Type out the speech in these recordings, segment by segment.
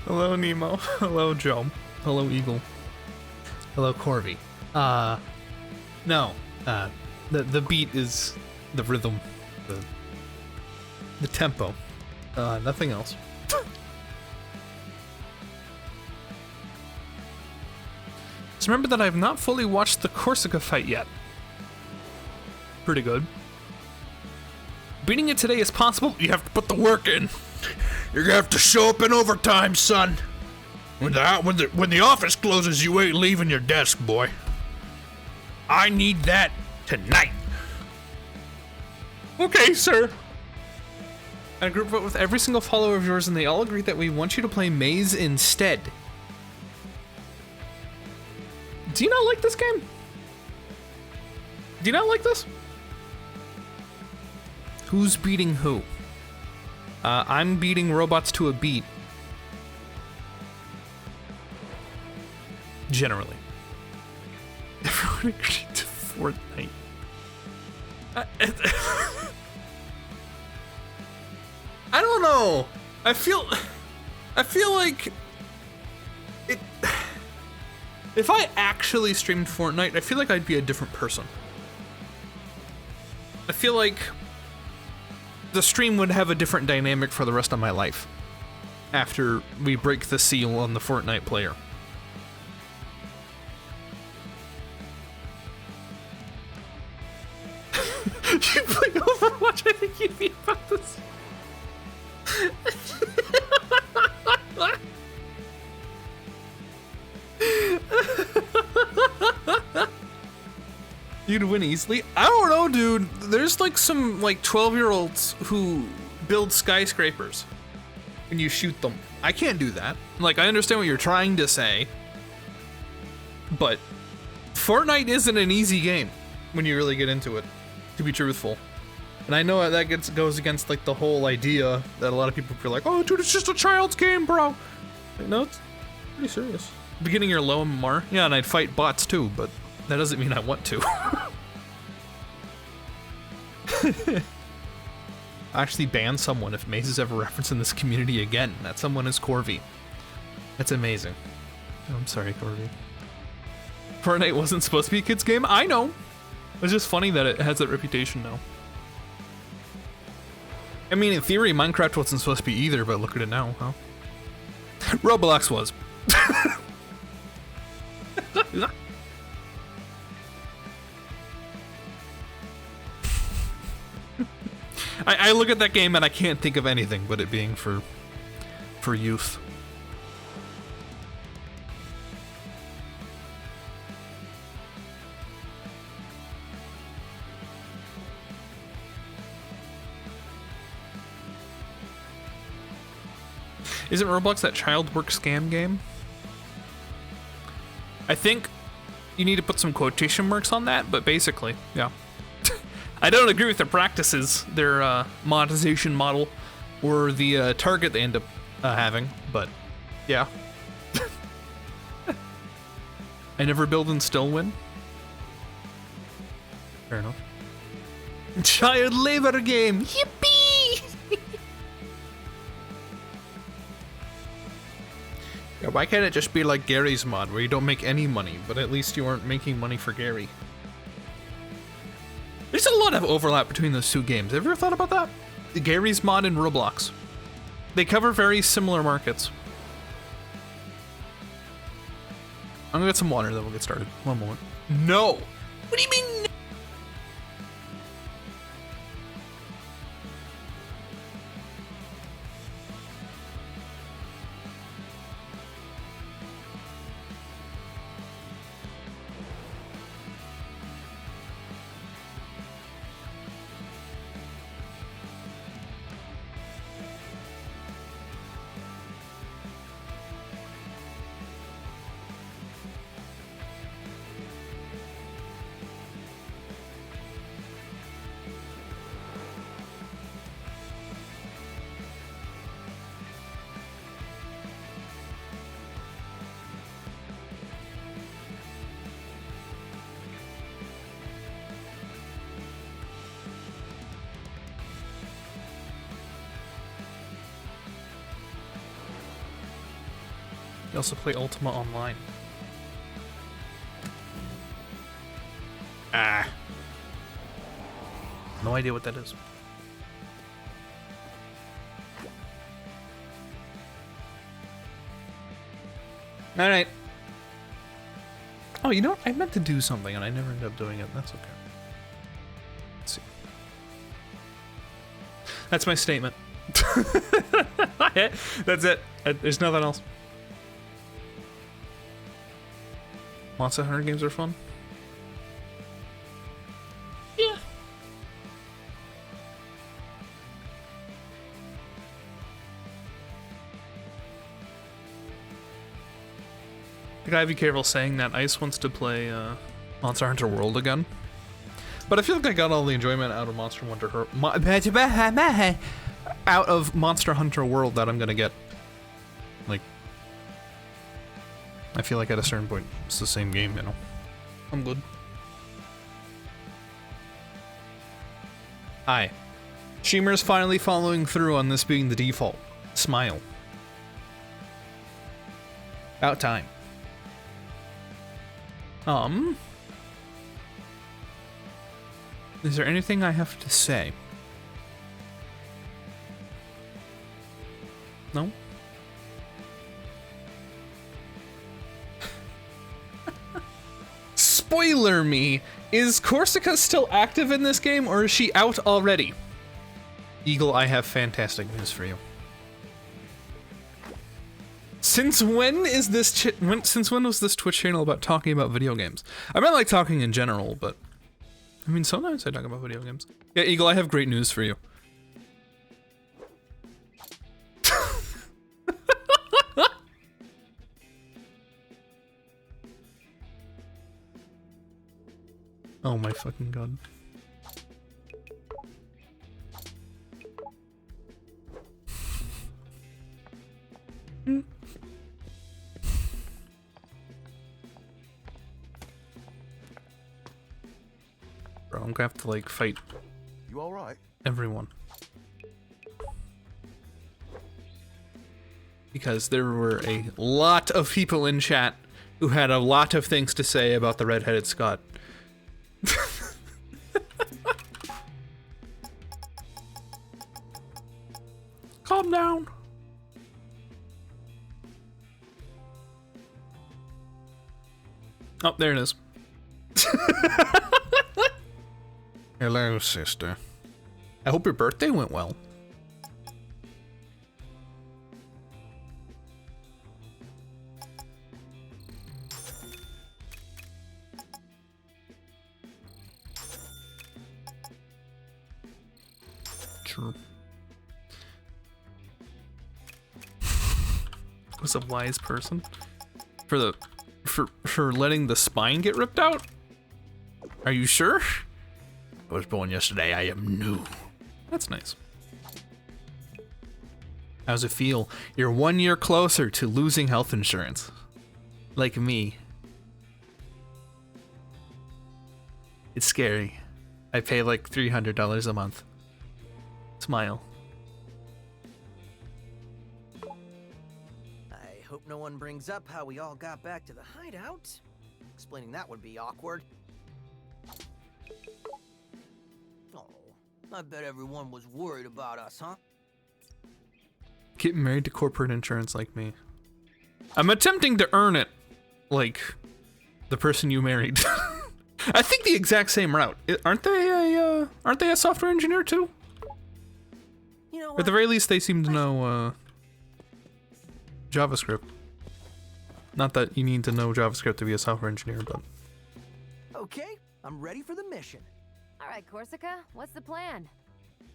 Hello, Nemo. Hello, Joe. Hello, Eagle. Hello, Corby. No. The beat is the rhythm, the tempo. Nothing else. Just remember that I have not fully watched the Corsica fight yet. Pretty good. Beating it today is possible. You have to put the work in. You're gonna have to show up in overtime, son. When the office closes, you ain't leaving your desk, boy. I need that tonight. Okay, sir. I group vote with every single follower of yours, and they all agree that we want you to play Maze instead. Do you not like this game? Do you not like this? Who's beating who? I'm beating robots to a beat. Generally. Everyone agreed to Fortnite. I don't know. I feel like it. If I actually streamed Fortnite, I feel like I'd be a different person. I feel like the stream would have a different dynamic for the rest of my life after we break the seal on the Fortnite player. You play Overwatch, I think you'd be about this. You'd win easily? I don't know, dude. There's like some 12-year-olds who build skyscrapers and you shoot them. I can't do that. Like, I understand what you're trying to say, but Fortnite isn't an easy game when you really get into it, to be truthful. And I know that goes against like the whole idea that a lot of people feel like, oh, dude, it's just a child's game, bro. Like, no, it's pretty serious. Beginning your low MMR, yeah, and I'd fight bots too, but that doesn't mean I want to. I actually ban someone if Maze is ever referenced in this community again. That someone is Corby. That's amazing. Oh, I'm sorry, Corby. Fortnite wasn't supposed to be a kid's game. I know. It's just funny that it has that reputation now. I mean, in theory, Minecraft wasn't supposed to be either, but look at it now, huh? Roblox was. I look at that game and I can't think of anything but it being for youth. Isn't Roblox that child work scam game? I think you need to put some quotation marks on that, but basically, yeah. I don't agree with their practices, their monetization model, or the target they end up having, but yeah. I never build and still win. Fair enough. Child labor game, yippee! Yeah, why can't it just be like Gary's mod, where you don't make any money, but at least you aren't making money for Gary? There's a lot of overlap between those two games. Have you ever thought about that? Gary's mod and Roblox. They cover very similar markets. I'm gonna get some water, then we'll get started. One moment. No! What do you mean no? You also play Ultima Online. Ah. No idea what that is. Alright. Oh, you know what? I meant to do something and I never ended up doing it. That's okay. Let's see. That's my statement. That's it. There's nothing else. Monster Hunter games are fun. Yeah. I gotta be careful saying that. Ice wants to play Monster Hunter World again. But I feel like I got all the enjoyment out of Monster Hunter World that I'm gonna get. Like, I feel like at a certain point it's the same game, you know. I'm good. Hi. Shimmer's finally following through on this being the default. Smile. About time. Is there anything I have to say? No? Spoiler me! Is Corsica still active in this game, or is she out already? Eagle, I have fantastic news for you. Since when is this since when was this Twitch channel about talking about video games? I meant like talking in general, but I mean sometimes I talk about video games. Yeah, Eagle, I have great news for you. Oh my fucking god. Bro, I'm gonna have to like fight You all right? everyone. Because there were a lot of people in chat who had a lot of things to say about the redheaded Scott. Calm down. Oh, there it is. Hello, sister. I hope your birthday went well. True. Was a wise person for letting the spine get ripped out? Are you sure? I was born yesterday. I am new. That's nice. How's it feel? You're 1 year closer to losing health insurance. Like me. It's scary. I pay like $300 a month. Smile. I hope no one brings up how we all got back to the hideout. Explaining that would be awkward. Oh, I bet everyone was worried about us, huh? Getting married to corporate insurance like me. I'm attempting to earn it like the person you married. I think the exact same route. Aren't they a software engineer too? You know At what? the very least, they seem to know JavaScript. Not that you need to know JavaScript to be a software engineer, but... Okay, I'm ready for the mission. All right, Corsica, what's the plan?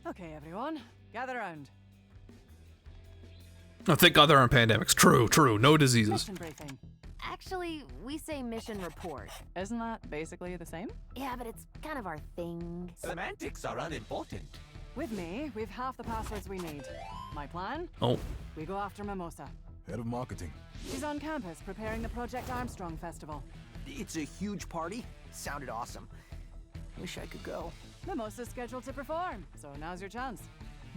Okay, everyone, gather around. Oh, thank God there aren't pandemics. True. No diseases. Mission briefing. Actually, we say mission report. Isn't that basically the same? Yeah, but it's kind of our thing. Semantics are unimportant. With me, we've half the passwords we need. My plan? Oh, We go after Mimosa. Head of marketing. She's on campus preparing the Project Armstrong Festival. It's a huge party. Sounded awesome. Wish I could go. Mimosa's scheduled to perform, so now's your chance.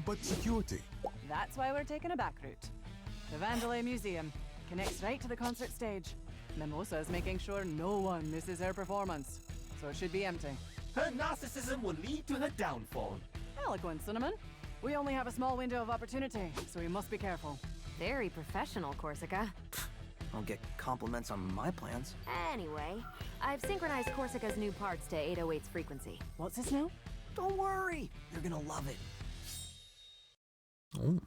But security. That's why we're taking a back route. The Vandalay Museum. connects right to the concert stage. Mimosa is making sure no one misses her performance, so it should be empty. Her narcissism will lead to her downfall. Eloquent, Cinnamon. We only have a small window of opportunity, so we must be careful. Very professional, Corsica. I'll get compliments on my plans. Anyway, I've synchronized Corsica's new parts to 808's frequency. What's this now? Don't worry, you're gonna love it. Oh.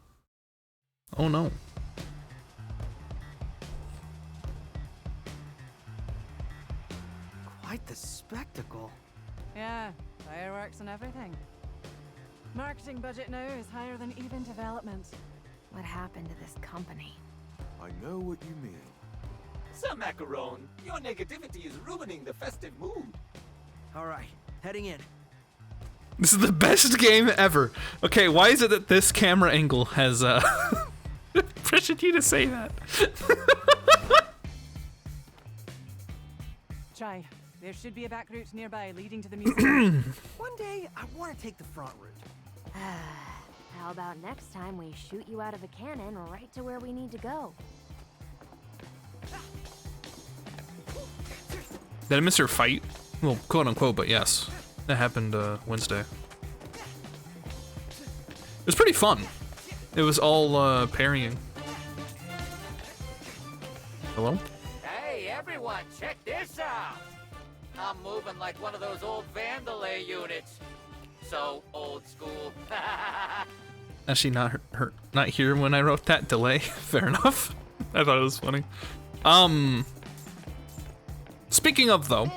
Oh no. Quite the spectacle. Yeah, fireworks and everything. Marketing budget now is higher than even development. What happened to this company? I know what you mean. Sir Macaron, your negativity is ruining the festive mood. All right, heading in. This is the best game ever. Okay, why is it that this camera angle has pressured you to say that? Chai, there should be a back route nearby leading to the museum. One day, I want to take the front route. How about next time we shoot you out of a cannon right to where we need to go? Did I miss her fight? Well, quote unquote, but yes. That happened Wednesday. It was pretty fun. It was all parrying. Hello? Hey, everyone, check this out! I'm moving like one of those old Vandalay units. So old school. Actually, not here when I wrote that delay. Fair enough. I thought it was funny. Speaking of though,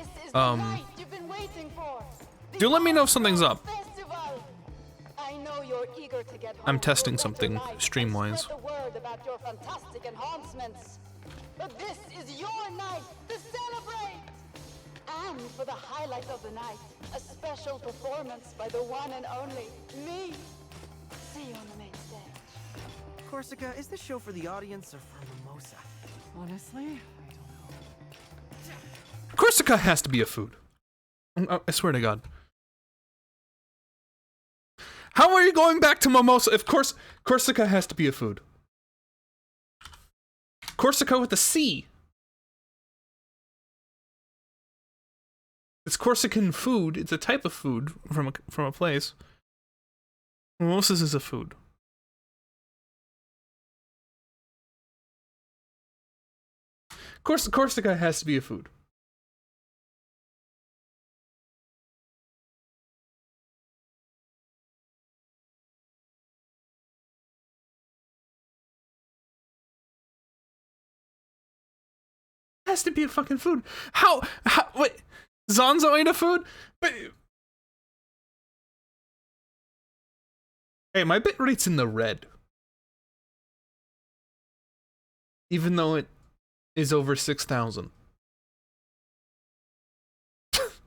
do let me know if something's up. I know you're eager to get home I'm testing to something Winter Light stream-wise. and spread the word about your fantastic enhancements. But this is your night to celebrate! And for the highlight of the night, a special performance by the one and only me. See you on the main stage. Corsica, is this show for the audience or for Mimosa? Honestly, I don't know. Corsica has to be a food. I swear to God. How are you going back to Mimosa if Corsica has to be a food? Corsica with a C. It's Corsican food. It's a type of food from a place. Mimosas is a food. Corsica has to be a food. Has to be a fucking food. How wait, Zonzo ain't a food? But hey, my bit rate's in the red. Even though it is over 6,000.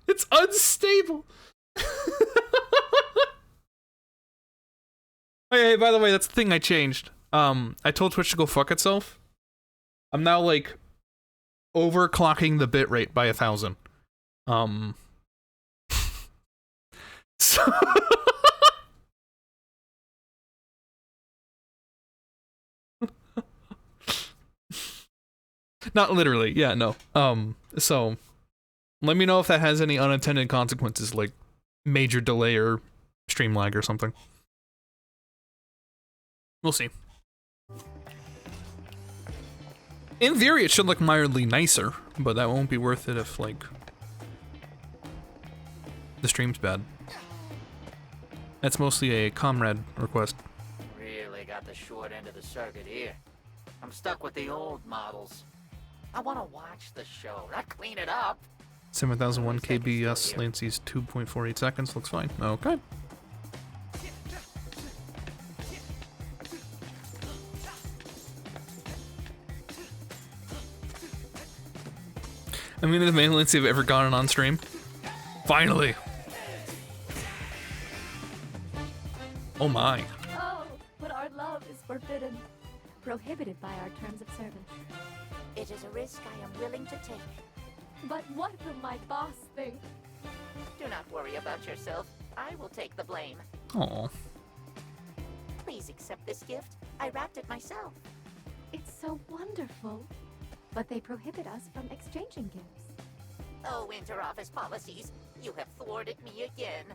It's unstable. Hey, by the way, that's the thing I changed. I told Twitch to go fuck itself. I'm now like overclocking the bitrate by 1,000. So not literally, yeah, no. So let me know if that has any unintended consequences, like major delay or stream lag or something. We'll see. In theory, it should look mildly nicer, but that won't be worth it if, like, the stream's bad. That's mostly a comrade request. Really got the short end of the circuit here. I'm stuck with the old models. I want to watch the show, not clean it up. 7001 kbs latency's 2.48 seconds. Looks fine. Okay. I mean, the main latency I've ever gotten on stream. Finally. Oh my. Oh, but our love is forbidden, prohibited by our terms of service. It is a risk I am willing to take. But what will my boss think? Do not worry about yourself. I will take the blame. Aw. Please accept this gift. I wrapped it myself. It's so wonderful. But they prohibit us from exchanging gifts. Oh, inter-office policies. You have thwarted me again.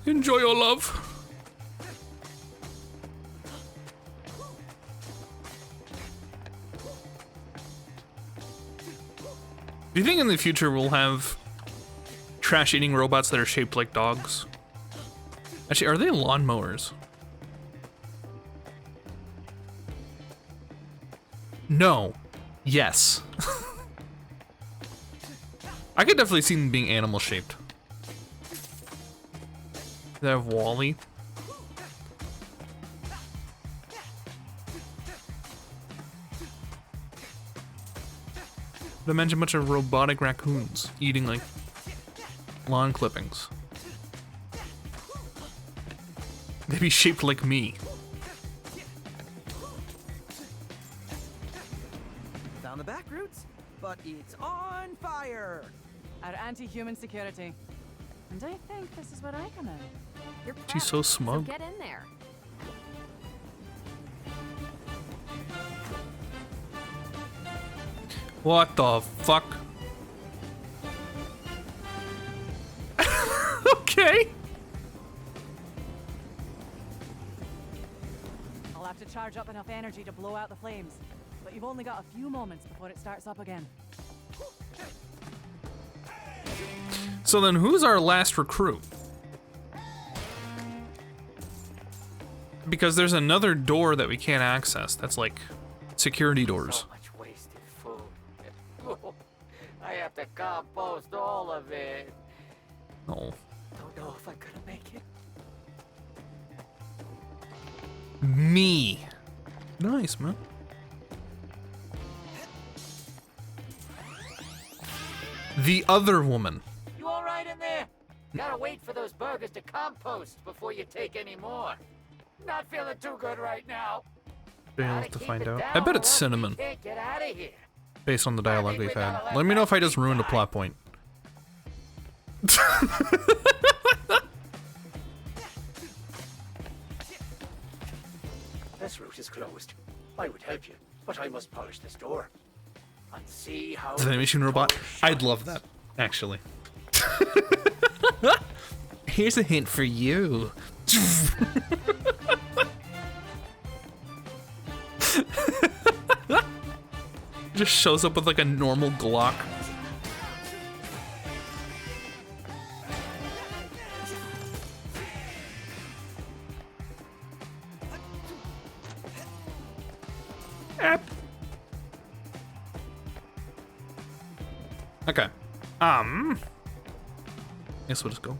Enjoy your love. Do you think in the future we'll have trash-eating robots that are shaped like dogs? Actually, are they lawnmowers? No. Yes. I could definitely see them being animal-shaped. They have Wall-E. They mentioned a bunch of robotic raccoons eating like lawn clippings. They'd be shaped like me. Found the back routes, but it's on fire. Our anti-human security. And I think this is where I come in. You're She's so prepped, smug. So get in there. What the fuck? Okay. I'll have to charge up enough energy to blow out the flames. But you've only got a few moments before it starts up again. So then who's our last recruit? Because there's another door that we can't access. That's like security doors. So much wasted food. I have to compost all of it. Oh. Don't know if I'm gonna make it. Me. Nice, man. The other woman. You all right in there? Gotta wait for those burgers to compost before you take any more. Not feeling too good right now. Being able Gotta to keep find it out. down I bet or it's else we cinnamon, can't get out of here. based on the dialogue we've had. Let me know if I just ruined a plot point. This route is closed. I would help you, but I must polish this door. And see how... The animation robot? I'd love that, actually. Here's a hint for you. Just shows up with like a normal Glock. Okay. Guess we'll just go.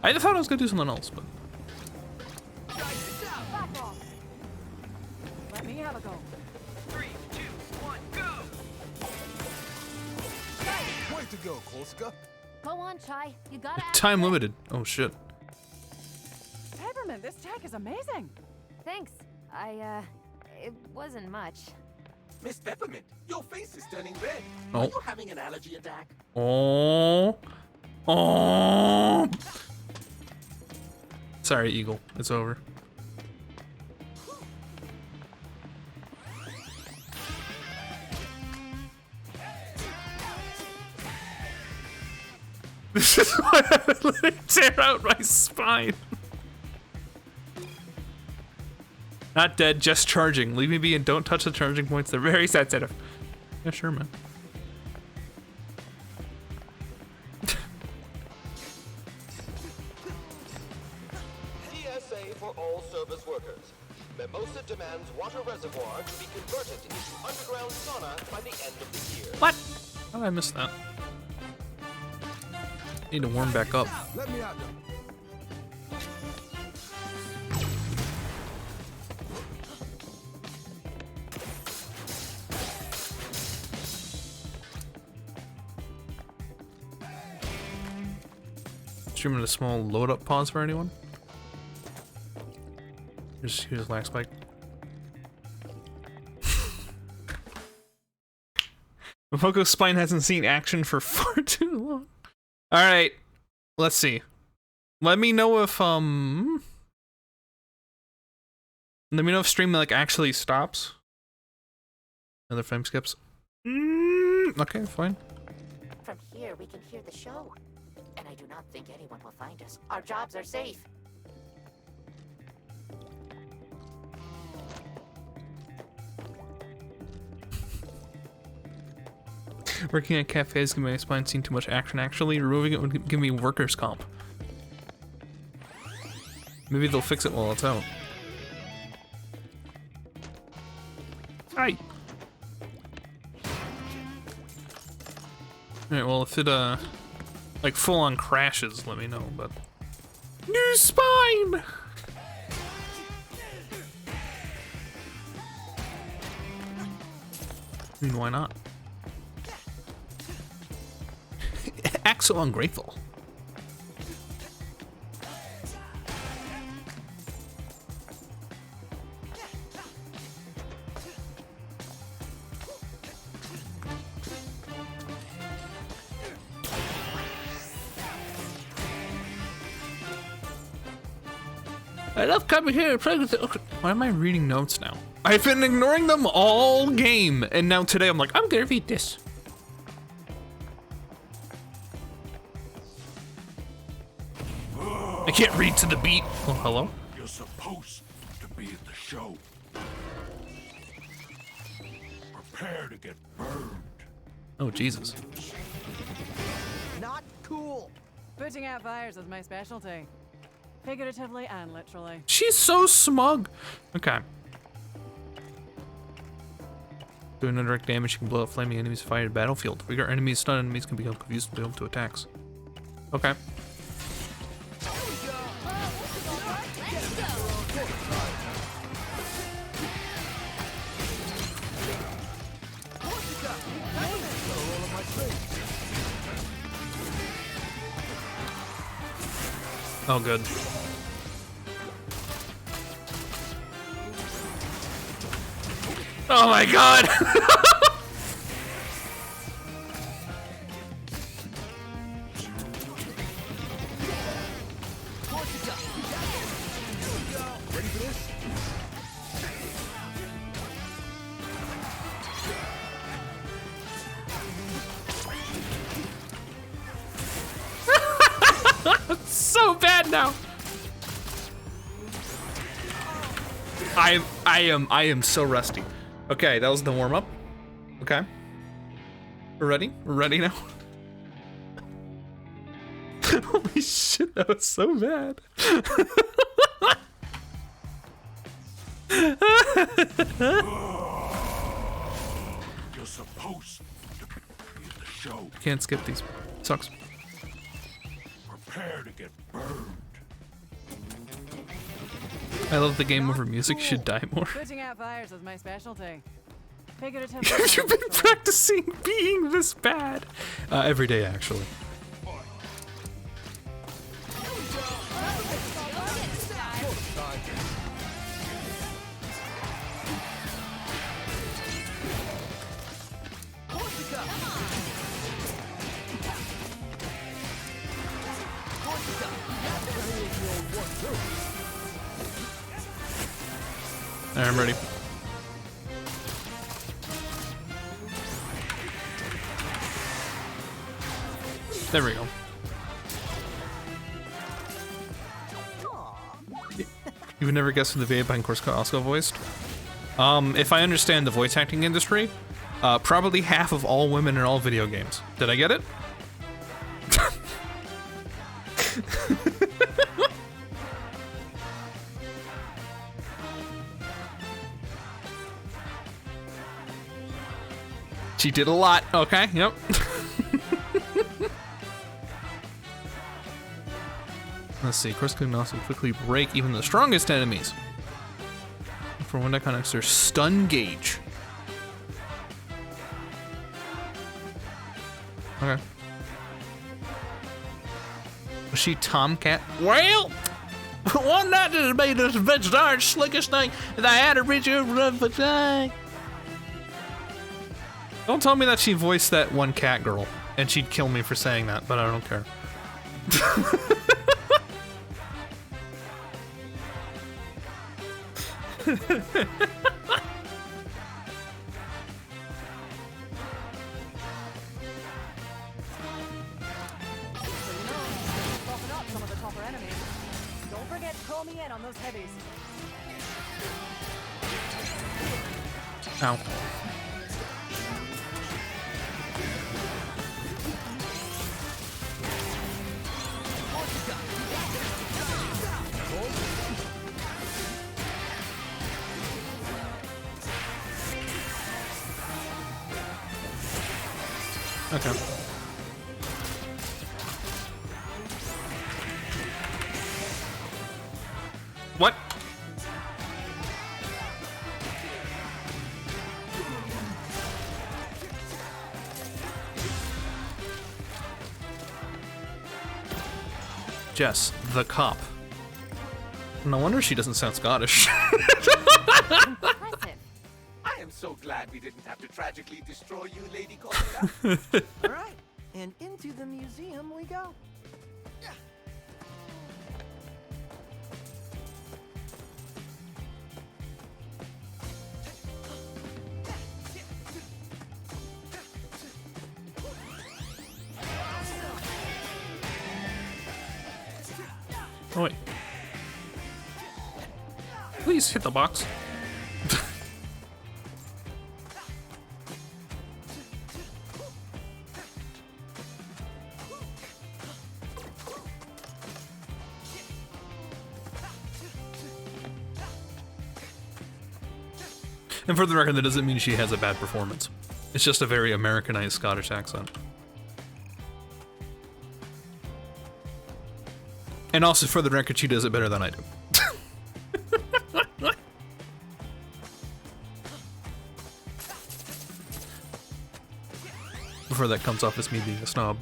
I thought I was gonna do something else, but Let me have a go. 3, 2, 1, go! Way to go, Kolska. Go on, Chai. You gotta. time limited. Oh shit. Peppermint, this tech is amazing. Thanks. It wasn't much. Miss Peppermint, your face is turning red. Oh. Are you having an allergy attack? Oh. Oh. Sorry, Eagle. It's over. This is why I let it tear out my spine. Not dead, just charging. Leave me be and don't touch the charging points. They're very sensitive. Yeah, sure, man. TSA for all service workers. Mimosa demands water reservoir to be converted into underground sauna by the end of the year. What? How did I miss that? Need to warm back up. Let me out there. Streaming a small load up pause for anyone? Just use lag spike. Mofoko's spine hasn't seen action for far too long. Alright. Let's see. Let me know if Let me know if stream like actually stops. Another frame skips. Okay, fine. From here, we can hear the show. And I do not think anyone will find us. Our jobs are safe. Working at cafes can make my spine seeing too much action. Actually, removing it would give me workers' comp. Maybe they'll fix it while it's out. Hi. Alright, well if it like full on crashes, let me know, but new spine! I mean, why not? Act so ungrateful. I love coming here. Why am I reading notes now? I've been ignoring them all game, and now today I'm like, I'm gonna read this. I can't read to the beat. Oh, hello? You're supposed to be at the show. Prepare to get burned. Oh, Jesus. Not cool. Putting out fires is my specialty. Figuratively and literally. She's so smug. Okay. Doing indirect damage, you can blow up flaming enemies fighting the battlefield. Weaker enemies, stunned enemies can become confused and build to attacks. Okay. Oh, good. Oh my god! Ready for this? So bad now. I am so rusty. Okay, that was the warm up. Okay. We're ready? We're ready now? Holy shit, that was so bad. You're supposed to be at the show. Can't skip these. Sucks. Prepare to get burned. I love the game over music. You should die more. Putting out fires is my specialty. Figuratively. Have you been practicing being this bad? Every day, actually. Alright, I'm ready. There we go. You would never guess who the VA behind Corsica Oscar voiced? If I understand the voice acting industry, probably half of all women in all video games. Did I get it? She did a lot. Okay, yep. Let's see. Corsica can also quickly break even the strongest enemies. For one that connects their stun gauge. Okay. Was she Tomcat? Well, one night just made this bitch darn slickest thing that I had to reach over the thing. Don't tell me that she voiced that one cat girl, and she'd kill me for saying that, but I don't care. Buffing up some of the tougher enemies. Don't forget to call me in on those heavies. Ow. Okay. What? Jess, the cop. No wonder she doesn't sound Scottish. Impressive. I am so glad we didn't have to tragically destroy you, Lady Corsica. All right, and into the museum we go. Oh wait. Please hit the box. And for the record, that doesn't mean she has a bad performance. It's just a very Americanized Scottish accent. And also, for the record, she does it better than I do. Before that comes off as me being a snob.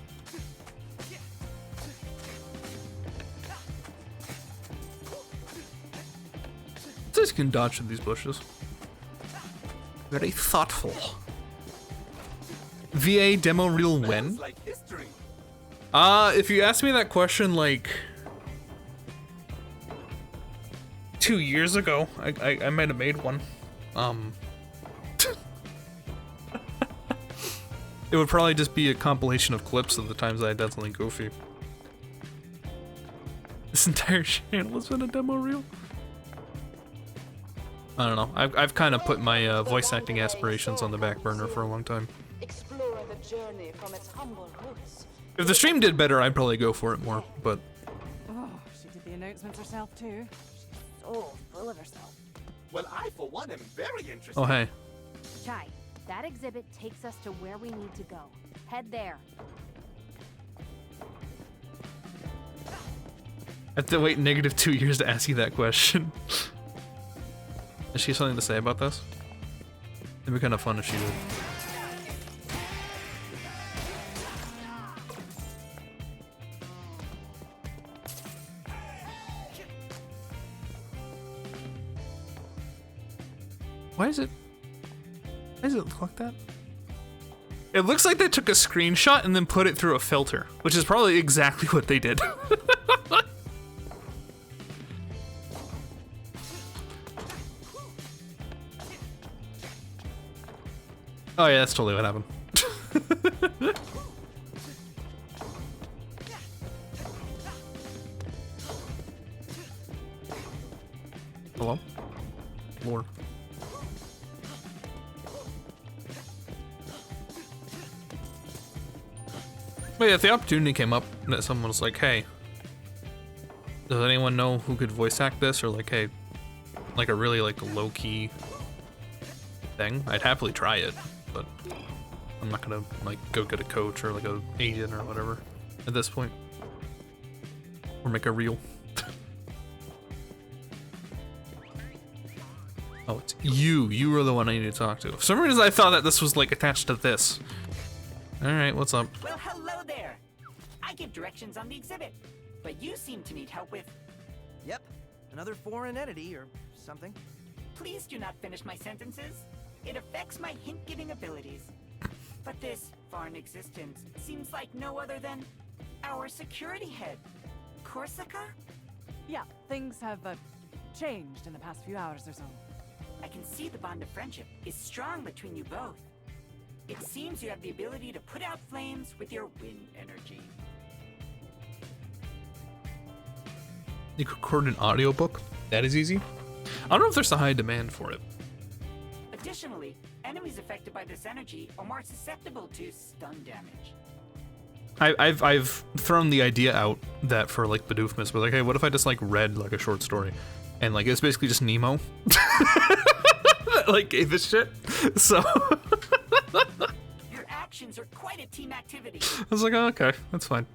Just can dodge through these bushes. Very thoughtful. VA demo reel when? Like history. If you asked me that question like 2 years ago, I might have made one. It would probably just be a compilation of clips of the times I did something goofy. This entire channel has been a demo reel. I don't know. I've kind of put my voice acting aspirations on the back burner for a long time. Explore the journey from its humble roots. If the stream did better, I'd probably go for it more, but... Oh, she did the announcements herself too. She's so full of herself. Well, I, for one, am very interested. Oh, hey. Chai, that exhibit takes us to where we need to go. Head there. I have to wait -2 years to ask you that question. Has she something to say about this? It'd be kind of fun if she did. Why does it look like that? It looks like they took a screenshot and then put it through a filter, which is probably exactly what they did. Oh yeah, that's totally what happened. Hello? Lord. But yeah, if the opportunity came up that someone was like, hey, does anyone know who could voice act this? Or like, hey, like a really like low-key thing, I'd happily try it, but I'm not gonna like go get a coach or like a agent or whatever at this point. Or make a reel. Oh, it's you. You were the one I need to talk to. For some reason I thought that this was like attached to this. Alright, what's up? Well, hello there. I give directions on the exhibit, but you seem to need help with... Yep, another foreign entity or something. Please do not finish my sentences. It affects my hint-giving abilities. But this foreign existence seems like no other than our security head, Corsica? Yeah, things have changed in the past few hours or so? I can see the bond of friendship is strong between you both. It seems you have the ability to put out flames with your wind energy. You could record an audiobook? That is easy? I don't know if there's a high demand for it. Additionally, enemies affected by this energy are more susceptible to stun damage. I've thrown the idea out that for like Bidoophmas, but like, hey, what if I just like read like a short story, and like it's basically just Nemo, like gave this shit. So Your actions are quite a team activity. I was like, oh, okay, that's fine.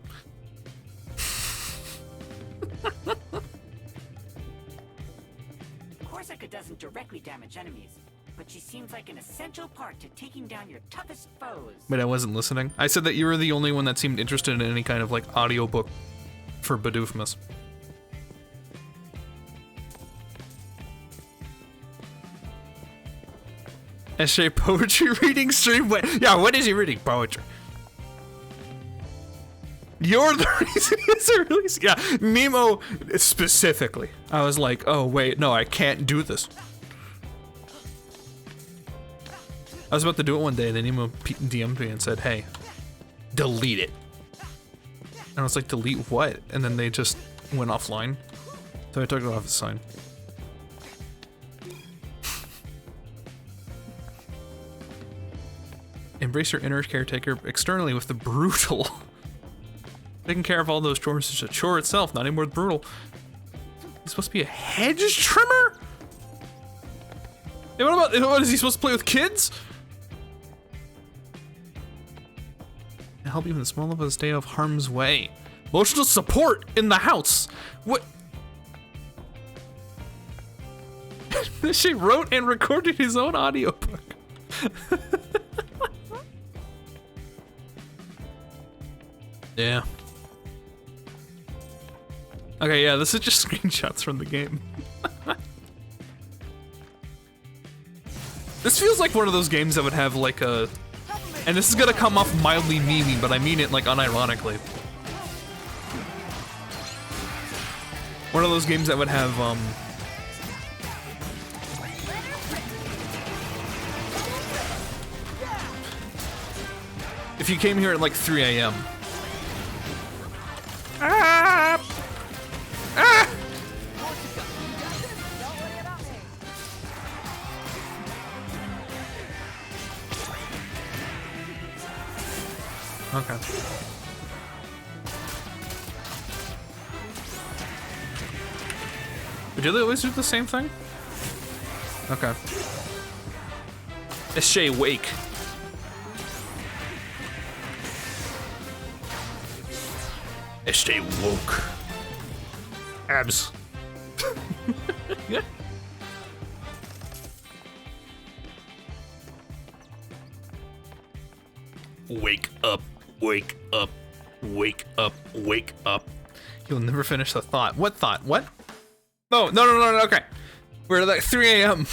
Korsica doesn't directly damage enemies, but she seems like an essential part to taking down your toughest foes. But I wasn't listening. I said that you were the only one that seemed interested in any kind of like audiobook for Bidoophmas. SJ poetry reading stream? Yeah, what is he reading? Poetry. You're the reason it's a release. Yeah, Nemo specifically. I was like, oh wait, no, I can't do this. I was about to do it one day, and then Nemo DM'd me and said, hey, delete it. And I was like, delete what? And then they just went offline. So I took it off the sign. Embrace your inner caretaker externally with the brutal. Taking care of all those chores is a chore itself, not anymore brutal. He's supposed to be a hedge trimmer? Hey, what is he supposed to play with kids? And help even the small of us stay out of harm's way. Emotional support in the house. What? She wrote and recorded his own audiobook. Yeah. Okay, yeah, this is just screenshots from the game. This feels like one of those games that would have like a... And this is gonna come off mildly memey, but I mean it like unironically. One of those games that would have, if you came here at like 3 a.m. Ah! Ah! Okay. Do they always do the same thing? Okay. It's Shay Wake. It's Shay Woke. Abs. Yeah. Wake up, wake up, wake up, wake up. You'll never finish the thought. What thought? What? Oh, no, okay. We're at like 3 a.m.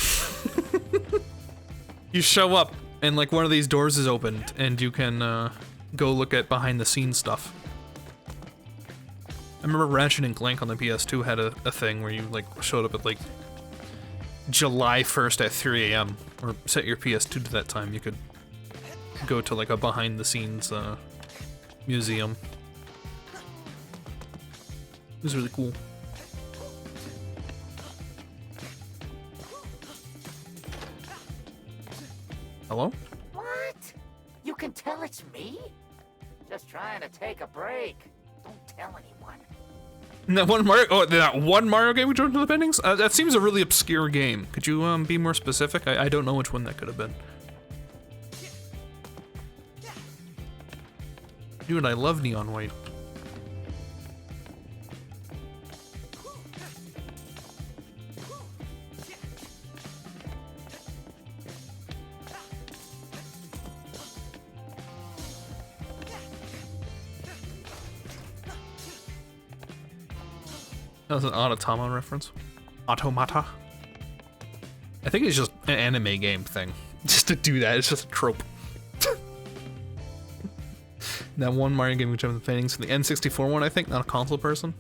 You show up and like one of these doors is opened and you can go look at behind the scenes stuff. I remember Ratchet and Clank on the PS2 had a thing where you like showed up at like July 1st at 3 a.m. or set your PS2 to that time. You could go to like a behind the scenes museum. It was really cool. Hello? What? You can tell it's me? Just trying to take a break. Don't tell anyone. That one Mario game we joined to the pendings? That seems a really obscure game. Could you be more specific? I don't know which one that could have been. Dude, I love Neon White. That was an Automata reference. Automata. I think it's just an anime game thing. Just to do that, it's just a trope. That one Mario game which I'm the paintings from the N64 one, I think, not a console person.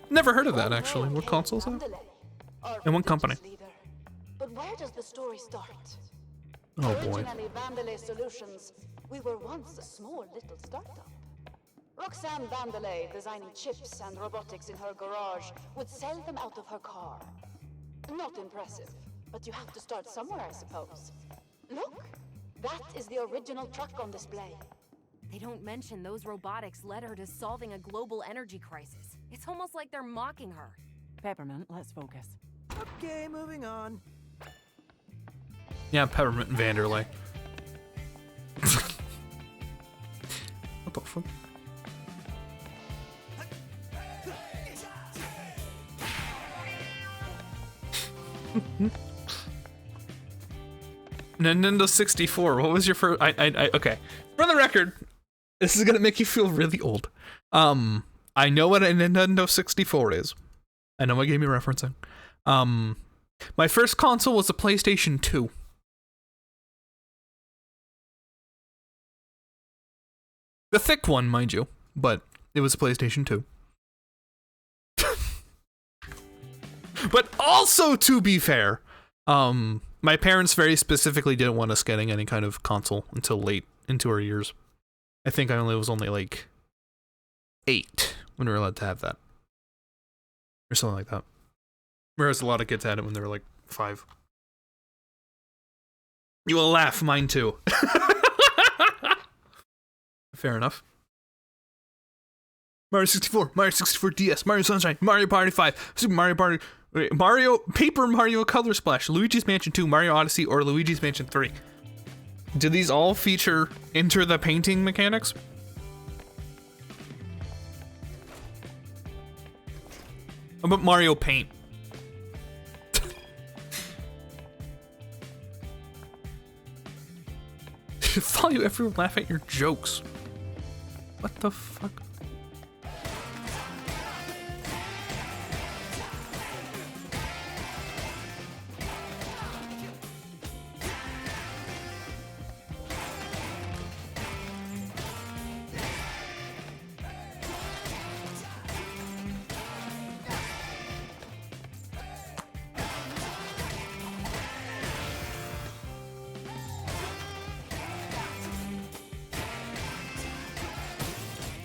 Never heard of that actually. What console is that? our In one company. leader. But where does the story start? Oh boy. Originally Vandelay Solutions, we were once a small little startup. Roxanne Vandelay, designing chips and robotics in her garage, would sell them out of her car. Not impressive, but you have to start somewhere, I suppose. Look, that is the original truck on display. They don't mention those robotics led her to solving a global energy crisis. It's almost like they're mocking her. Peppermint, let's focus. Okay, moving on. Yeah, Peppermint and Vanderlei. What the fuck? Nintendo 64. What was your first? Okay. For the record, this is gonna make you feel really old. I know what a Nintendo 64 is. I know what game you're referencing. My first console was a PlayStation 2. The thick one, mind you, but it was a PlayStation 2. But also, to be fair, my parents very specifically didn't want us getting any kind of console until late into our years. I think I was only like 8 when we were allowed to have that. Or something like that. Whereas a lot of kids had it when they were like 5. You will laugh, mine too. Fair enough. Mario 64, Mario 64 DS, Mario Sunshine, Mario Party 5, Super Mario Party, Paper Mario Color Splash, Luigi's Mansion 2, Mario Odyssey, or Luigi's Mansion 3. Do these all feature Enter the Painting mechanics? How about Mario Paint? Follow everyone laugh at your jokes. What the fuck?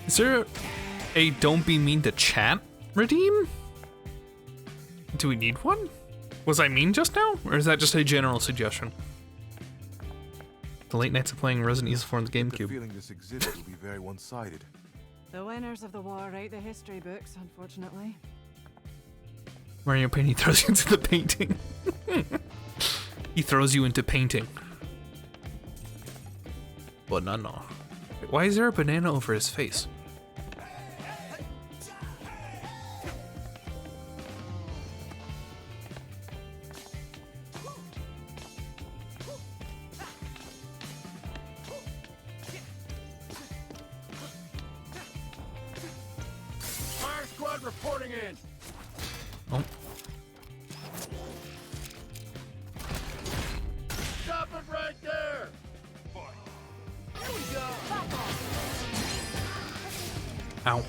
Is there a don't be mean to chat redeem? Do we need one? Was I mean just now? Or is that just a general suggestion? The late nights of playing Resident Evil 4 on the The GameCube. feeling this exhibit will be very one-sided. The winners of the war write the history books, unfortunately. Mario Paint, he throws you into the painting. He throws you into painting. Banana. Why is there a banana over his face? Fire squad reporting in. Oh. Stop it right there. Here we go. Ow.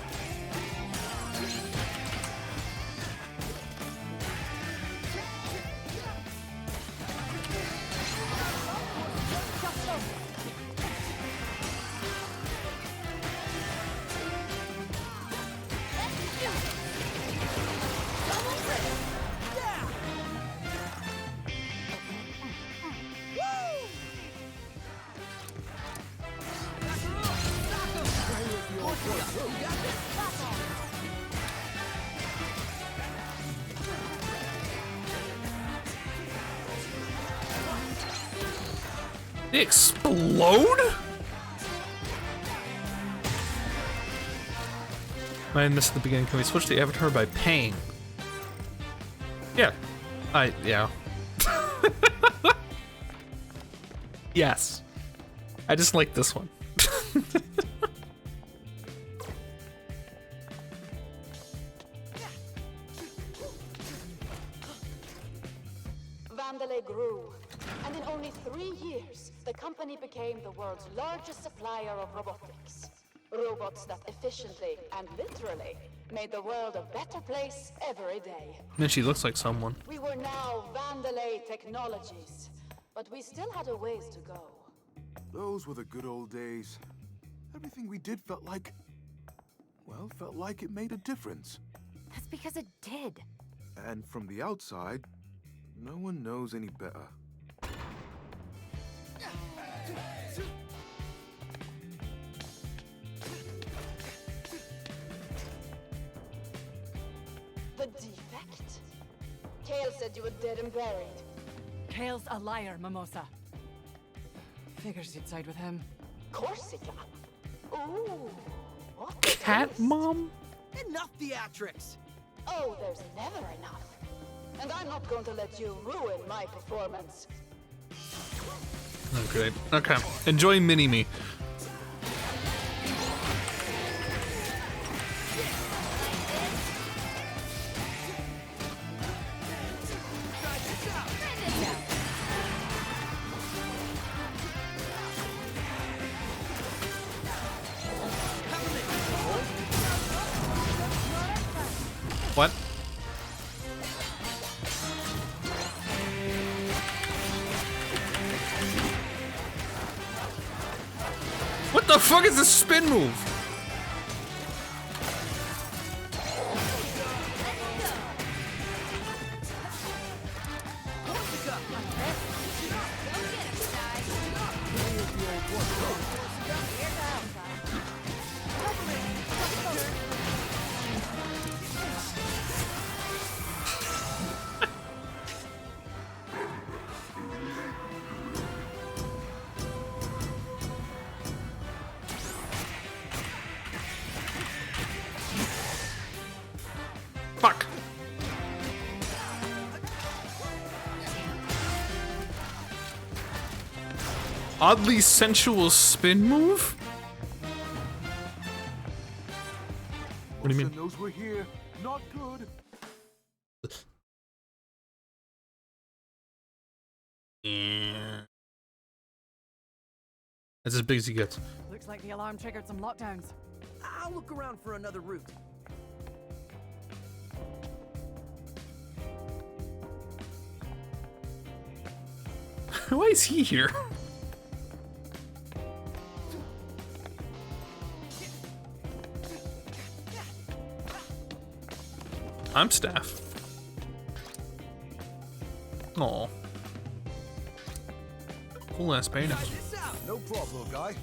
They explode? I missed the beginning. Can we switch the avatar by paying? Yeah. Yeah. Yes. I just like this one. Vandelay grew, and in only 3 years, the company became the world's largest supplier of robotics. Robots that efficiently and literally made the world a better place every day. Man, she looks like someone. We were now Vandalay Technologies, but we still had a ways to go. Those were the good old days. Everything we did felt like it made a difference. That's because it did. And from the outside, no one knows any better. The defect? Kale said you were dead and buried. Kale's a liar, Mimosa. Figures you'd side with him. Corsica? Ooh. What? Cat mom? Enough theatrics! Oh, there's never enough. And I'm not going to let you ruin my performance. Oh, great. Okay. Enjoy Mini-Me. What? What the fuck is this spin move? Fuck. Oddly sensual spin move? What do you mean? Knows we're here. Not good. Yeah. That's as big as he gets. Looks like the alarm triggered some lockdowns. I'll look around for another route. Why is he here? I'm Staff. Aw. Cool ass painting. No problem, guy.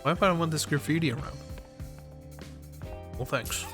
Why would I want this graffiti around? Well, thanks.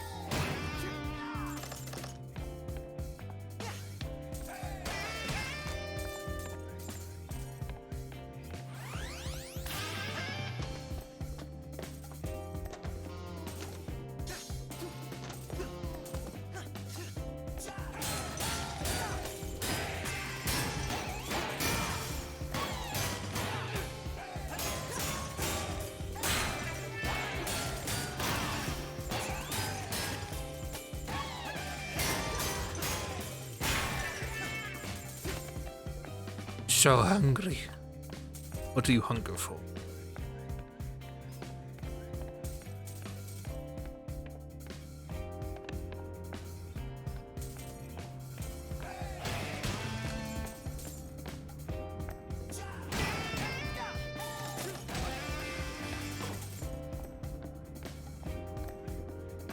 So hungry. What do you hunger for?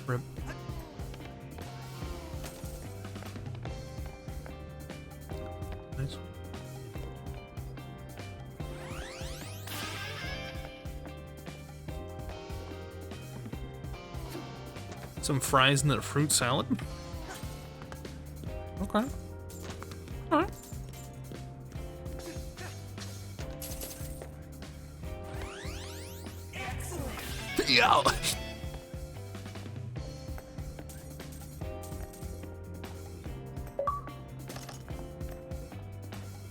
Rip. Nice. Some fries and a fruit salad? Okay. Alright. Yo!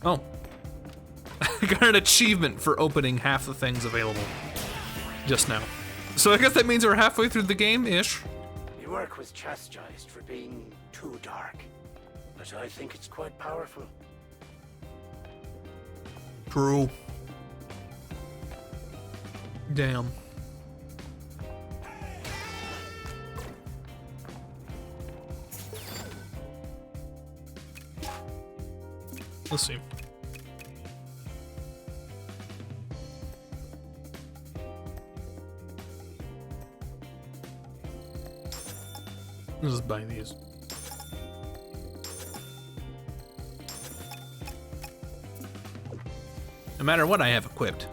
Oh. I got an achievement for opening half the things available just now. So I guess that means we're halfway through the game-ish. Your work was chastised for being too dark, but I think it's quite powerful. True. Damn. Let's see. Let's just buy these. No matter what I have equipped.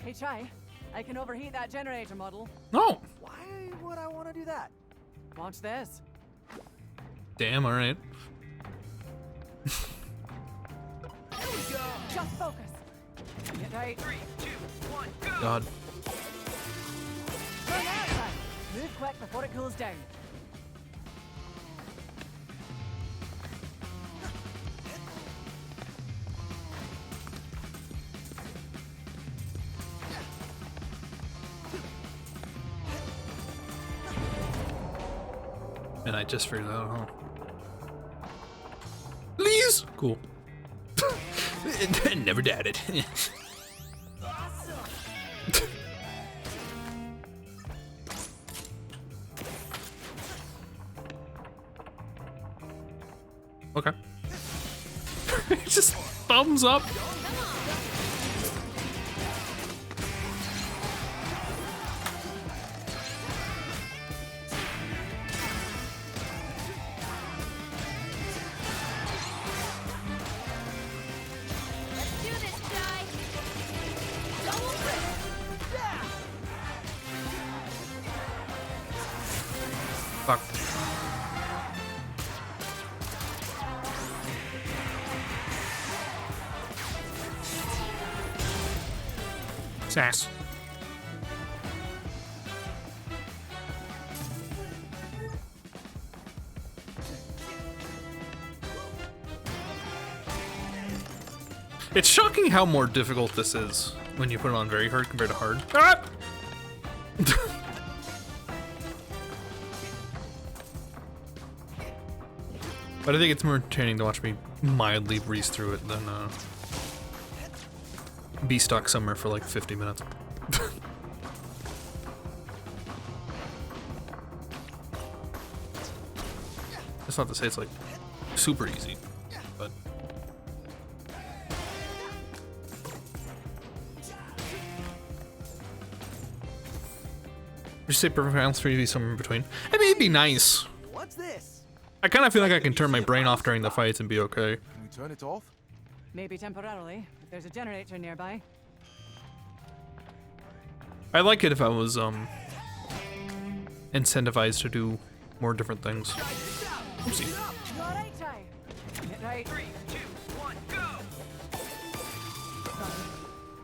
Hey, Chai, I can overheat that generator model. No. Why would I want to do that? Watch this. Damn, alright. Just focus. Get right. 3, 2, 1, go. God. Run out, Chai. Move quick before it cools down. And I just figured that out, huh? Please! Cool. Never doubted. Okay. Just thumbs up. Fuck. Sass. It's shocking how more difficult this is when you put it on very hard compared to hard. Ah! But I think it's more entertaining to watch me mildly breeze through it than be stuck somewhere for like 50 minutes. That's not to say it's like super easy, but would you say perfect balance for you to be somewhere in between? I mean, it'd be nice. What's this? I kind of feel like I can turn my brain off during the fights and be okay. Can we turn it off? Maybe temporarily, if there's a generator nearby. I like it if I was incentivized to do more different things. Oopsie. You all right, Chai? Get right. 3, 2, 1, go.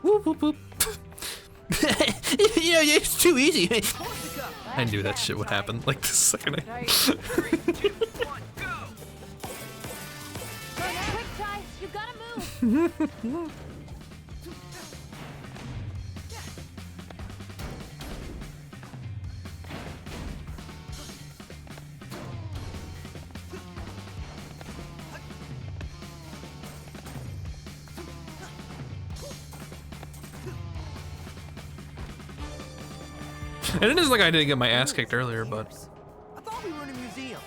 Whoop whoop whoop. Yeah, it's too easy. I knew that shit would happen like the second I... Quick, Chai, you gotta move. And it is like I didn't get my ass kicked earlier, but I thought we were in a museum.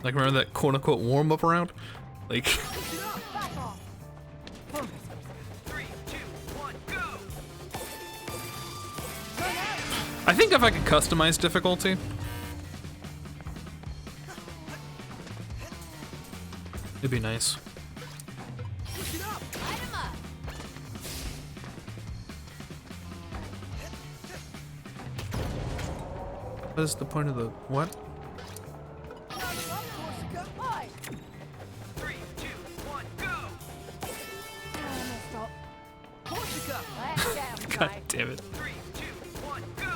like remember that quote unquote warm up round? Like I think if I could customize difficulty, it'd be nice. What is the point of the what? 3, 2, 1, go. God damn it. 3, 2, 1, go.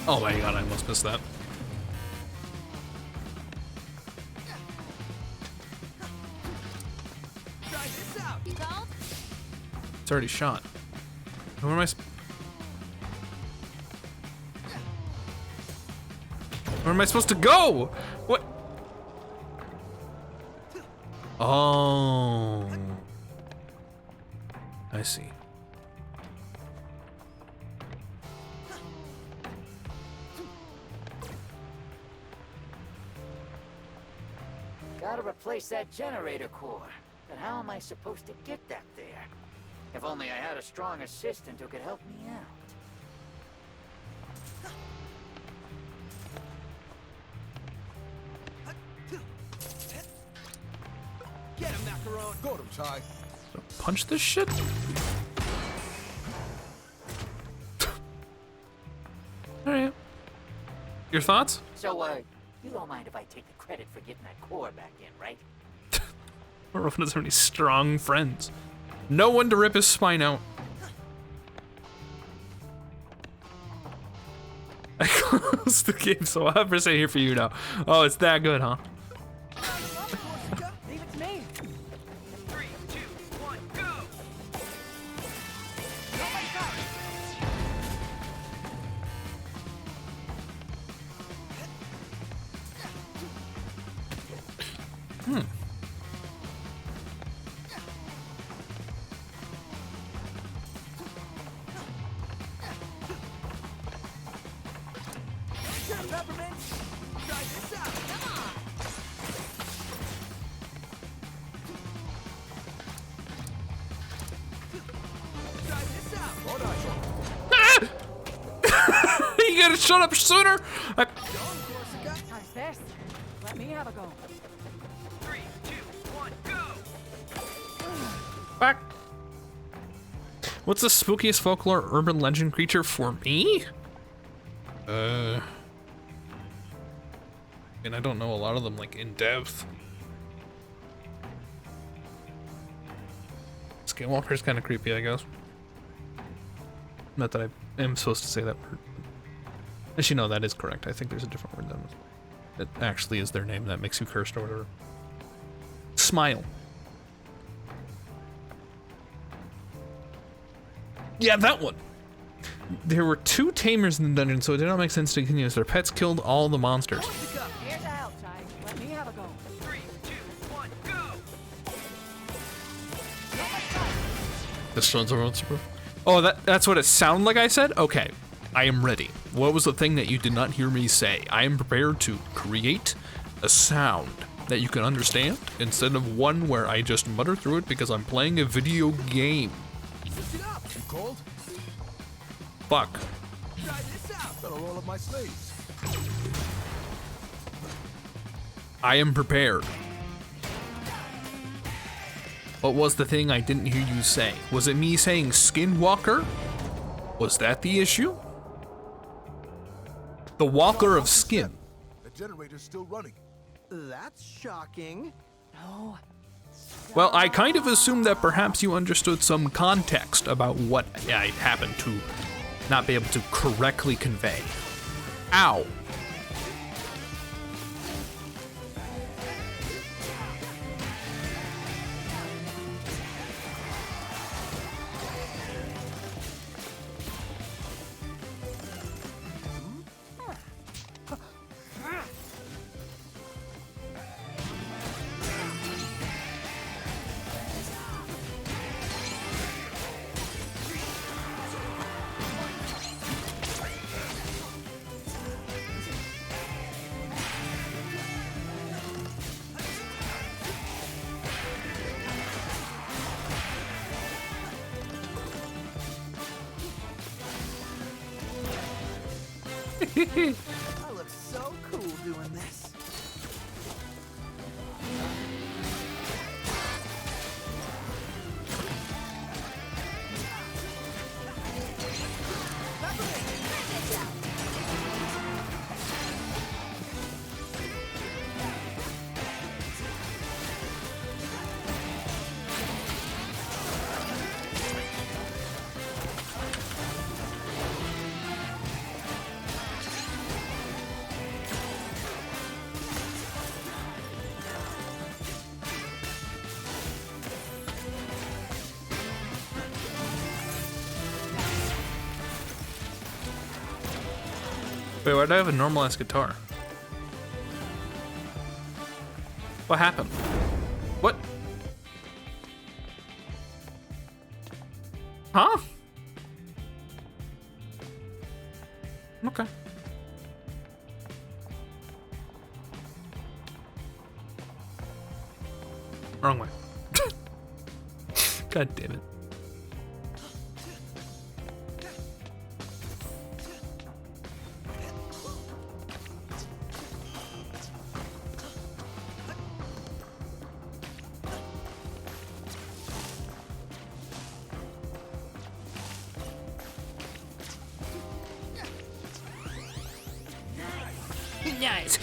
Oh my god, I almost missed that. It's already shot. Where am I? Where am I supposed to go? What? Oh. I see. Gotta replace that generator core. But how am I supposed to get that there? If only I had a strong assistant who could help me out. Get him, Macaron. Got him, Ty. Punch this shit? Alright. Your thoughts? So, you don't mind if I take the credit for getting that core back in, right? Orphan doesn't have any strong friends. No one to rip his spine out. I closed the game, so I'll have to say here for you now. Oh, it's that good, huh? Leave it to me. 3, 2, 1, go! Hmm. Peppermint! Try this out! Come on! Try this out! Oh, nice. You gotta shut up sooner! How's this? Let me have a go. 3, 2, 1, go! Back. What's the spookiest folklore urban legend creature for me? And I don't know a lot of them like in depth. Skinwalker's kind of creepy, I guess. Not that I am supposed to say that word. Actually, no, that is correct. I think there's a different word that actually is their name that makes you cursed or whatever. Smile. Yeah, that one. There were 2 tamers in the dungeon, so it did not make sense to continue. Their pets killed all the monsters. Here's a help, Ty. Let me have a go. 3, 2, 1, go! This one's a road super. Oh, that's what it sounded like I said? Okay, I am ready. What was the thing that you did not hear me say? I am prepared to create a sound that you can understand instead of one where I just mutter through it because I'm playing a video game. Switch it up! You cold? Fuck. Try this out! Better roll up my sleeves. I am prepared. What was the thing I didn't hear you say? Was it me saying Skinwalker? Was that the issue? The walker of skin. The generator's still running. That's shocking. No. Well, I kind of assumed that perhaps you understood some context about what I happened to not be able to correctly convey. Ow. I look so cool doing this. Wait, why do I have a normal ass guitar? What happened? What? Huh? Okay. Wrong way. God damn it. Nice.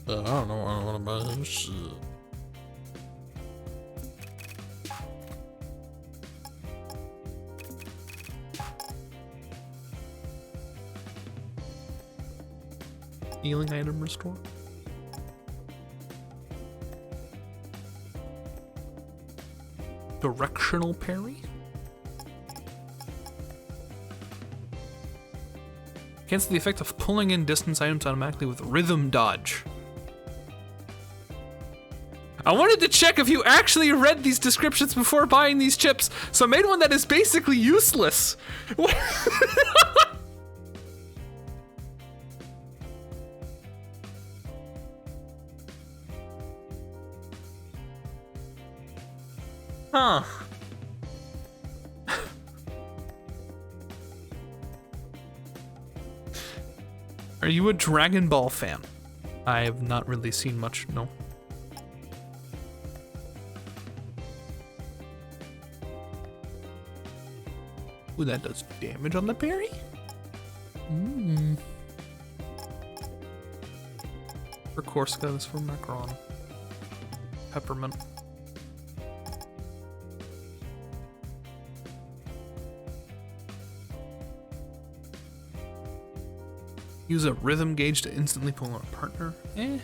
I don't know what I want to buy this shit. Healing item restore. Directional parry. Cancel the effect of pulling in distance items automatically with rhythm dodge. I wanted to check if you actually read these descriptions before buying these chips, so I made one that is basically useless. Huh. Are you a Dragon Ball fan? I have not really seen much, no. Ooh, that does damage on the parry? For Corsica, this for Macron. Peppermint. Use a rhythm gauge to instantly pull on a partner. I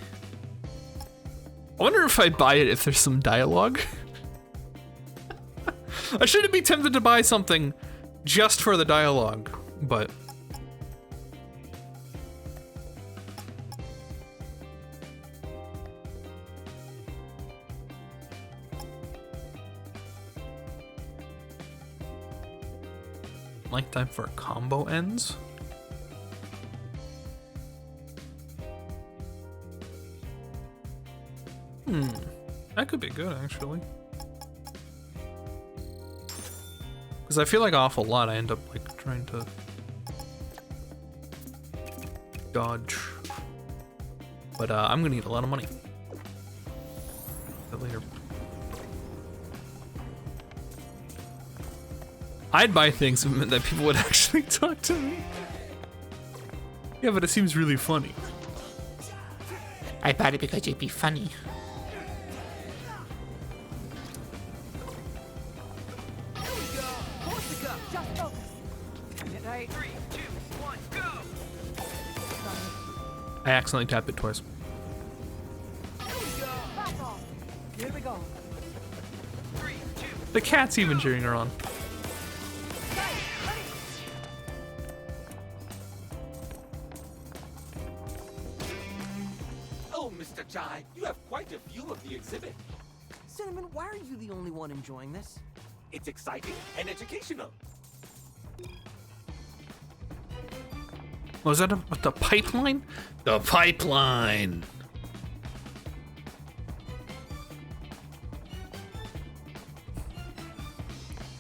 wonder if I buy it if there's some dialogue. I shouldn't be tempted to buy something just for the dialogue, but lifetime for combo ends. That could be good, actually. Because I feel like an awful lot I end up like trying to dodge. But I'm gonna need a lot of money. That later. I'd buy things if it meant that people would actually talk to me. Yeah, but it seems really funny. I bought it because it'd be funny. I accidentally tapped it twice. Here we go. The cat's even cheering her on. Oh, Mr. Jai, you have quite a view of the exhibit. Cinnamon, why are you the only one enjoying this? It's exciting and educational. Was that the pipeline? The pipeline!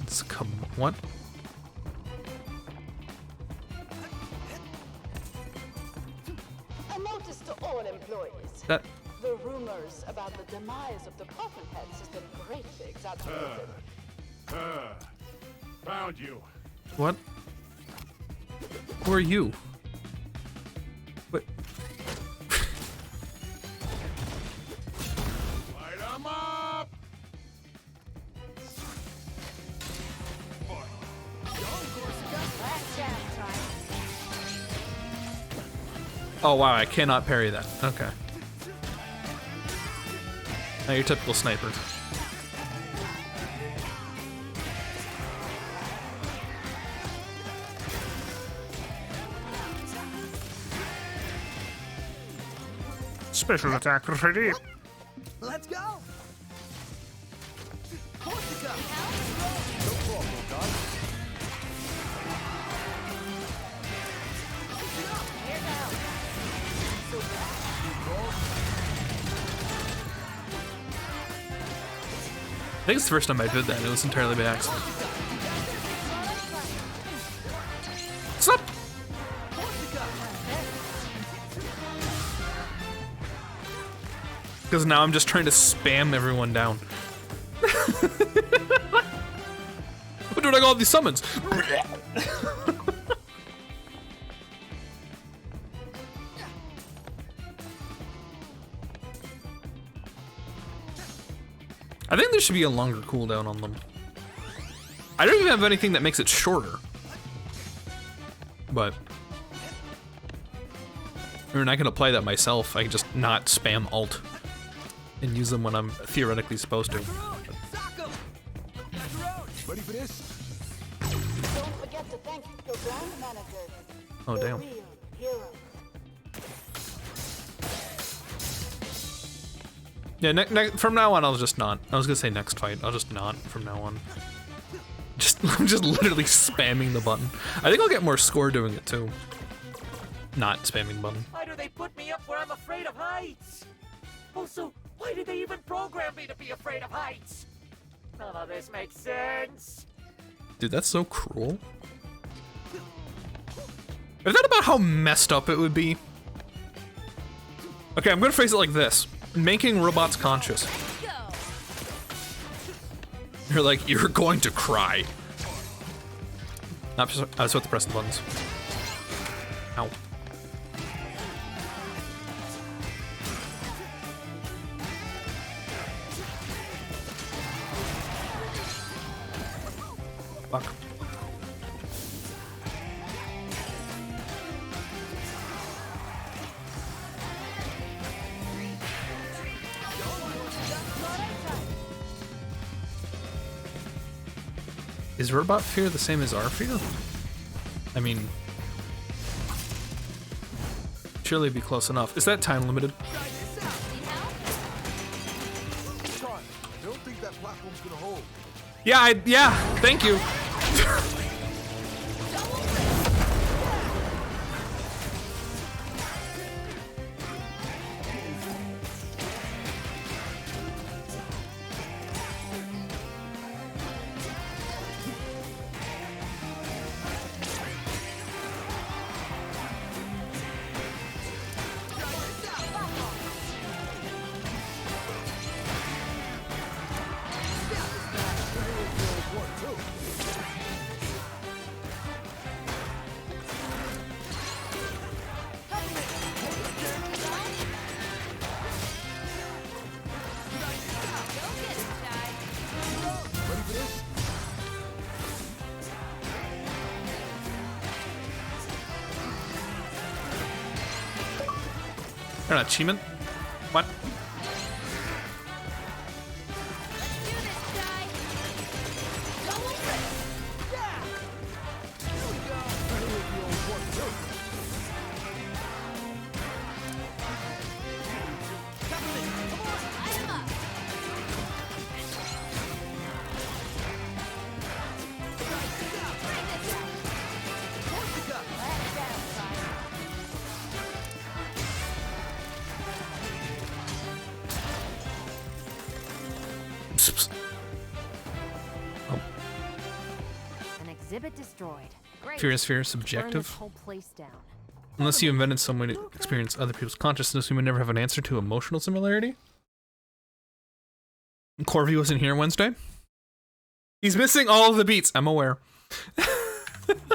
It's come what? A notice to all employees. That The rumors about the demise of the Puffin Heads has been greatly exaggerated. Found you. what? Who are you? What? Light 'em up! Oh wow, I cannot parry that. Okay. Now your typical sniper. Special attack ready. Let's go. I think it's the first time I did that, and it was entirely by accident. What's up? Because now I'm just trying to spam everyone down. What do I got all these summons? I think there should be a longer cooldown on them. I don't even have anything that makes it shorter. But I mean, I can apply that myself. I can just not spam alt and use them when I'm theoretically supposed to. Ready for this? Don't forget to thank your brand manager. Oh, the damn. Real hero. Yeah, from now on, I'll just not. I was gonna say next fight. I'll just not from now on. I'm just literally spamming the button. I think I'll get more score doing it too. Not spamming the button. Why do they put me up where I'm afraid of heights? Also, why did they even program me to be afraid of heights? None of this makes sense. Dude, that's so cruel. Is that about how messed up it would be? Okay, I'm gonna phrase it like this. Making robots conscious. You're like, you're going to cry. Not just, I just have to press the buttons. Ow. Fuck. Is robot fear the same as our fear? I mean, surely it'd be close enough. Is that time limited? Sean, I don't think that platform's gonna hold. Yeah, thank you. An achievement? What? An exhibit destroyed. Great. Fear is Burn subjective. this whole place down. Unless you invented some way to experience other people's consciousness, we would never have an answer to emotional similarity. Corvy wasn't here Wednesday. He's missing all of the beats. I'm aware. You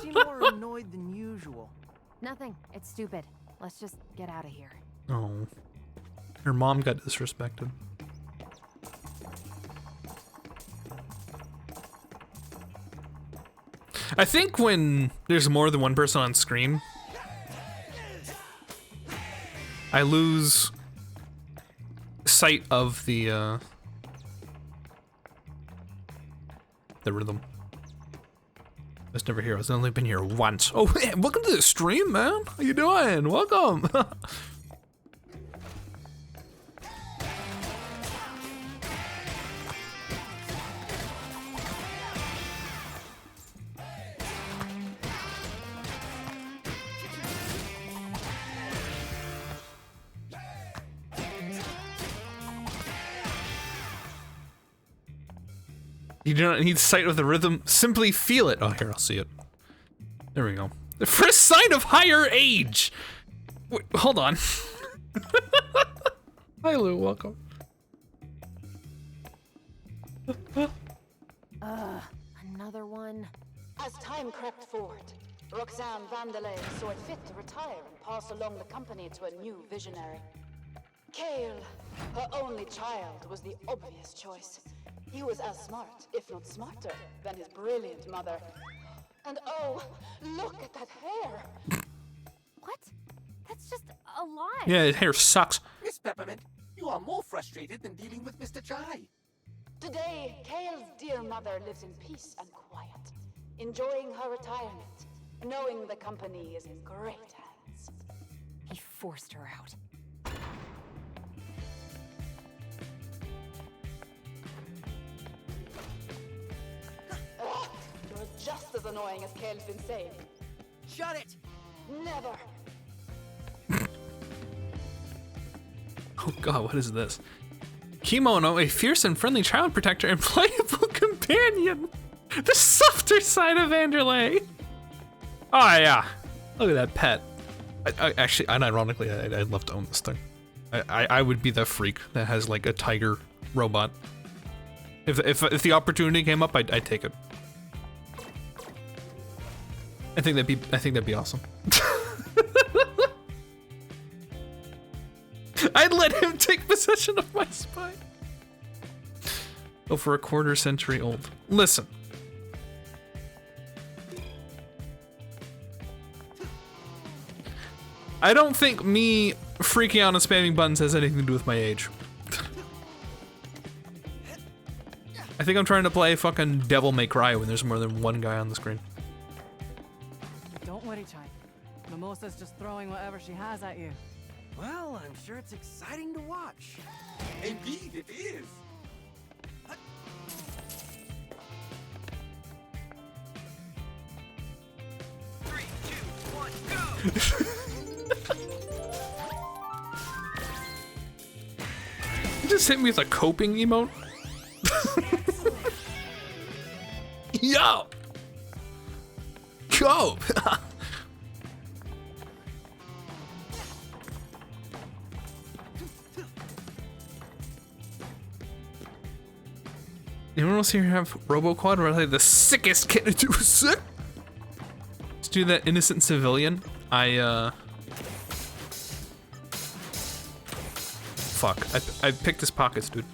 seem more annoyed than usual. Nothing. It's stupid. Let's just get out of here. Oh. Her mom got disrespected. I think when there's more than one person on screen, I lose sight of the rhythm. I was never here. I've only been here once. Oh, man, welcome to the stream, man. How you doing? Welcome. You do not need sight of the rhythm, simply feel it. Oh, here, I'll see it. There we go. The first sign of higher age! Wait, hold on. Hi, Lou, welcome. Another one. As time crept forward, Roxanne Vandelay saw it fit to retire and pass along the company to a new visionary. Cale, her only child, was the obvious choice. He was as smart, if not smarter, than his brilliant mother. And oh, look at that hair! What? That's just a lie. Yeah, his hair sucks. Miss Peppermint, you are more frustrated than dealing with Mr. Jai. Today, Cale's dear mother lives in peace and quiet, enjoying her retirement, knowing the company is in great hands. He forced her out. You're just as annoying as Cale's been saying. Shut it! Never! Oh god, what is this? Kimono, a fierce and friendly child protector and playable companion. The softer side of Vanderlei. Oh yeah, look at that pet. Actually, unironically, I'd love to own this thing. I would be the freak that has like a tiger robot. If the opportunity came up, I'd take it. I think that'd be awesome. I'd let him take possession of my spine. Oh, for a quarter century old. Listen. I don't think me freaking out and spamming buttons has anything to do with my age. I think I'm trying to play fucking Devil May Cry when there's more than one guy on the screen. Don't worry, Chai. Mimosa's just throwing whatever she has at you. Well, I'm sure it's exciting to watch. Indeed, it is. Three, two, one, go! You just hit me with a coping emote? Yo! Cope! Anyone else here have RoboQuad? Or are they the sickest kid to do sick? Let's do that innocent civilian. Fuck. I picked his pockets, dude.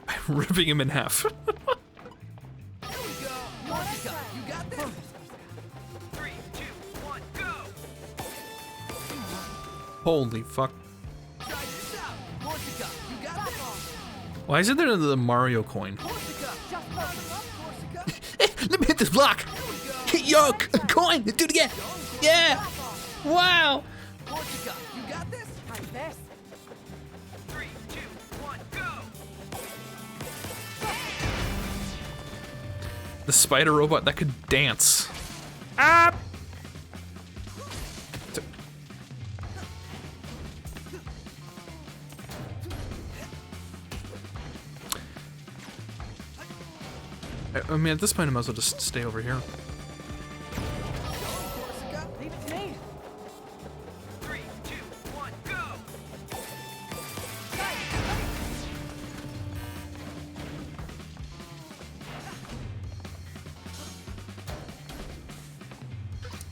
I'm ripping him in half. Holy fuck. Why isn't there the Mario coin? Let me hit this block! Hit your coin! Do it again! Yeah! Wow! You got this? Like this. 3, 2, 1, go! The spider robot that could dance. Ah! I mean, at this point, I might as well just stay over here. Leave it to me. 3, 2, 1, go!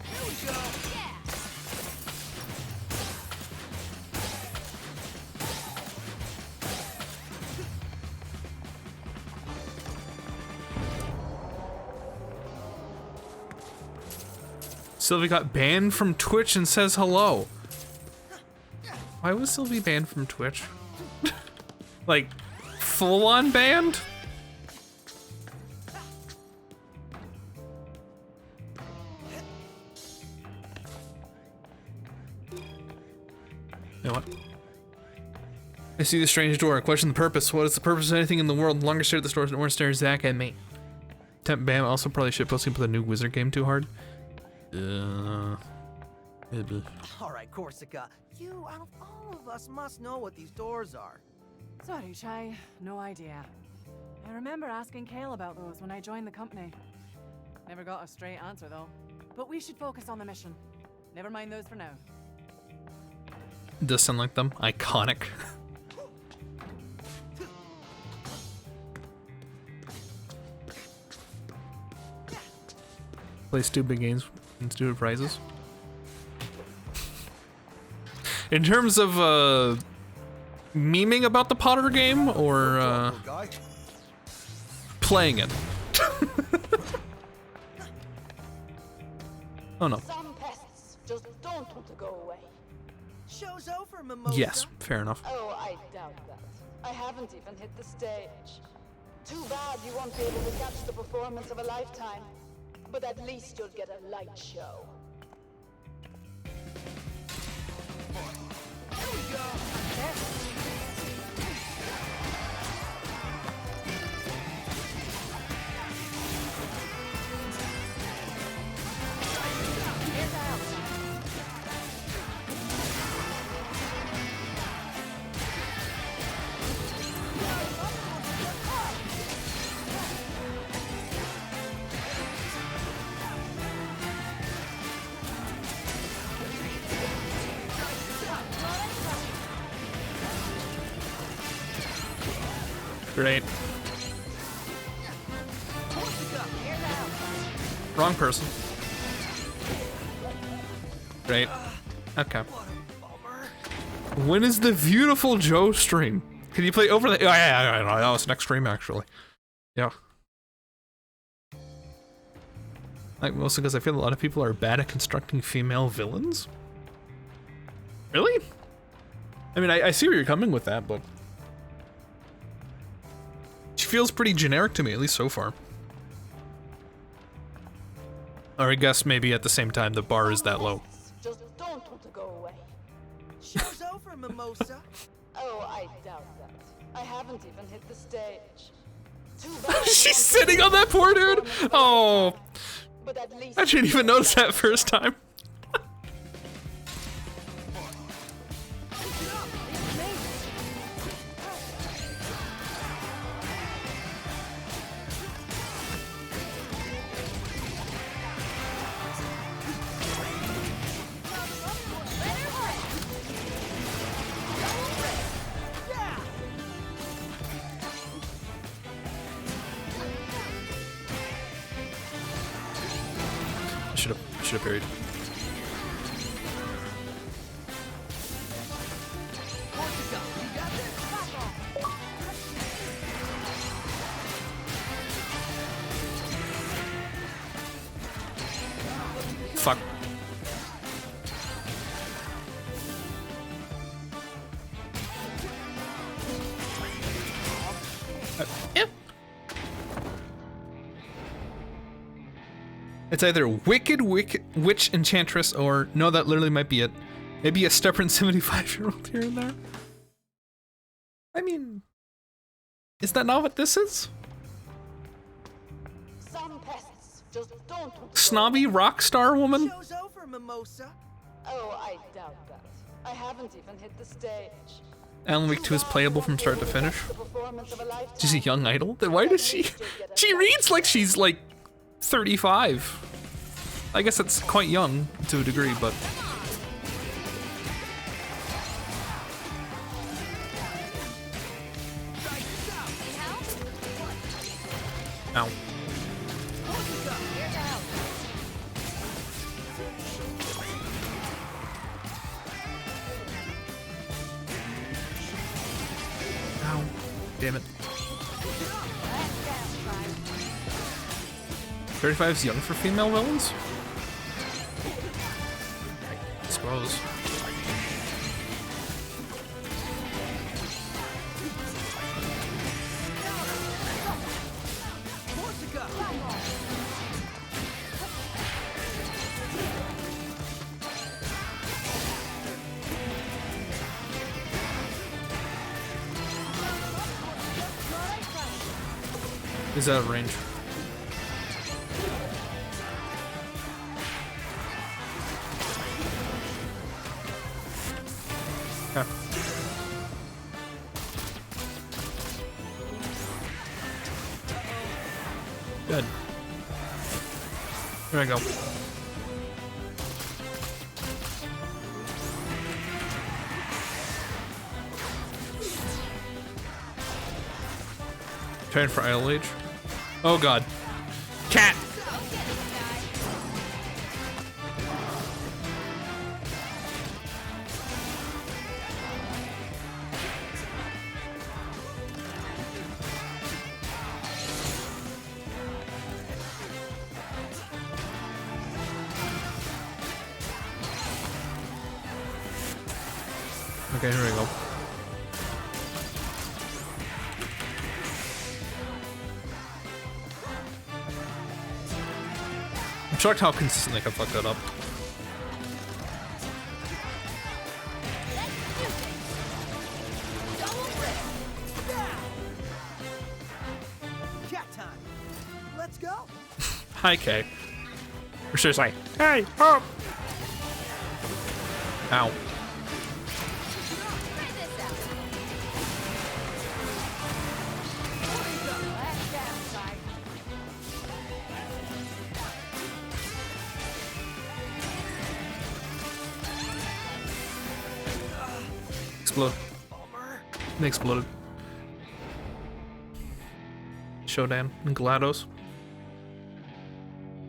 Here we go! Sylvie got banned from Twitch and says hello. Why was Sylvie banned from Twitch? Like, full-on banned? You know what? I see the strange door. I question the purpose. What is the purpose of anything in the world? The longer stare at the store, the more stare Zach at me. Temp Bam also probably shitposting for the new Wizard game too hard. Alright, Corsica. You, out of all of us, must know what these doors are. Sorry, Chai. No idea. I remember asking Kale about those when I joined the company. Never got a straight answer, though. But we should focus on the mission. Never mind those for now. Does sound like them. Iconic. Play stupid games and stupid prizes. In terms of memeing about the Potter game or playing it. Oh no. Some pests just don't want to go away. Show's over, Mimosa. Yes, fair enough. Oh, I doubt that. I haven't even hit the stage. Too bad you won't be able to catch the performance of a lifetime. But at least you'll get a light show. Here we go. Great. Wrong person. Great. Okay. When is the beautiful Joe stream? Can you play over the? Oh, yeah, that was next stream actually. Yeah. Like mostly because I feel a lot of people are bad at constructing female villains. Really? I mean, I see where you're coming with that, but she feels pretty generic to me, at least so far. Or I guess maybe at the same time the bar is that low. Just don't want to go away. Show's over, Mimosa. Oh, I doubt that. I haven't even hit the stage. Too bad. She's sitting on that poor dude. Oh, But at least I didn't even notice that first time. I should have parried. Fuck. Yeah. It's either Wicked Witch Enchantress or, no, that literally might be it. Maybe a stubborn 75-year-old here and there. I mean, is that not what this is? some pests just don't want to Snobby rock star woman? Show's over, Mimosa. Oh, I doubt that. I haven't even hit the stage. Alan Wake 2 is playable from start to finish. She's a young idol? Then why does she... She reads like she's like 35. I guess that's quite young to a degree, but... Ow. Ow. Damn it. 35 is young for female villains? I suppose. He's out of range. Okay. Good. There we go. Train for Idle Age. Oh god. Cat! Okay, here we go. I'm shocked how consistently I can fuck that up. Cat time. Let's go. Hi, Kay. Or seriously, hey, oh! Ow. Explode. They exploded. Shodan and GLaDOS.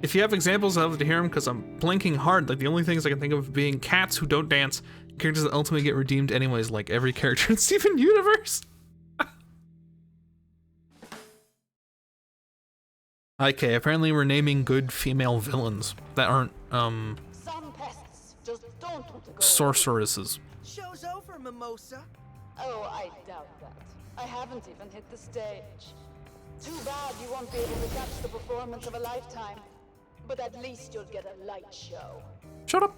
If you have examples, I'd love to hear them because I'm blinking hard. Like the only things I can think of being cats who don't dance, characters that ultimately get redeemed anyways, like every character in Steven Universe. Okay, apparently we're naming good female villains that aren't Some pests just don't want to go. sorceresses. Show's over, Mimosa. Oh, I doubt that. I haven't even hit the stage. Too bad you won't be able to catch the performance of a lifetime. But at least you'll get a light show. Shut up.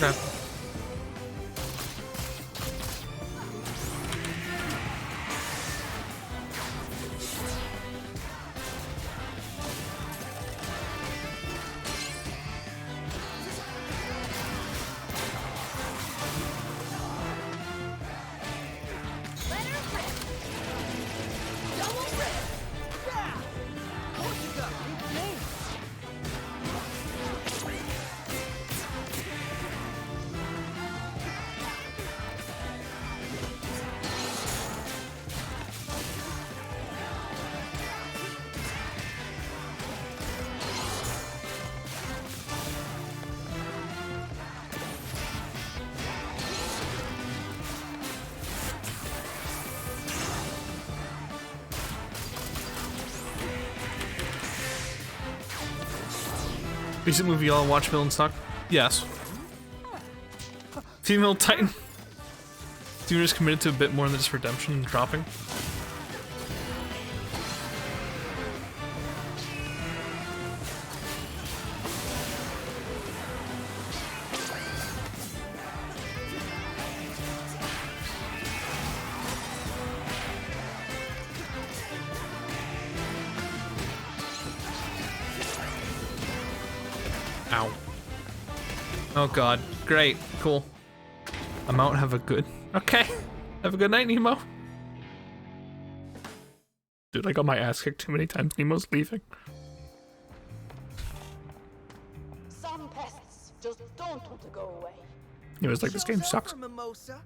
Okay. Recent movie y'all watch Villain Stock? Yes. Female Titan. Steven is committed to a bit more than just redemption and dropping. Ow. Oh god. Great. Cool. I'm out. Have a good... Okay. Have a good night, Nemo. Dude, I got my ass kicked too many times. Nemo's leaving. Some pests just don't want to go away. It was like, this game Show's sucks. over, Mimosa.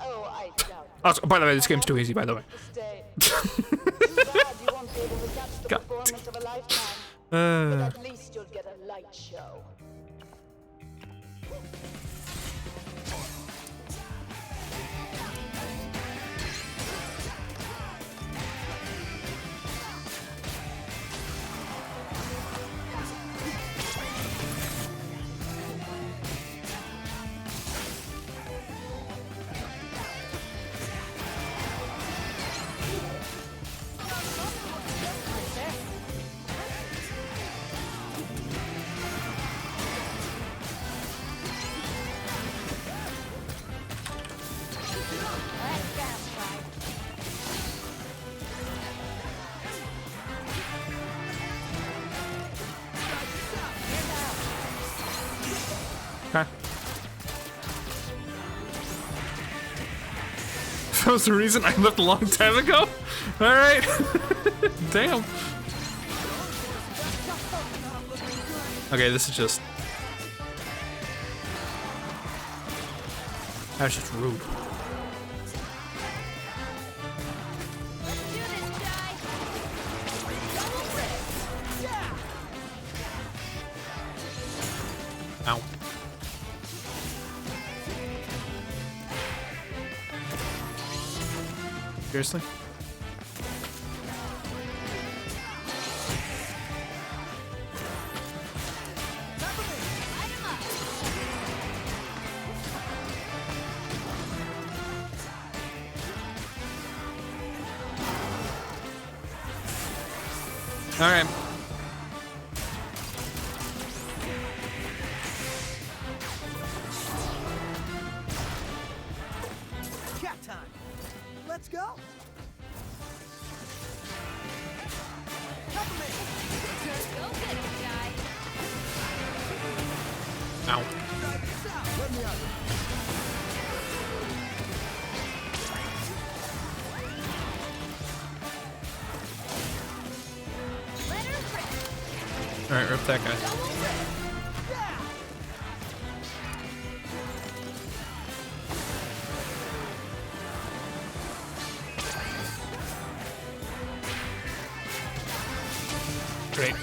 Oh, I doubt. Also, by the way, this game's too easy, by the way. Stay. Too bad you won't be able to catch the God. performance of a lifetime. But at least you'll get a light show. Okay. That was the reason I left a long time ago? Alright. Damn. Okay, this is just... That's just rude. Ow. Seriously? All right. Cat time. Let's go. Cover me. Go get him, guy. Ow. Let me out. Let her rip. All right, rip that guy. Great.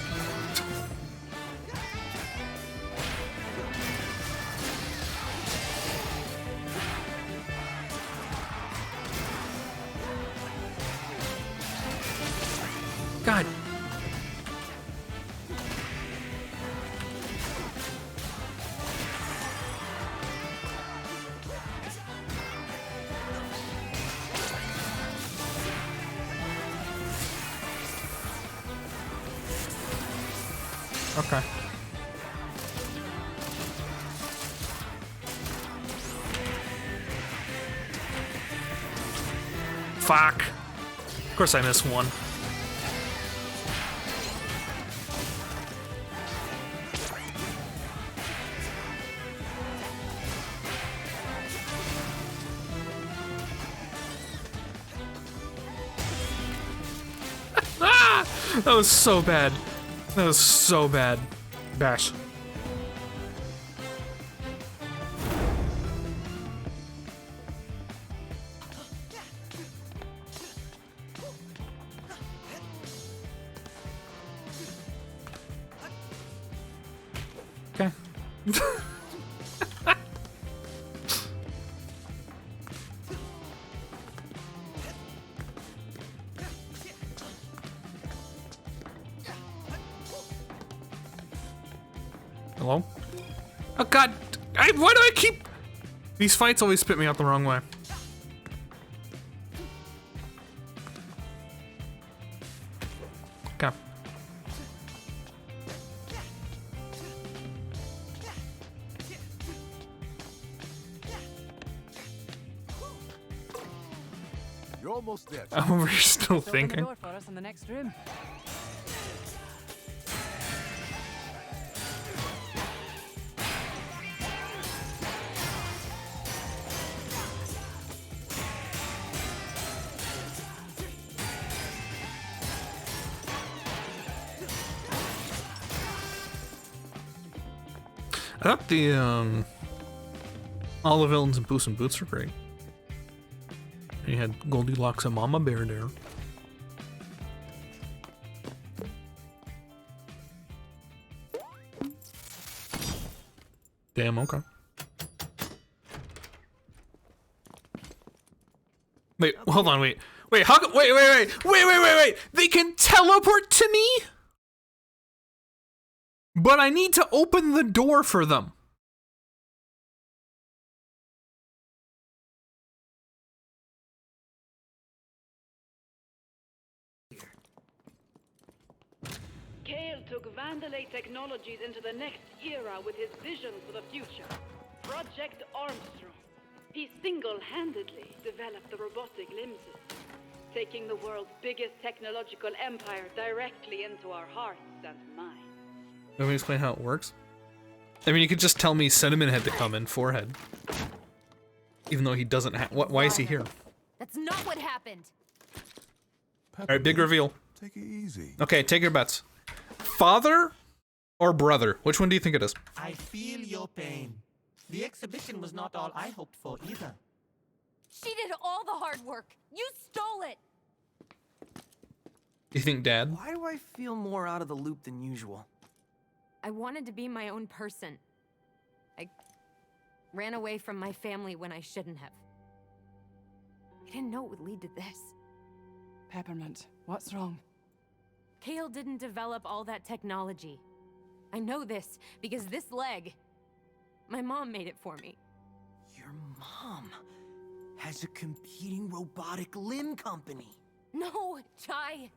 God. Okay. Fuck. Of course I missed one. Ah! That was so bad. That was so bad. Bash. Okay. Hello? Oh god! Why do I keep... These fights always spit me out the wrong way. Okay. You're almost there. Oh, we're still Open the thinking. door for us in the next room. I thought the all the villains in Puss in Boots were great. You had Goldilocks and Mama Bear there. Damn, okay. Wait, hold on, wait. Wait, how come, wait. They can teleport to me? But I need to open the door for them. Kale took Vandalay Technologies into the next era with his vision for the future. Project Armstrong. He single-handedly developed the robotic limb system, taking the world's biggest technological empire directly into our hearts and minds. Let me explain how it works. I mean, you could just tell me Cinnamon had to come in forehead. Even though he doesn't have. Why is he here? That's not what happened. Alright, big reveal. Take it easy. Okay, take your bets. Father or brother? Which one do you think it is? I feel your pain. The exhibition was not all I hoped for either. She did all the hard work. You stole it. You think Dad? Why do I feel more out of the loop than usual? I wanted to be my own person. I ran away from my family when I shouldn't have. I didn't know it would lead to this. Peppermint, what's wrong? Kale didn't develop all that technology. I know this because this leg, my mom made it for me. Your mom has a competing robotic limb company. No, Chai.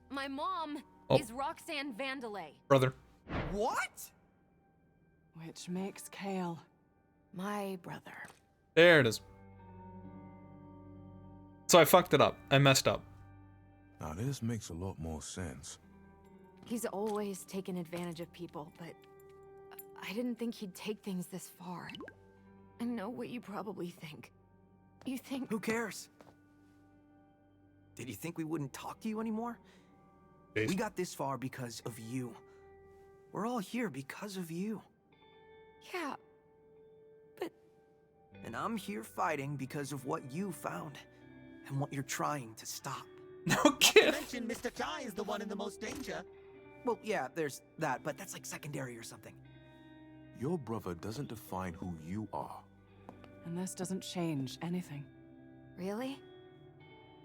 My mom is Roxanne Vandalay. Brother. What? Which makes Kale my brother. There it is. So I fucked it up. I messed up. Now this makes a lot more sense. He's always taken advantage of people, but I didn't think he'd take things this far. I know what you probably think. You think... Who cares? Did you think we wouldn't talk to you anymore? We got this far because of you. We're all here because of you. Yeah, but... And I'm here fighting because of what you found and what you're trying to stop. No kid. Mention Mr. Chai is the one in the most danger. Well, yeah, there's that, but that's like secondary or something. Your brother doesn't define who you are. And this doesn't change anything. Really?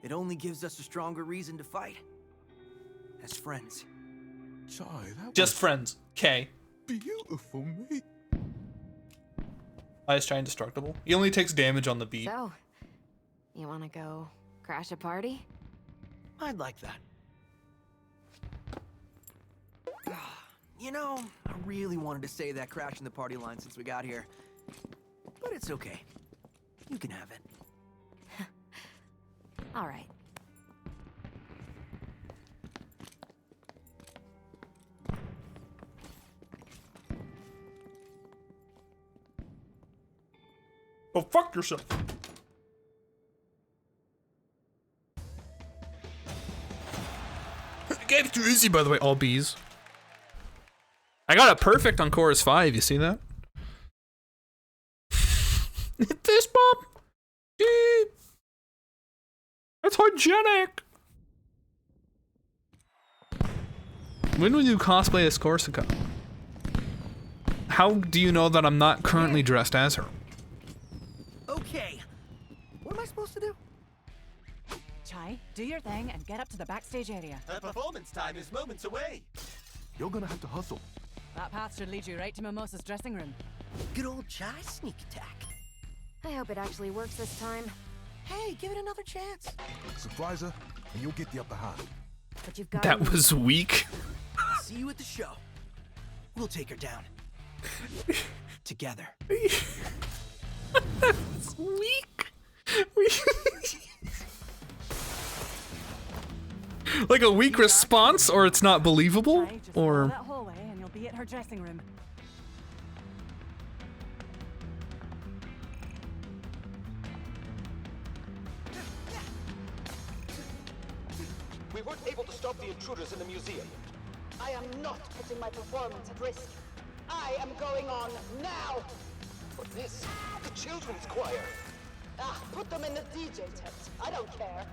It only gives us a stronger reason to fight. As friends. Chai, that Just friends. K. Beautiful, mate. I was trying indestructible. He only takes damage on the beat. So, you wanna go crash a party? I'd like that. You know, I really wanted to say that crashing the party line since we got here. But it's okay. You can have it. All right. Oh, fuck yourself. Gave it too easy, by the way, all B's. I got it perfect on Chorus 5, you see that? This Bob? Dude. That's hygienic. When will you cosplay as Corsica? How do you know that I'm not currently dressed as her? Okay. What am I supposed to do? Chai, do your thing and get up to the backstage area. Her performance time is moments away. You're gonna have to hustle. That path should lead you right to Mimosa's dressing room. Good old Chai sneak attack. I hope it actually works this time. Hey, give it another chance. Surprise her, and you'll get the upper hand. But you've got That was weak. See you at the show. We'll take her down. Together. That's weak. Like a weak response, or it's not believable, Chai, just or... follow that hallway and you'll be at her dressing room. We weren't able to stop the intruders in the museum. I am not putting my performance at risk. I am going on now. But this, the children's choir. Ah, put them in the DJ tent. I don't care.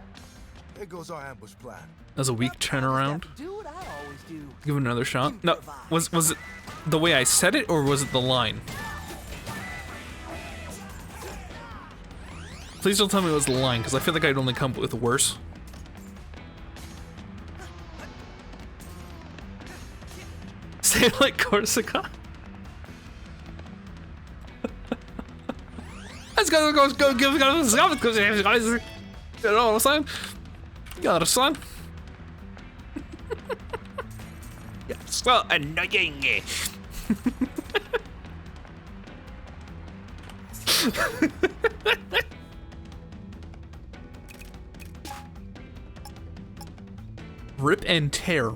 There goes our ambush plan. That was a weak turnaround. Do what I always do. Give it another shot. No, was it the way I said it, or was it the line? Please don't tell me it was the line, because I feel like I'd only come up with worse. Say it like Corsica. Let's go, give it a shot, because you know what I'm saying? Got a son. You're so annoying. Rip and tear.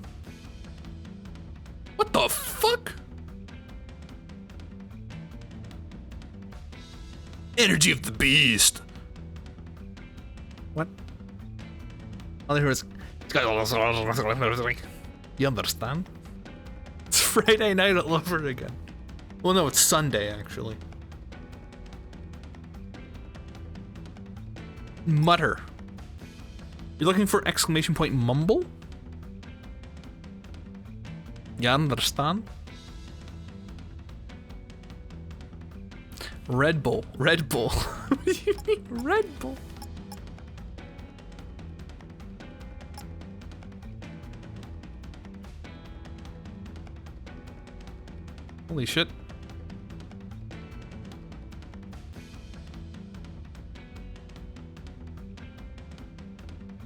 What the fuck? Energy of the beast. What? All I hear is. You understand? It's Friday night all over again. Well, no, it's Sunday actually. Mutter. You're looking for exclamation point mumble? You understand? Red Bull. Red Bull. What do you mean Red Bull? Holy shit.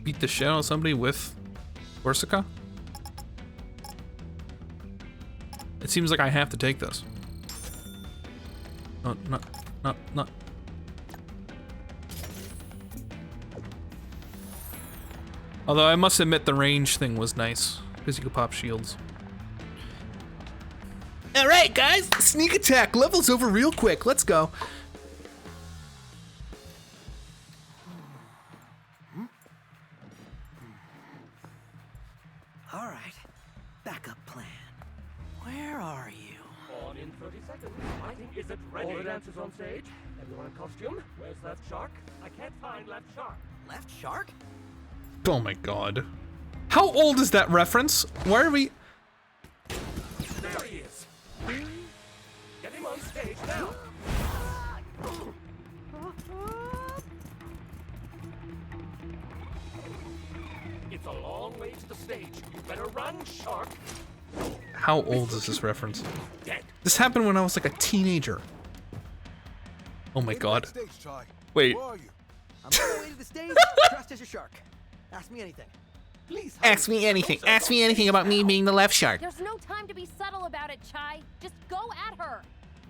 Beat the shit out of somebody with Corsica? It seems like I have to take this. No, not. Although I must admit the range thing was nice, because you could pop shields. Alright guys, sneak attack, level's over real quick, let's go. Alright, backup plan. Where are you? On in 30 seconds. Fighting isn't ready. All the dancers on stage. Everyone in costume. Where's Left Shark? I can't find Left Shark. Left Shark? Oh my god. How old is that reference? Why are we... There he is. Get him on stage now. It's a long way to the stage. You better run, Shark. How old is this reference? Dead. This happened when I was like a teenager. Oh my god. Wait. I'm on the way to the stage, dressed as a shark. Ask me anything. Please. Ask me anything. Ask me anything about me being the left shark. There's no time to be subtle about it, Chai. Just go at her.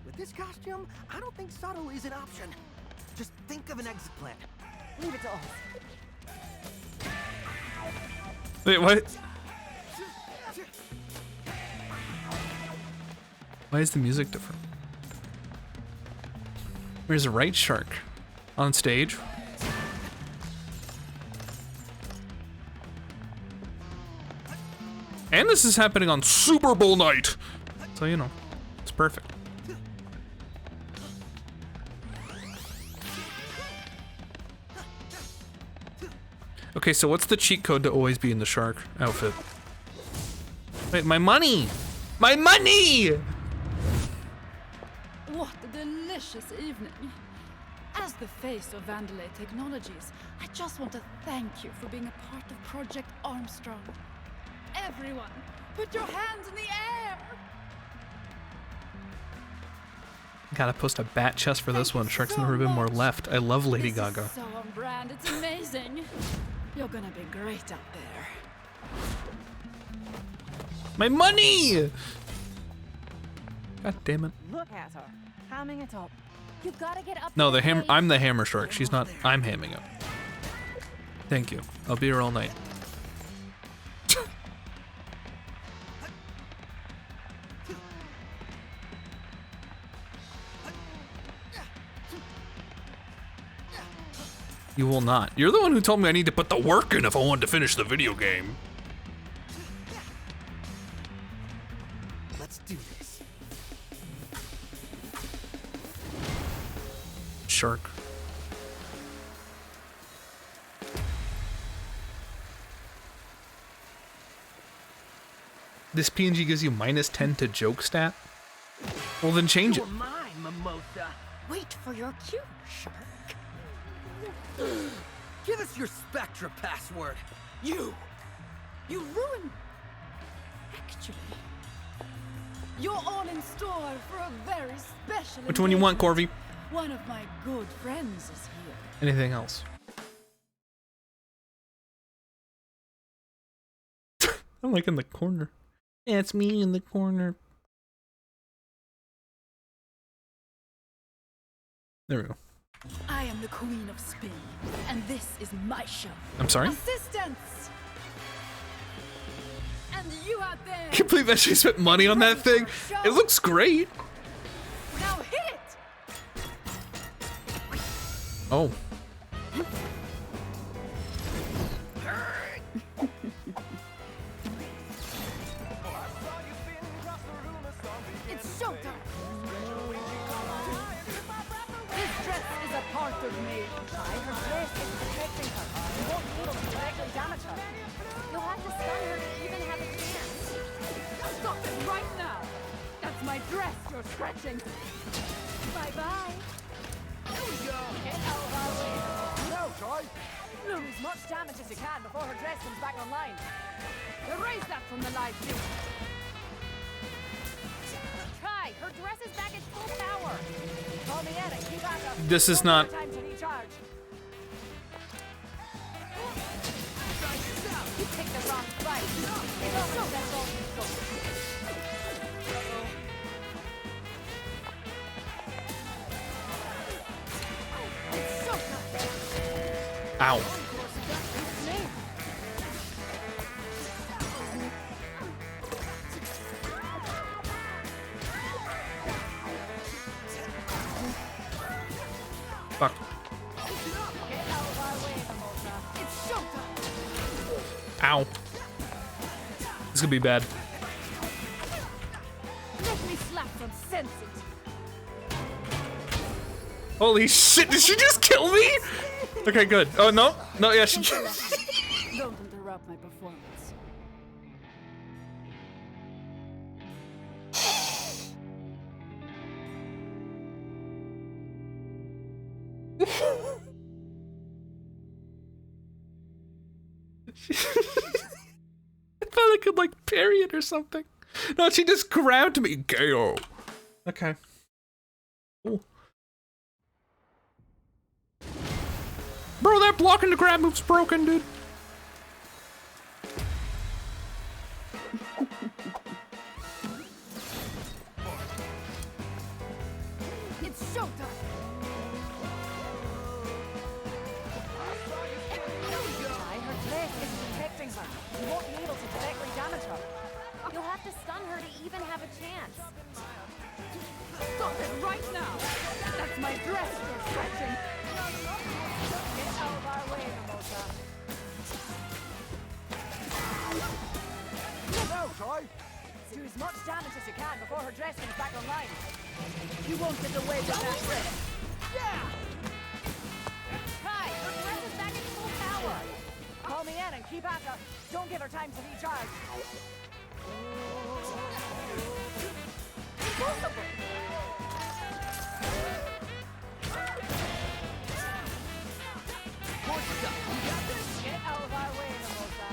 With this costume, I don't think subtle is an option. Just think of an exit plan. Leave it to us. Wait, what? Why is the music different? Where's the right shark? On stage? And this is happening on Super Bowl night! So, you know, it's perfect. Okay, so what's the cheat code to always be in the shark outfit? Wait, my money! My money! What a delicious evening. As the face of Vandelay Technologies, I just want to thank you for being a part of Project Armstrong. Everyone, put your hands in the air! Gotta post a bat chest for this one. Sharks never been more left. I love Lady Gaga. This is so on brand, it's amazing. You're gonna be great out there. My money! God damn it. Look at her, hamming it up. You gotta get up. No, I'm the hammer shark. She's not. I'm hamming it. Thank you. I'll be here all night. You will not. You're the one who told me I need to put the work in if I wanted to finish the video game. Let's do this. Shark. This PNG gives you -10 to joke stat? Well, then change it. You're mine, Mimosa. Wait for your cue, Shark. Give us your Spectra password. You ruined. Actually, you're all in store for a very special. Which one you want, Corby? One of my good friends is here. Anything else? I'm like in the corner. Yeah, it's me in the corner. There we go. I am the Queen of Spin, and this is my show. I'm sorry? Assistance! And you out there! Can't believe that she spent money on that thing. It looks great. Now hit it! Oh. It's showtime! This dress is a part of me. Her dress is protecting her. You won't be able to directly damage her. You'll have to stun her to even have a chance. Stop it right now! That's my dress you're scratching! Bye-bye! Here we go. Get out of our way! Now, Joy. Do as much damage as you can before her dress comes back online. Erase that from the live view. Try. Her dress is back at full power. Call me in and keep back up. This is not. Time to recharge. You picked the wrong fight. It's so that's all you go. It's so Ow. Fuck. Ow. This could be bad. Let me slap some sense into. Holy shit, did she just kill me? Okay, good. Oh, no. No, yeah, she Don't interrupt my performance. I thought I could, like, parry it or something. No, she just grabbed me. KO. Okay. Cool. Bro, that blocking the grab move's broken, dude. It's showtime. Her dress is protecting her. You won't be able to directly damage her. You'll have to stun her to even have a chance. Stop it right now. That's my dress you're stretching. Get out of our way, Mimosa. Now, Joy. Do as much damage as you can before her dress comes back online. You won't get away with that dress. Yeah. Try. Her dress is back at full power. Call me in and keep at her. Don't give her time to recharge. Impossible. Get out of our way, Mimosa.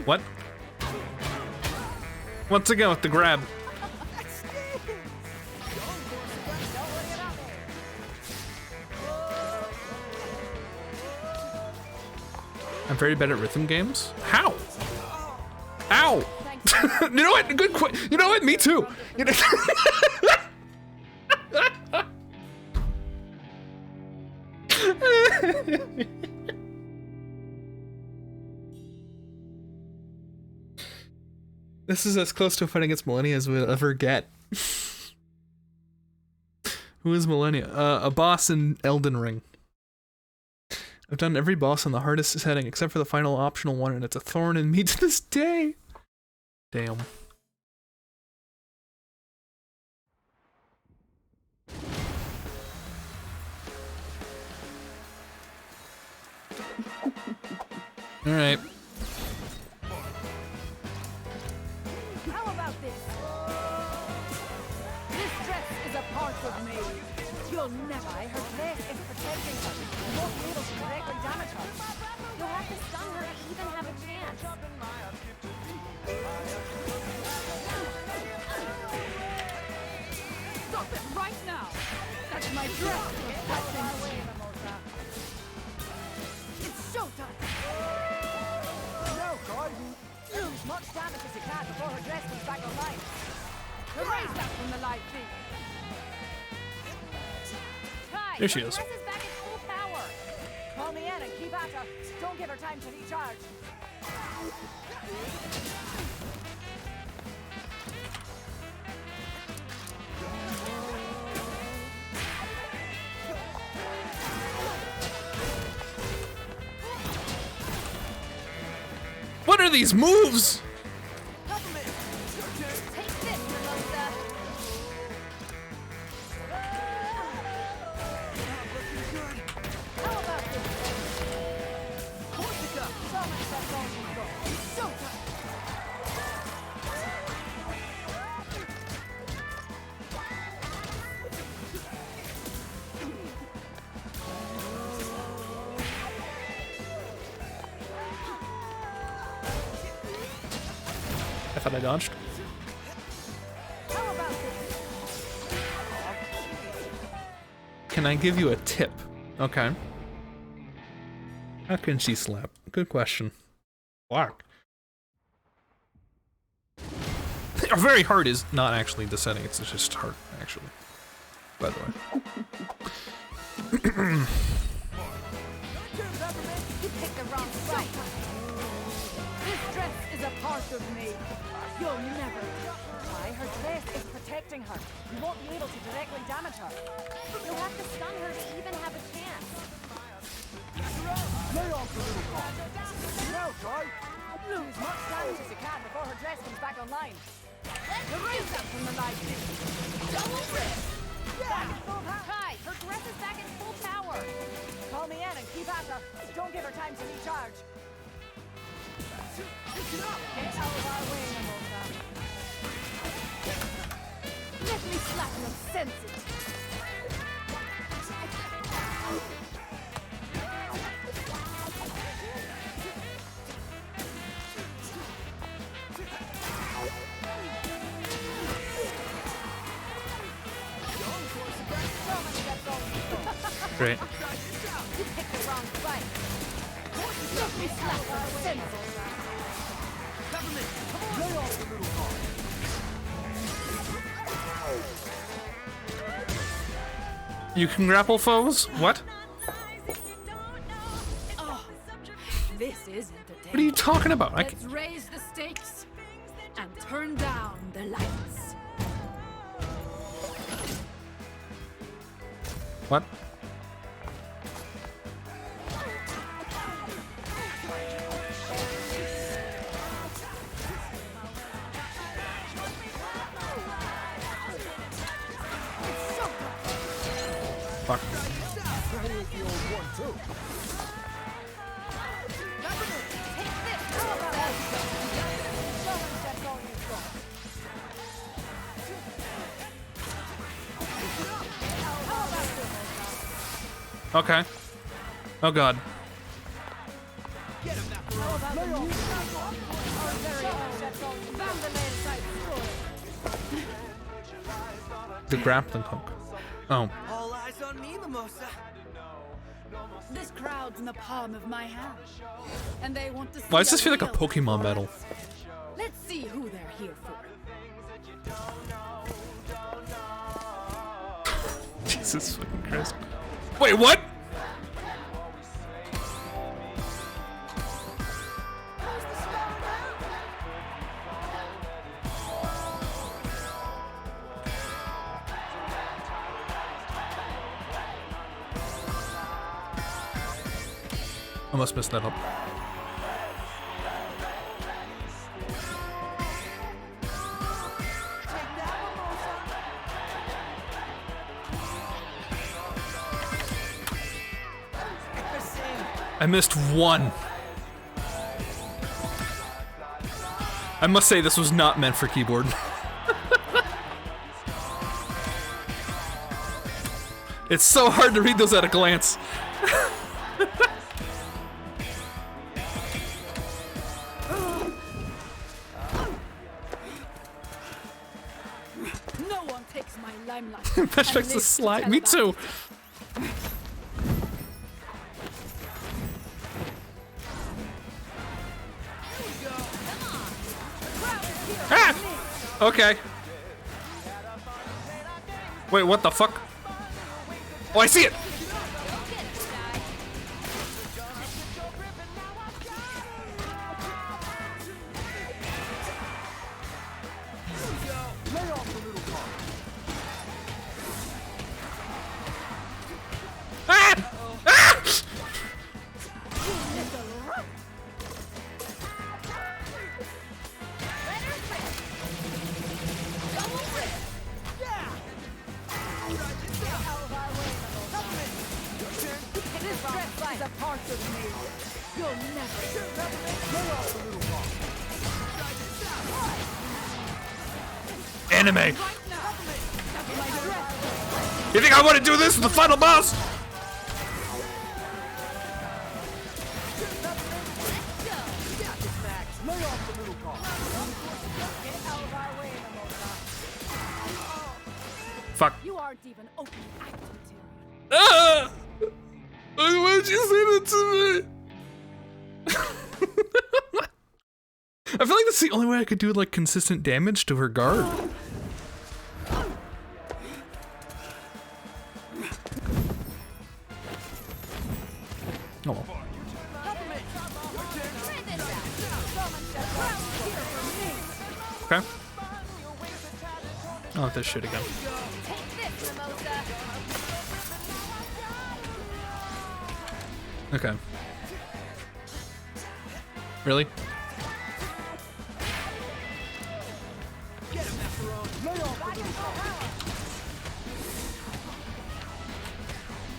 What? Once again with the grab. I'm very bad at rhythm games. How? Ow! You know what? Good. You know what? Me too. You know This is as close to a fight against Millennia as we'll ever get. Who is Millennia? A boss in Elden Ring. I've done every boss on the hardest setting except for the final optional one, and it's a thorn in me to this day. Damn. All right. How about this? This dress is a part of me. You'll never. Her dress is protecting her. You won't be able to directly damage her. You'll have to stun her to even have a chance. Stop it right now! That's my dress! It's showtime! No, Coy! Do as much damage as you can before her dress comes back online. Erase that from the live feed. Kai, There she her is. dress is back at full power. Call me in and keep at her. Don't give her time to recharge. What are these moves? Take this, Mimosa. How about this? Corsica! So much that's all you've got. It's showtime! I thought I dodged. How about this? Can I give you a tip? Okay. How can she slap? Good question. Fuck. Very hard is not actually the setting, it's just hard, actually. By the way. You picked the wrong fight. This dress is a part of me. You'll never. Why? Her dress is protecting her. You won't be able to directly damage her. You'll have to stun her to even have a chance. Lay off the little car. Now, Coy. Do as much damage as you can before her dress comes back online. Erase that from the live feed. Double rip! Back at full power. Kai, her dress is back at full power. Call me in and keep at her. Don't give her time to recharge. Get out of our way, Mimosa. Let me slap your senses. Great. You picked the wrong fight. Let me slap your senses. Lay off the little car. You can grapple foes? What? Oh, this is entertaining. What are you talking about? I Let's raise the stakes and turn down the lights. What? Fuck. Okay. Oh god. The grappling hook. Oh. All eyes on me, Mimosa. This crowd's in the palm of my hand, and they want to see. Why does this feel like a real Pokemon battle? Let's see who they're here for. Jesus fucking Christ. Wait, what? I must mess that up. I I missed one. I must say this was not meant for keyboard. It's so hard to read those at a glance. No one takes my limelight. Patrick's a slide. Me too. Ah! Okay. Wait, what the fuck? Oh, I see it! Ah! Ah! This stress is a part of me. You'll never. Anime. You think I want to do this with the final boss? Fuck. You aren't even open act material. Ah! Why'd you say that to me? I feel like that's the only way I could do like consistent damage to her guard. Oh well. Okay. Oh, this shit again. Okay. Really?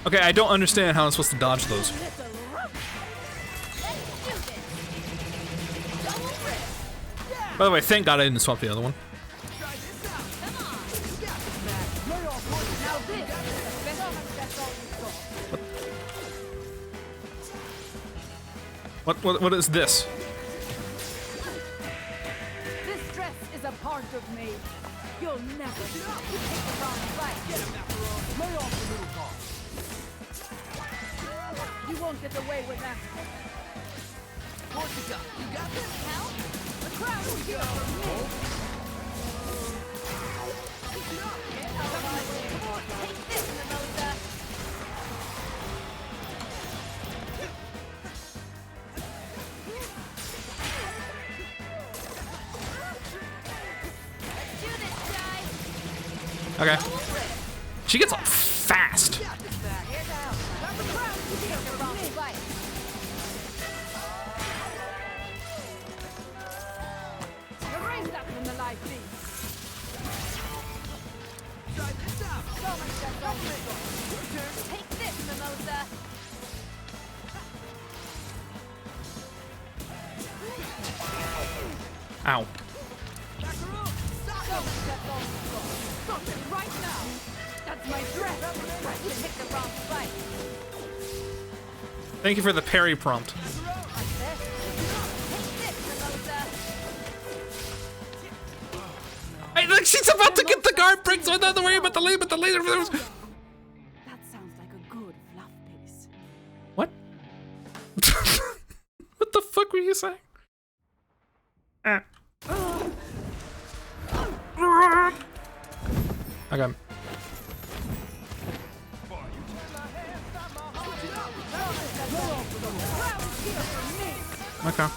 Okay, I don't understand how I'm supposed to dodge those. By the way, thank God I didn't swap the other one. What is this? This stress is a part of me. You'll never. You take the wrong fight. Get him, Macaron. Lay off the little car. You won't get away with that. Corsica, you got this? Help? The crowd is here for me. Get out of my way. Come on, take this, Mimosa. Okay. She gets up fast. Take this, Mimosa. Ow. Stop it right now. That's my dress. You picked the wrong fight. Thank you for the parry prompt. Take this, Mimosa. Hey, look, she's about to get the guard break, so I don't have to worry about the laser. But the laser. That sounds like a good fluff piece. What? What the fuck were you saying? Ah. Okay. Okay.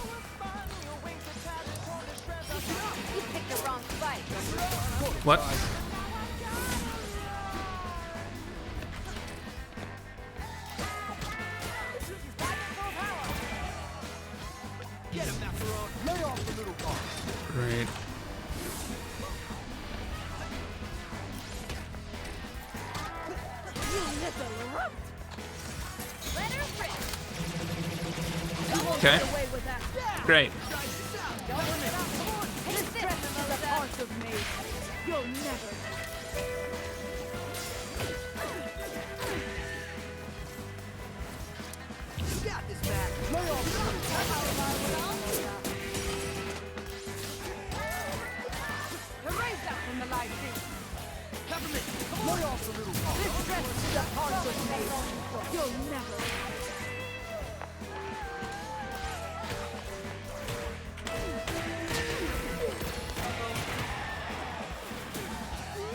You picked the wrong fight. What? Get him, Macaron. Lay off the little car. Great. You little runt. Let her rip. Okay. Great. You'll never. You got this back. Lay off. Erase that from the live feed. Peppermint, lay off the little car. This dress is a part of me. You'll never.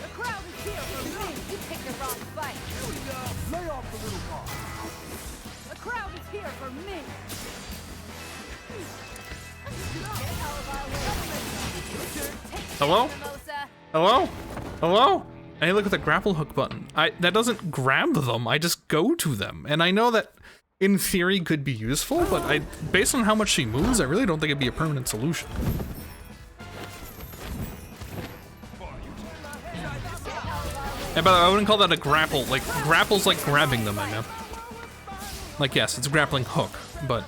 The crowd is here for me. You picked the wrong fight. Here we go. Lay off the little car. The crowd is here for me. Hello? Hello? Hello? I look at the grapple hook button. That doesn't grab them, I just go to them. And I know that in theory could be useful, but based on how much she moves, I really don't think it'd be a permanent solution. And by the way, I wouldn't call that a grapple. Like, grapple's like grabbing them, I know. Like, yes, it's a grappling hook, but...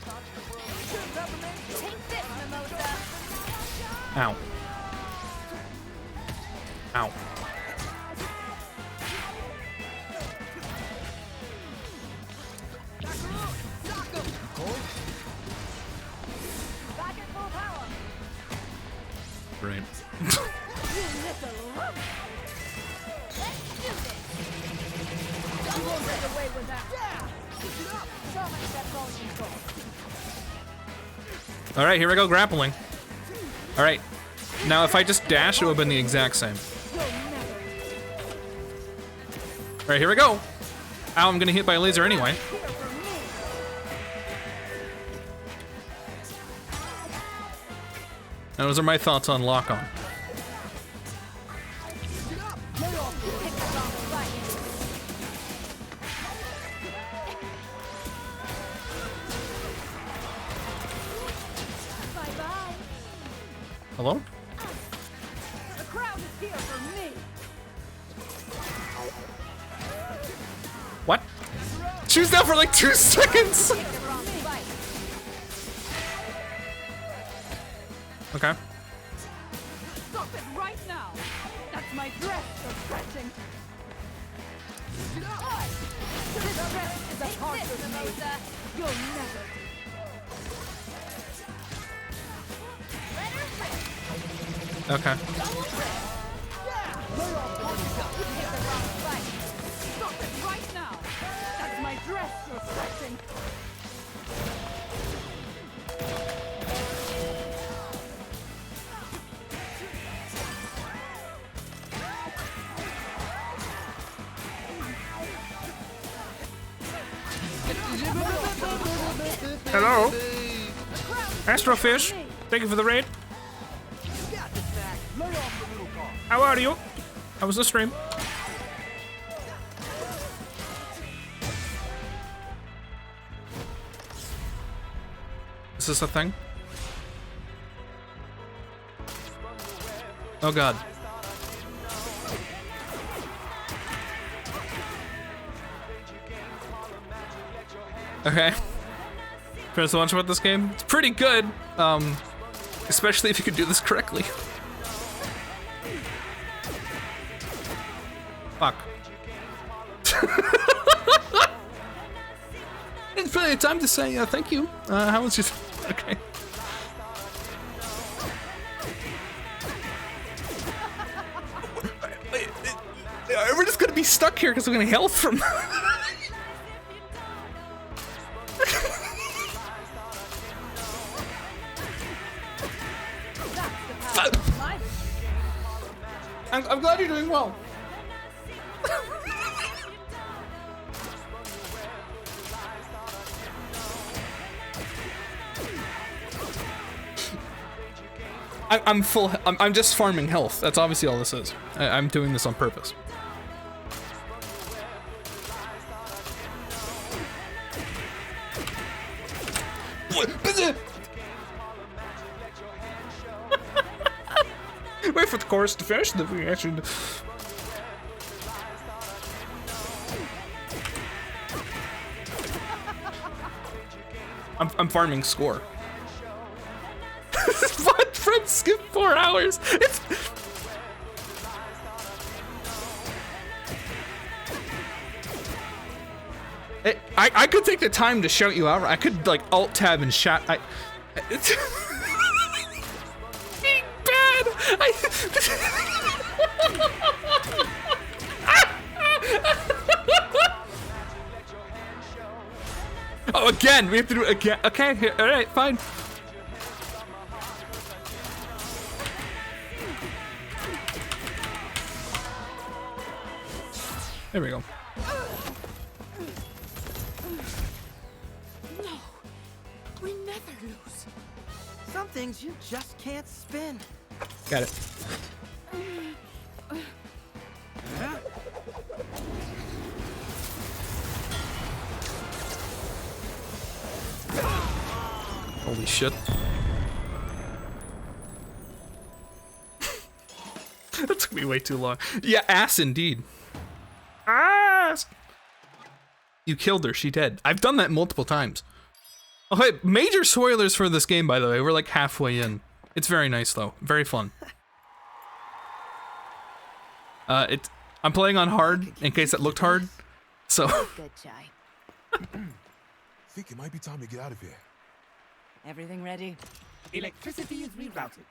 Ow. Ow. Great. Alright, here we go, grappling. Alright. Now if I just dash, it would have been the exact same. Alright, here we go. Ow, I'm gonna hit by a laser anyway. And those are my thoughts on lock-on. Hello? The crowd is here for me. What? She was down for like 2 seconds! Okay. Stop it right now. That's my dress for stretching. This dress is a part of me. You'll never. Okay. Stop it right now. That's my dress for stretching. Hello? Astrofish, thank you for the raid. How are you? How was the stream? Is this a thing? Oh god. Okay. Chris, want to watch about this game? It's pretty good, especially if you could do this correctly. Fuck. It's plenty of time to say thank you. How was your... Okay. We're just gonna be stuck here because we're gonna health from... I'm glad you're doing well. I'm full. I'm just farming health. That's obviously all this is. I'm doing this on purpose. Wait for the chorus to finish. Then we actually. I'm farming score. What? Friends skip 4 hours. It's. I could take the time to shout you out. I could like alt tab and shout. It's being bad. Oh, again, we have to do it again. Okay, here, all right, fine. There we go. No, we never lose. Some things you just can't spin. Got it. Holy shit. That took me way too long. Yeah, ass indeed. Ass! You killed her, she dead. I've done that multiple times. Oh, hey, major spoilers for this game, by the way. We're like halfway in. It's very nice, though. Very fun. I'm playing on hard, in case it looked hard. So. Good, Chai. Think it might be time to get out of here. Everything ready? Electricity is rerouted.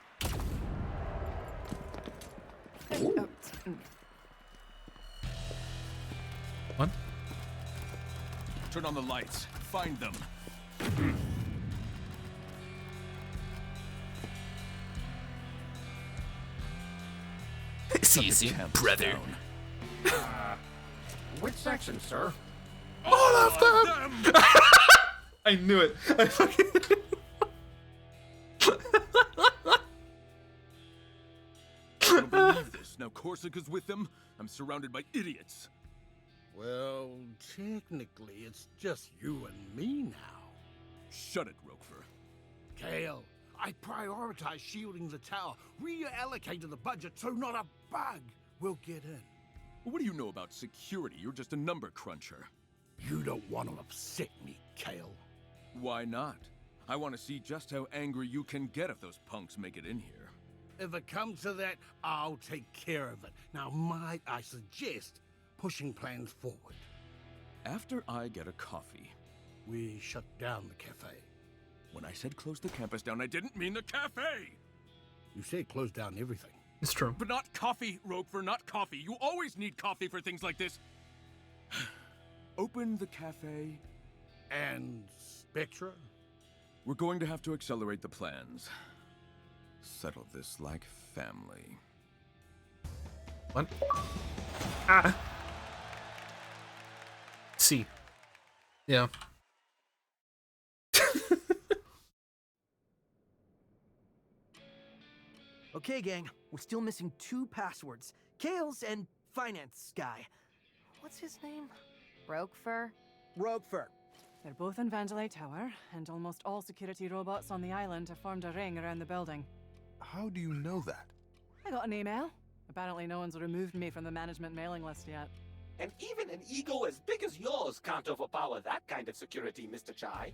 What? Turn on the lights. Find them. It's easy, brother. Which section, sir? All of them! I knew it. I fucking... I don't believe this. Now Korsica's with them. I'm surrounded by idiots. Well, technically, it's just you and me now. Shut it, Roquefort. Kale, I prioritized shielding the tower, reallocated the budget so not a bug will get in. What do you know about security? You're just a number cruncher. You don't want to upset me, Kale. Why not? I want to see just how angry you can get if those punks make it in here. If it comes to that, I'll take care of it. Now, might I suggest pushing plans forward? After I get a coffee. We shut down the cafe. When I said close the campus down, I didn't mean the cafe! You said close down everything. It's true. But not coffee, Roquefort, not coffee. You always need coffee for things like this. Open the cafe. And Spectra? We're going to have to accelerate the plans. Settle this like family. What? Ah. C. Yeah. Okay, gang, we're still missing 2 passwords. Kale's and finance guy. What's his name? Roquefort? Roquefort. They're both in Vandelay Tower, and almost all security robots on the island have formed a ring around the building. How do you know that? I got an email. Apparently no one's removed me from the management mailing list yet. And even an ego as big as yours can't overpower that kind of security, Mr. Chai.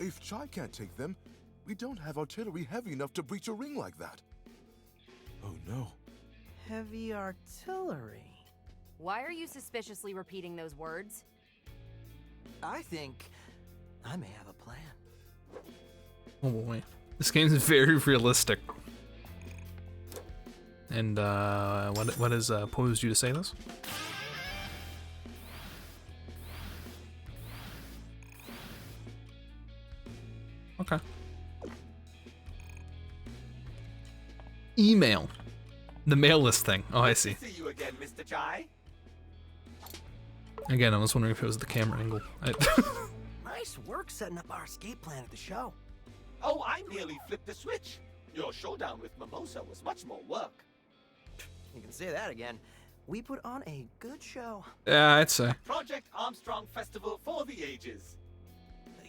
If Chai can't take them, we don't have artillery heavy enough to breach a ring like that. Oh no. Heavy artillery. Why are you suspiciously repeating those words? I think I may have a plan. Oh boy. This game's very realistic. And what has posed you to say this? Okay. Email. The mail list thing. Oh, I see. See you again, Mr. Chai. Again, I was wondering if it was the camera angle. Nice work setting up our escape plan at the show. Oh, I nearly flipped the switch. Your showdown with Mimosa was much more work. You can say that again. We put on a good show. Yeah, I'd say. Project Armstrong Festival for the ages.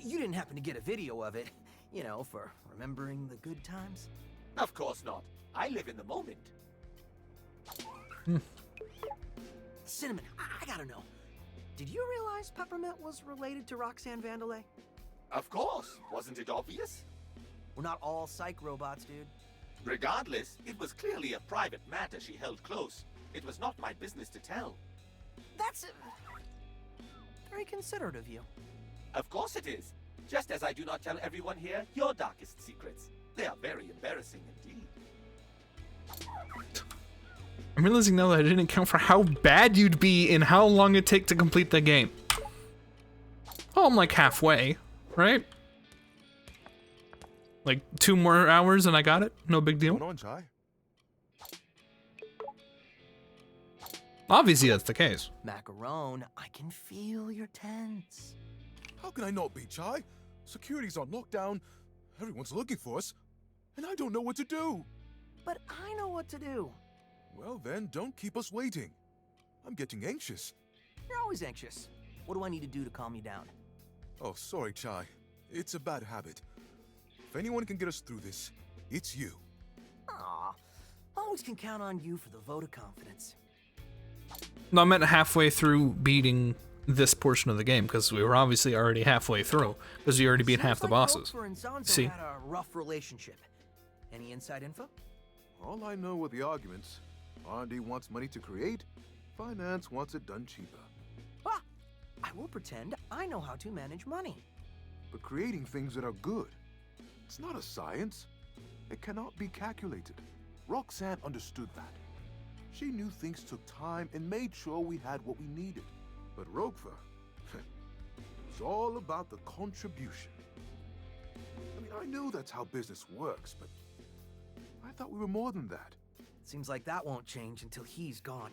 You didn't happen to get a video of it, you know, for remembering the good times? Of course not. I live in the moment. Cinnamon, I gotta know. Did you realize Peppermint was related to Roxanne Vandelay? Of course. Wasn't it obvious? We're not all psych robots, dude. Regardless, it was clearly a private matter she held close. It was not my business to tell. That's very considerate of you. Of course it is. Just as I do not tell everyone here your darkest secrets. They are very embarrassing indeed. I'm realizing now that I didn't account for how bad you'd be and how long it'd take to complete the game. Oh, I'm like halfway, right? Like 2 more hours and I got it? No big deal. Hold on, Chai. Obviously that's the case. Macaron, I can feel your tense. How can I not be, Chai? Security's on lockdown, everyone's looking for us, and I don't know what to do. But I know what to do. Well then, don't keep us waiting. I'm getting anxious. You're always anxious. What do I need to do to calm you down? Oh, sorry, Chai. It's a bad habit. If anyone can get us through this, it's you. Aw, always can count on you for the vote of confidence. No, I meant halfway through beating this portion of the game, because we were obviously already halfway through, because we already beat half the bosses. Roper and Zanzo See? had a rough relationship. Any inside info? All I know are the arguments. R&D wants money to create, finance wants it done cheaper. Ah! I will pretend I know how to manage money. But creating things that are good, it's not a science. It cannot be calculated. Roxanne understood that. She knew things took time and made sure we had what we needed. But Roquefort, it's all about the contribution. I mean, I knew that's how business works, but I thought we were more than that. Seems like that won't change until he's gone.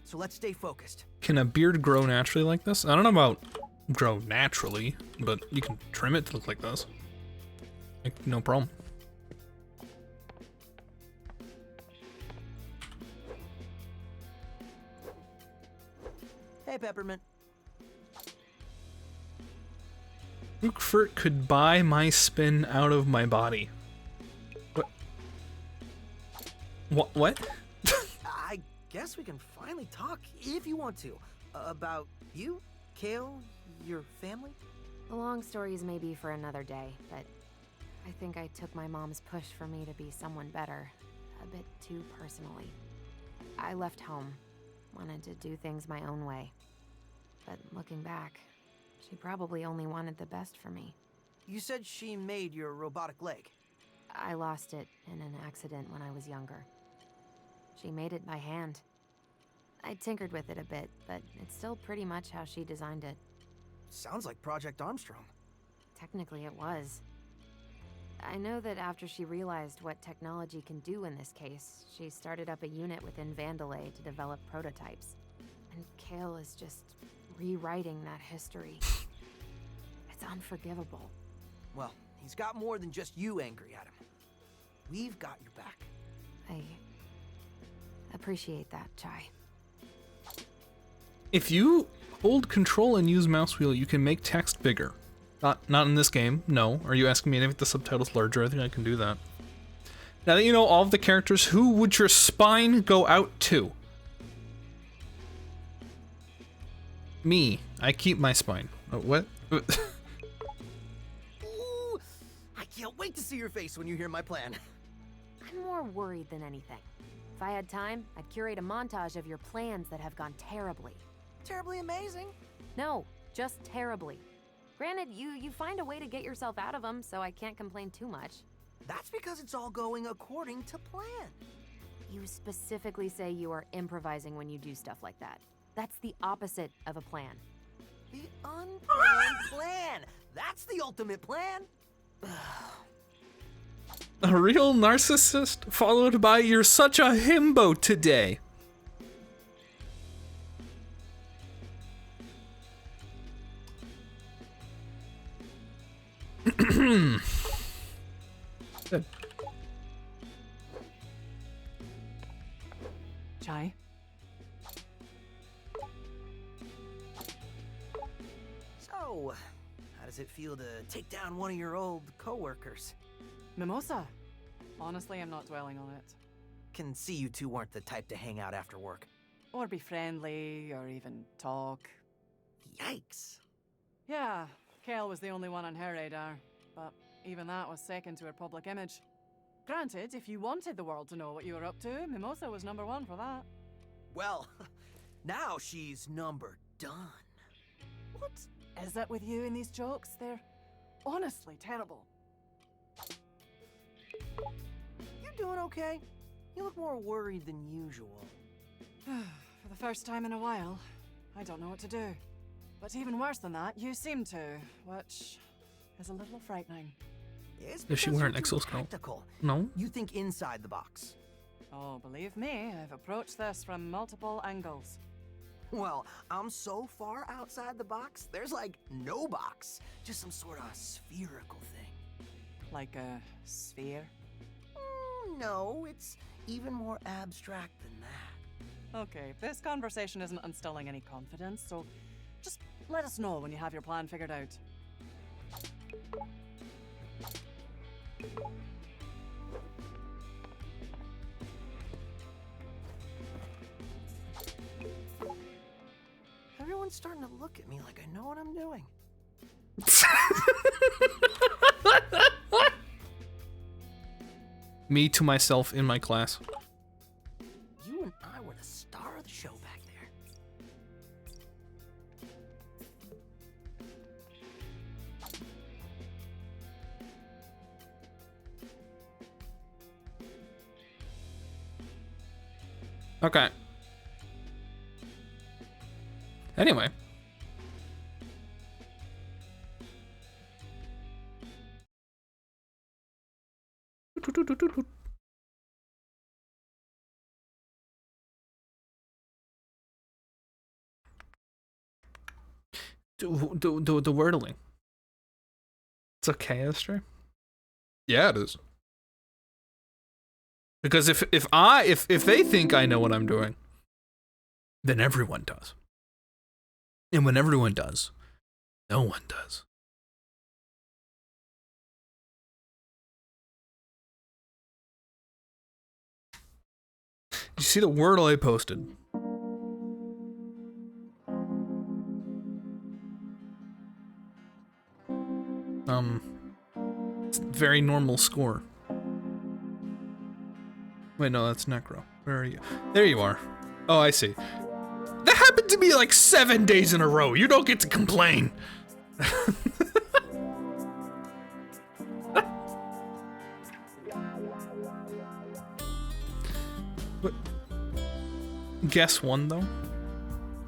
So let's stay focused. Can a beard grow naturally like this? I don't know about grow naturally, but you can trim it to look like this. Like, no problem. Hey, Peppermint. Roquefort could buy my spin out of my body. What? I guess we can finally talk, if you want to, about you, Kale, your family. The long stories may be for another day, but I think I took my mom's push for me to be someone better a bit too personally. I left home, wanted to do things my own way. But looking back, she probably only wanted the best for me. You said she made your robotic leg. I lost it in an accident when I was younger. She made it by hand. I tinkered with it a bit, but it's still pretty much how she designed it. Sounds like Project Armstrong. Technically it was. I know that after she realized what technology can do in this case, she started up a unit within Vandelay to develop prototypes. And Kale is just rewriting that history. It's unforgivable. Well, he's got more than just you angry at him. We've got your back. I appreciate that, Chai. If you hold control and use mouse wheel, you can make text bigger. Not in this game, no. Are you asking me to make the subtitles larger? I think I can do that. Now that you know all of the characters, who would your spine go out to? Me. I keep my spine. What? Ooh, I can't wait to see your face when you hear my plan. I'm more worried than anything. If I had time, I'd curate a montage of your plans that have gone terribly. Terribly amazing? No, just terribly. Granted, you find a way to get yourself out of them, so I can't complain too much. That's because it's all going according to plan. You specifically say you are improvising when you do stuff like that. That's the opposite of a plan. The unplanned plan! That's the ultimate plan! A real narcissist, followed by "You're such a himbo today." Good. Chai? So, how does it feel to take down one of your old co-workers? Mimosa. Honestly, I'm not dwelling on it. Can see you two weren't the type to hang out after work. Or be friendly, or even talk. Yikes. Yeah, Kale was the only one on her radar, but even that was second to her public image. Granted, if you wanted the world to know what you were up to, Mimosa was number one for that. Well, now she's number done. What is it with you and these jokes? They're honestly terrible. You doing okay? You look more worried than usual. For the first time in a while, I don't know what to do. But even worse than that, you seem to, which is a little frightening. Does she wear an exoskeleton? No. You think inside the box. Oh, believe me, I've approached this from multiple angles. Well, I'm so far outside the box, there's like no box. Just some sort of spherical thing. Like a sphere? No, it's even more abstract than that. Okay, this conversation isn't instilling any confidence, so just let us know when you have your plan figured out. Everyone's starting to look at me like I know what I'm doing. Me to myself in my class. You and I were the star of the show back there. Okay. Anyway. The wordling. It's okay, Esther? Yeah, it is. Because if they think I know what I'm doing, then everyone does. And when everyone does, no one does. Did you see the wordle I posted? It's a very normal score. Wait, no, that's Necro. Where are you? There you are. Oh, I see. That happened to me like 7 days in a row. You don't get to complain. What? Guess one though?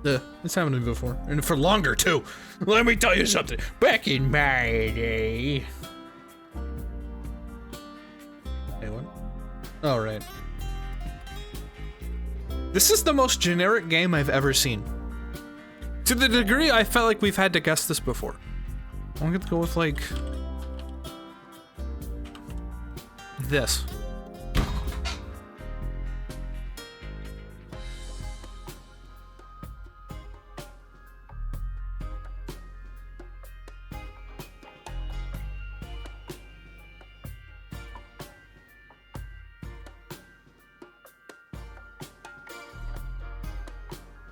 This happened to me before. And for longer too. Let me tell you something. Back in my day. Hey, what? Oh, right. This is the most generic game I've ever seen. To the degree I felt like we've had to guess this before. I'm gonna go with like this.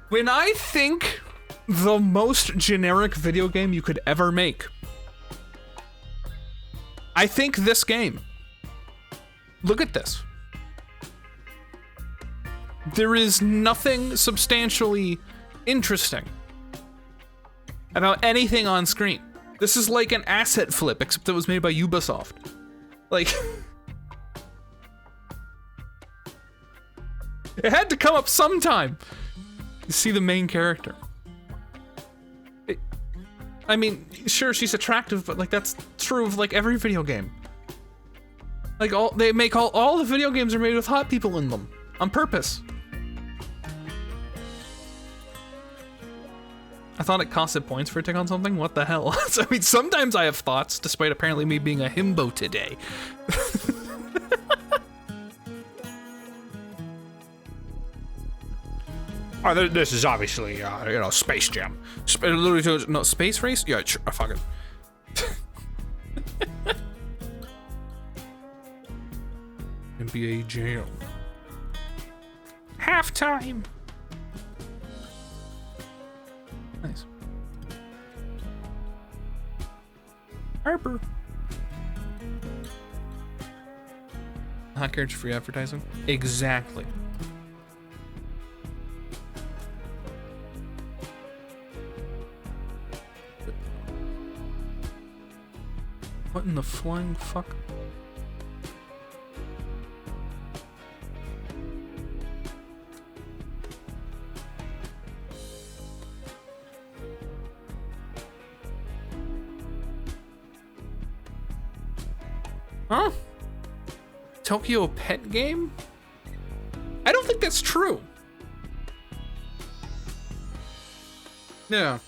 When I think the most generic video game you could ever make, I think this game. Look at this. There is nothing substantially interesting about anything on screen. This is like an asset flip, except it was made by Ubisoft. Like, it had to come up sometime. You see the main character. I mean, sure, she's attractive, but like that's true of like every video game. Like all the video games are made with hot people in them on purpose. I thought it costed points for a tick on something. What the hell? I mean, sometimes I have thoughts, despite apparently me being a himbo today. Oh, this is obviously, Space Jam. Literally, no, Space Race? Yeah, fuck it. NBA Jam. Halftime! Harper. Hot carriage free advertising? Exactly. What in the flying fuck? Huh? Tokyo pet game? I don't think that's true. Yeah. I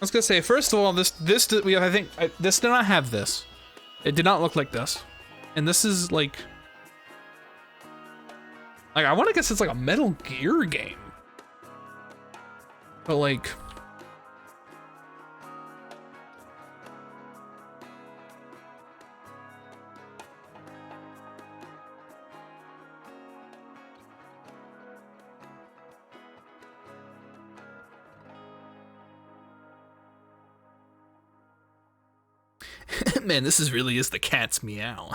was gonna say, first of all, this this did not have this. It did not look like this. And this is like I want to guess it's like a Metal Gear game. But like man, this really is the cat's meow.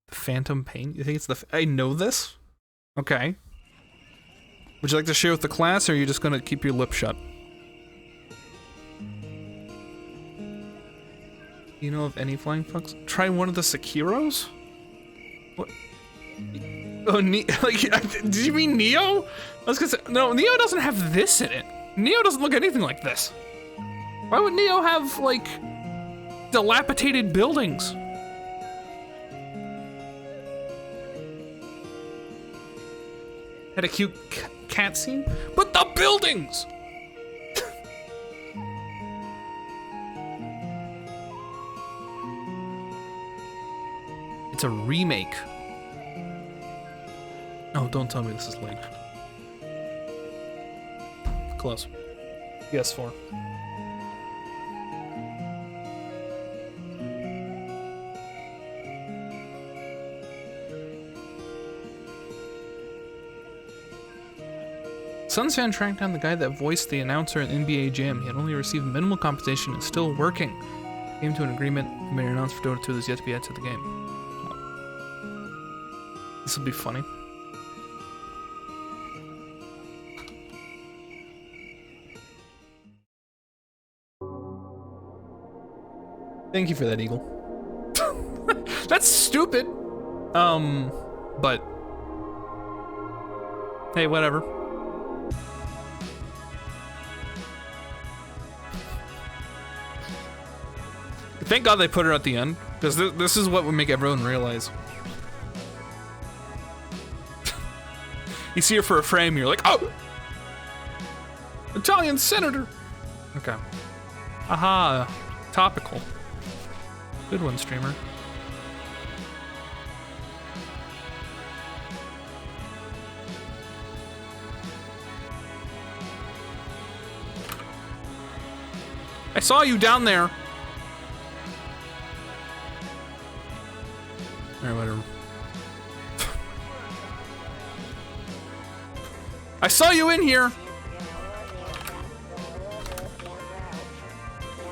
The Phantom Pain? You think it's the... I know this? Okay. Would you like to share with the class, or are you just gonna keep your lip shut? You know of any flying fucks? Try one of the Sekiros? What? Oh, did you mean Neo? I was gonna say, no, Neo doesn't have this in it. Neo doesn't look anything like this. Why would Neo have, like, dilapidated buildings? Had a cute cat scene? But the buildings! It's a remake. Oh, don't tell me this is Link. Close. PS4. Sunsan tracked down the guy that voiced the announcer in NBA Jam. He had only received minimal compensation and still working. Came to an agreement. The main announcer for Dota 2 is yet to be added to the game. This will be funny. Thank you for that, Eagle. That's stupid. But hey, whatever. Thank God they put her at the end, because this is what would make everyone realize. You see her for a frame, you're like, oh! Italian senator! Okay. Aha, topical. Good one, streamer. I saw you down there. Alright, whatever. I saw you in here!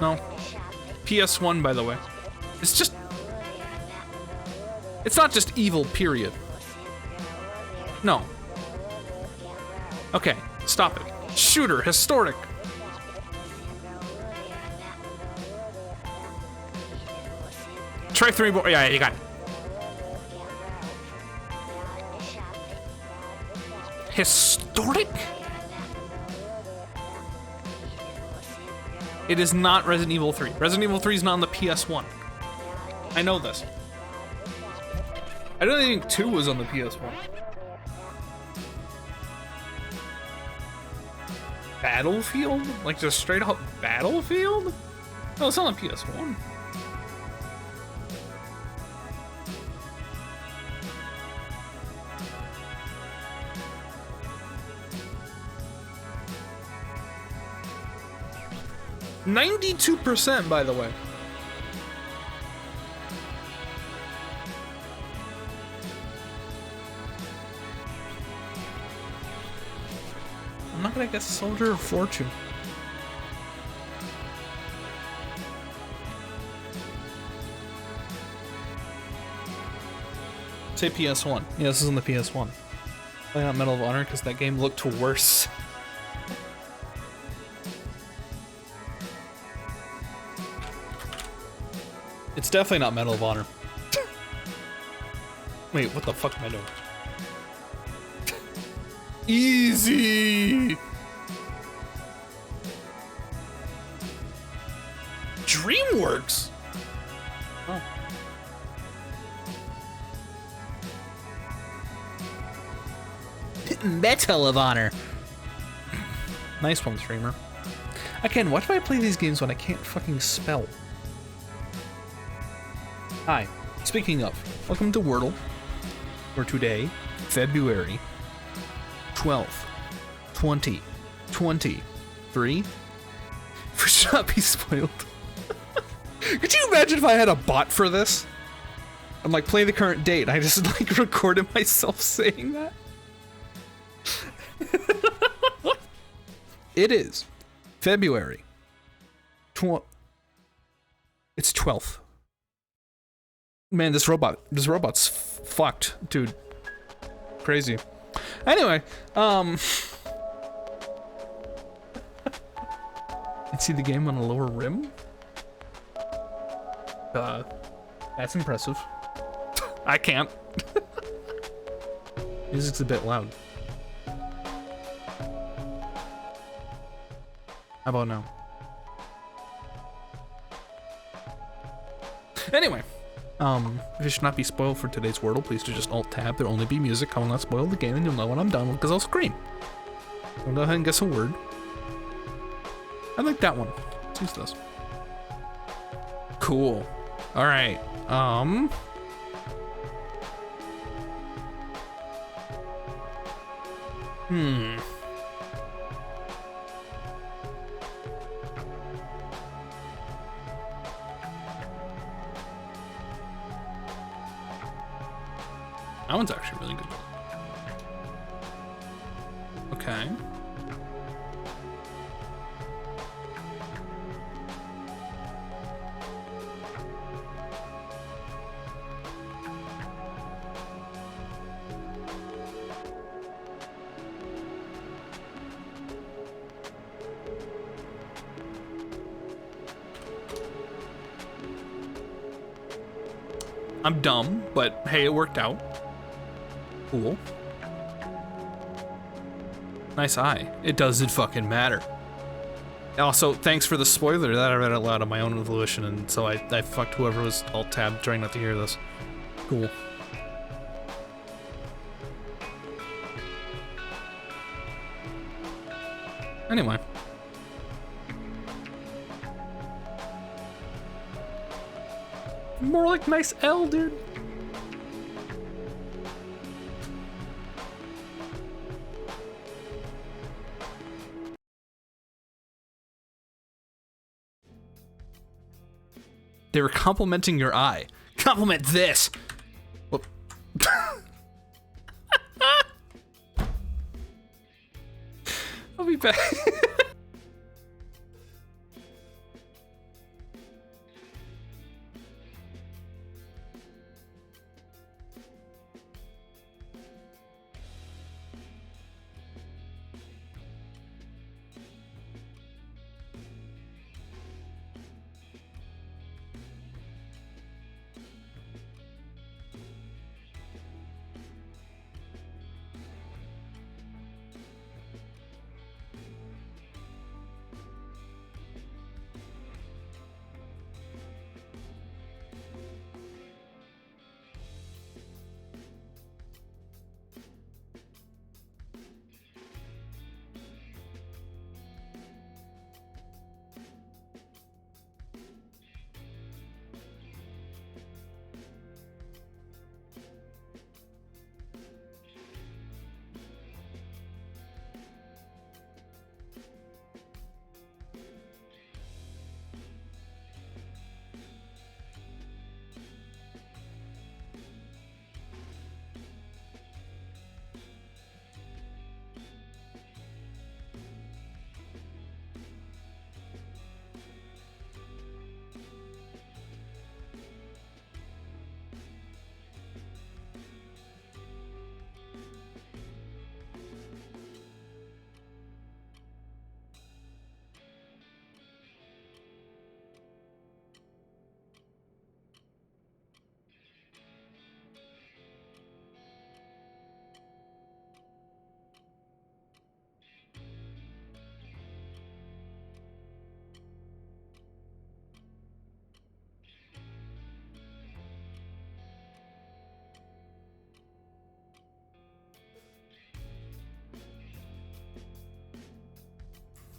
No. PS1, by the way. It's just... It's not just evil, period. No. Okay, stop it. Shooter, historic. Try 3 more. Yeah, you got it. Historic? It is not Resident Evil 3. Resident Evil 3 is not on the PS1. I know this. I don't think 2 was on the PS1. Battlefield? Like just straight up Battlefield? No, it's on the PS1. %, by the way. I'm not gonna guess Soldier of Fortune. Say PS1. Yeah, this is on the PS1. Why not Medal of Honor? Because that game looked worse. It's definitely not Medal of Honor. Wait, what the fuck am I doing? Easy! DreamWorks? Oh. Medal of Honor. Nice one, streamer. Again, why do I play these games when I can't fucking spell? Hi. Speaking of, welcome to Wordle. For today, February 12th, 2023. For should not be spoiled. Could you imagine if I had a bot for this? I'm like, play the current date. I just like recorded myself saying that. It is February. It's 12th. Man, this robot's fucked, dude. Crazy. Anyway, you see the game on a lower rim? That's impressive. I can't. Music's a bit loud. How about now? Anyway, if it should not be spoiled for today's Wordle, please do just Alt-Tab. There'll only be music. I will not spoil the game, and you'll know when I'm done, because I'll scream. I'll go ahead and guess a word. I like that one. Let's use this. Cool. Alright, That one's actually really good. Okay. I'm dumb, but hey, it worked out. Cool. Nice eye. It doesn't fucking matter. Also, thanks for the spoiler. That I read out loud on my own volition, and so I fucked whoever was Alt-Tab trying not to hear this. Cool. Anyway. More like nice L, dude. They were complimenting your eye. Compliment this. Whoop. I'll be back.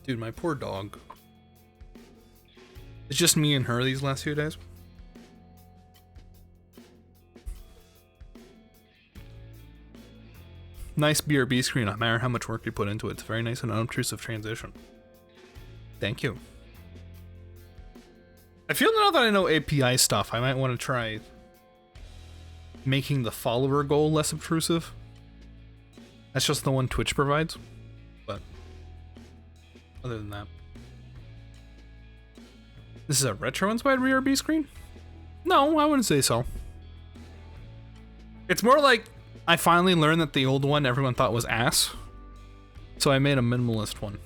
Dude, my poor dog. It's just me and her these last few days. Nice BRB screen, no matter how much work you put into it. It's very nice and unobtrusive transition. Thank you. I feel now that I know API stuff, I might want to try making the follower goal less obtrusive. That's just the one Twitch provides. But other than that. This is a retro-inspired BRB screen? No, I wouldn't say so. It's more like I finally learned that the old one everyone thought was ass. So I made a minimalist one.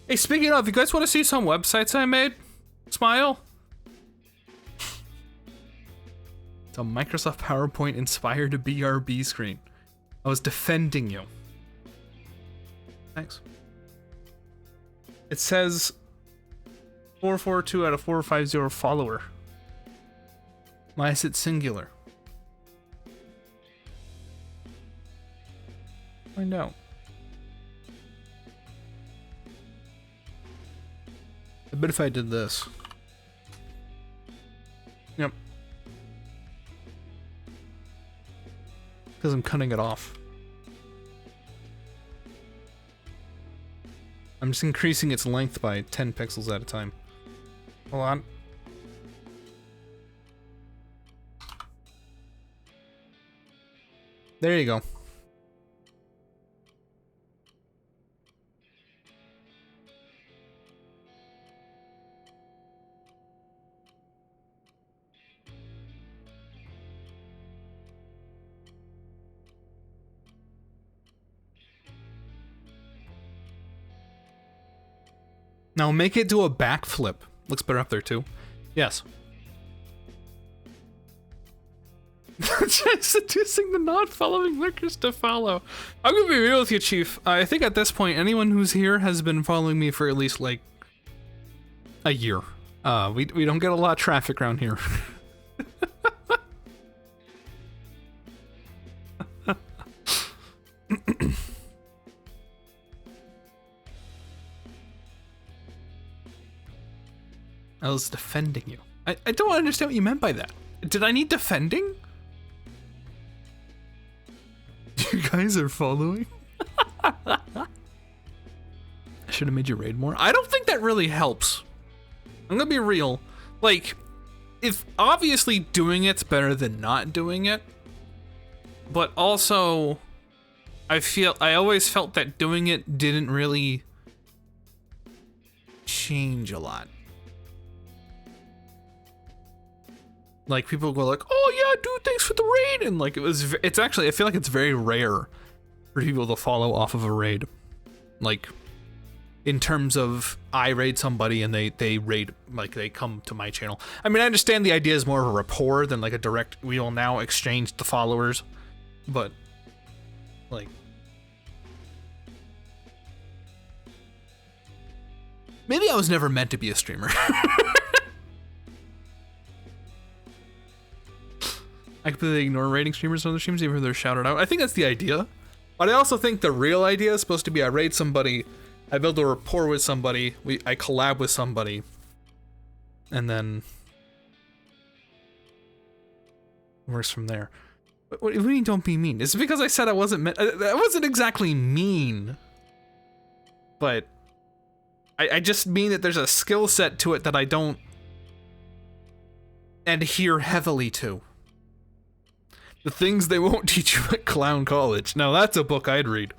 Hey, speaking of, you guys want to see some websites I made? Smile. It's a Microsoft PowerPoint inspired BRB screen. I was defending you. Thanks. It says 442 out of 450 follower. Why is it singular? Find out. I bet if I did this. Yep. Because I'm cutting it off. I'm just increasing its length by 10 pixels at a time. Hold on. There you go. Now make it do a backflip. Looks better up there too. Yes. Seducing the non-following lurkers to follow. I'm gonna be real with you, Chief. I think at this point, anyone who's here has been following me for at least like a year. We don't get a lot of traffic around here. I was defending you. I don't understand what you meant by that. Did I need defending? You guys are following? I should have made you raid more. I don't think that really helps. I'm gonna be real. Like, if obviously doing it's better than not doing it, but also I always felt that doing it didn't really change a lot. Like, people go like, oh yeah, dude, thanks for the raid, and like it's actually, I feel like it's very rare for people to follow off of a raid. Like, in terms of I raid somebody and they raid, like they come to my channel. I mean, I understand the idea is more of a rapport than like a direct, we will now exchange the followers, but like, maybe I was never meant to be a streamer. I completely ignore raiding streamers on other streams, even if they're shouted out. I think that's the idea. But I also think the real idea is supposed to be I raid somebody, I build a rapport with somebody, I collab with somebody, and then it works from there. But what do you mean don't be mean? It's because I said I wasn't meant, that wasn't exactly mean. But I just mean that there's a skill set to it that I don't adhere heavily to. The things they won't teach you at Clown College. Now that's a book I'd read.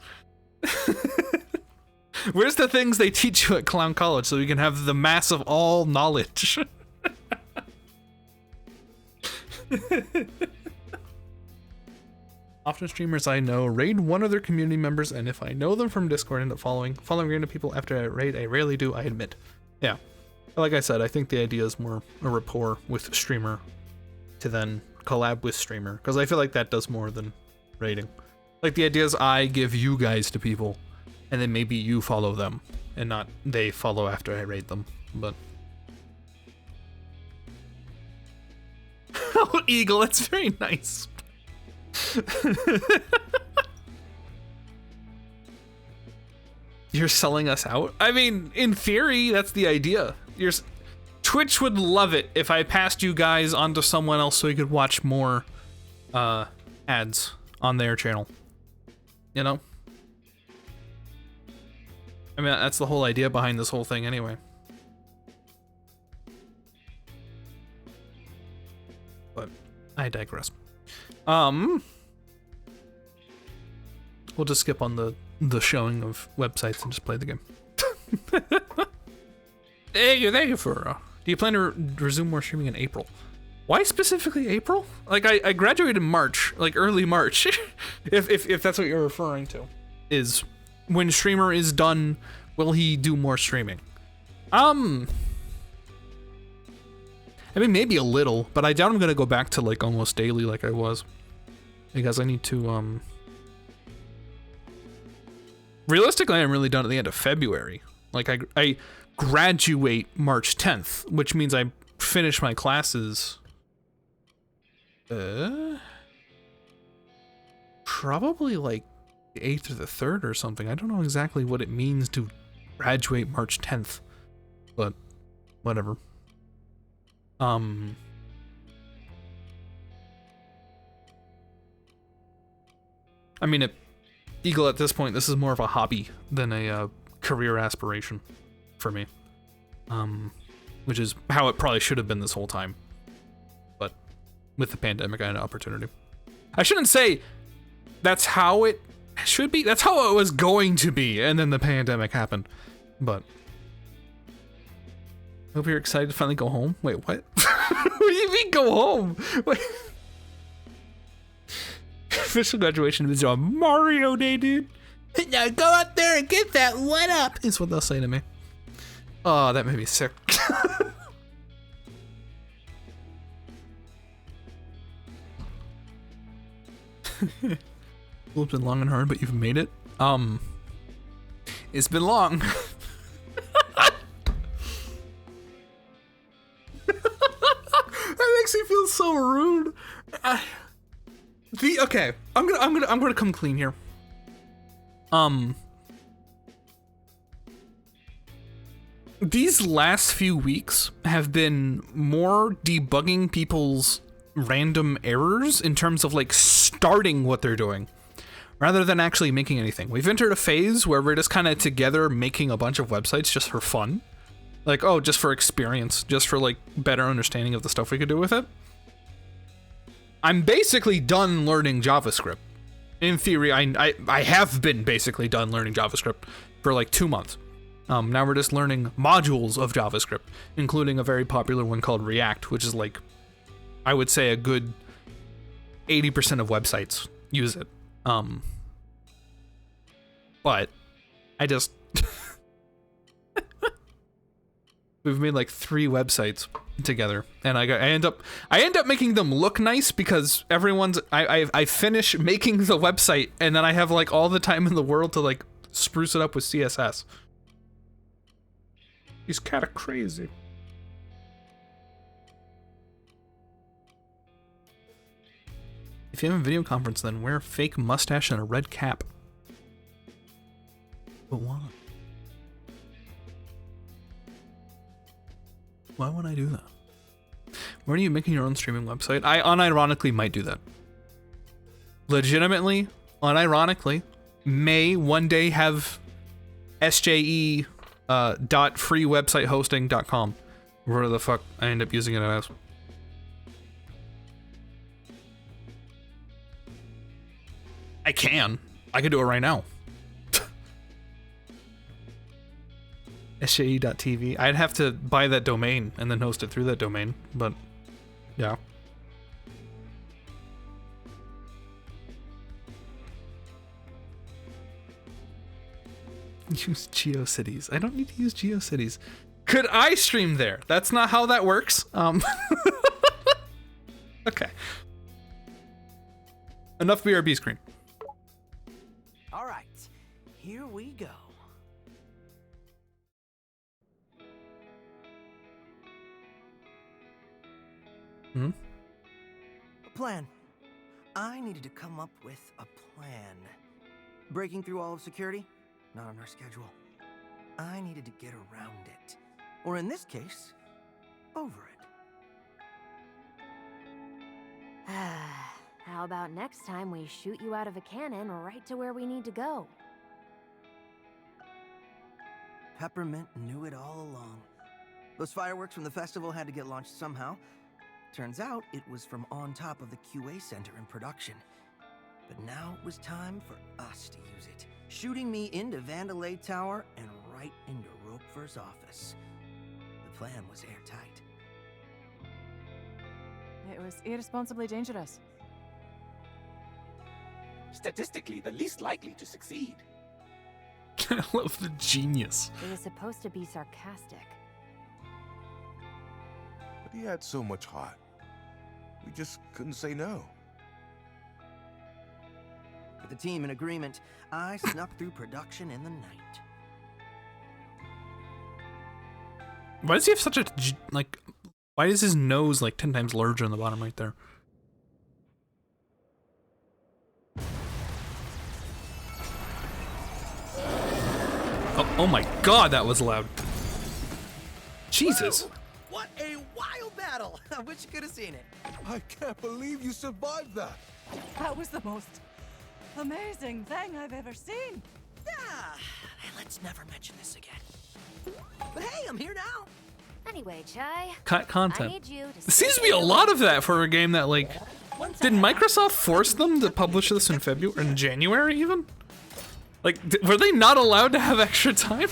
Where's the things they teach you at Clown College so you can have the mass of all knowledge? Often streamers I know raid one of their community members, and if I know them from Discord, end up following random people after I raid. I rarely do, I admit. Yeah. Like I said, I think the idea is more a rapport with streamer to then collab with streamer, because I feel like that does more than raiding. Like, the idea is I give you guys to people, and then maybe you follow them, and not they follow after I raid them. But oh, Eagle, that's very nice. You're selling us out? I mean, in theory, that's the idea. Twitch would love it if I passed you guys onto someone else so you could watch more ads on their channel. You know? I mean, that's the whole idea behind this whole thing anyway. But I digress. We'll just skip on the showing of websites and just play the game. Thank you for. Do you plan to resume more streaming in April? Why specifically April? Like I graduated in March, like early March, if that's what you're referring to. Is when streamer is done, will he do more streaming? I mean maybe a little, but I doubt I'm gonna go back to like almost daily like I was, because I need to realistically, I'm really done at the end of February. Like I graduate March 10th, which means I finish my classes probably like the 8th or the 3rd or something. I don't know exactly what it means to graduate March 10th, but whatever. I mean, Eagle, at this point, this is more of a hobby than a career aspiration for me. Which is how it probably should have been this whole time. But with the pandemic, I had an opportunity. I shouldn't say that's how it should be. That's how it was going to be, and then the pandemic happened. But I hope you're excited to finally go home. Wait, what? What do you mean go home? Wait. Official graduation is on Mario Day, dude. Now go out there and get that one up, is what they'll say to me. Oh, that made me sick. It's been long and hard, but you've made it. It's been long. That makes me feel so rude. Okay, I'm gonna come clean here. These last few weeks have been more debugging people's random errors in terms of like starting what they're doing rather than actually making anything. We've entered a phase where we're just kind of together making a bunch of websites just for fun. Like, oh, just for experience, just for like better understanding of the stuff we could do with it. I'm basically done learning JavaScript. In theory, I have been basically done learning JavaScript for like 2 months. Now we're just learning modules of JavaScript, including a very popular one called React, which is like, I would say a good 80% of websites use it. But I just we've made like 3 websites together, and I end up making them look nice because I finish making the website, and then I have like all the time in the world to like spruce it up with CSS. He's kind of crazy. If you have a video conference, then wear a fake mustache and a red cap. But why? Why would I do that? Why are you making your own streaming website? I unironically might do that. Legitimately, unironically, may one day have SJE .freewebsitehosting.com. Where the fuck I end up using it as. I could do it right now. SJE.tv. I'd have to buy that domain and then host it through that domain, but yeah. Use GeoCities. I don't need to use GeoCities. Could I stream there? That's not how that works. Okay. Enough BRB screen. All right, here we go. Hmm? A plan. I needed to come up with a plan. Breaking through all of security? Not on our schedule. I needed to get around it. Or in this case, over it. How about next time we shoot you out of a cannon right to where we need to go? Peppermint knew it all along. Those fireworks from the festival had to get launched somehow. Turns out it was from on top of the QA center in production. But now it was time for us to use it, shooting me into Vandelay Tower and right into Roquefort's office. The plan was airtight. It was irresponsibly dangerous. Statistically, the least likely to succeed. I love the genius. It was supposed to be sarcastic. But he had so much heart. We just couldn't say no. With the team in agreement, I snuck through production in the night. Why does he have such a, like, why is his nose like 10 times larger on the bottom right there? Oh my god, that was loud. Jesus. Whoa! What a wild battle! I wish you could have seen it. I can't believe you survived that. That was the most amazing thing I've ever seen. Yeah, let's never mention this again. But hey, I'm here now. Anyway, Chai. Cut content. I need you to There seems to be a lot of that for a game that, like, did Microsoft force them to publish this in February, in January even? Like, were they not allowed to have extra time?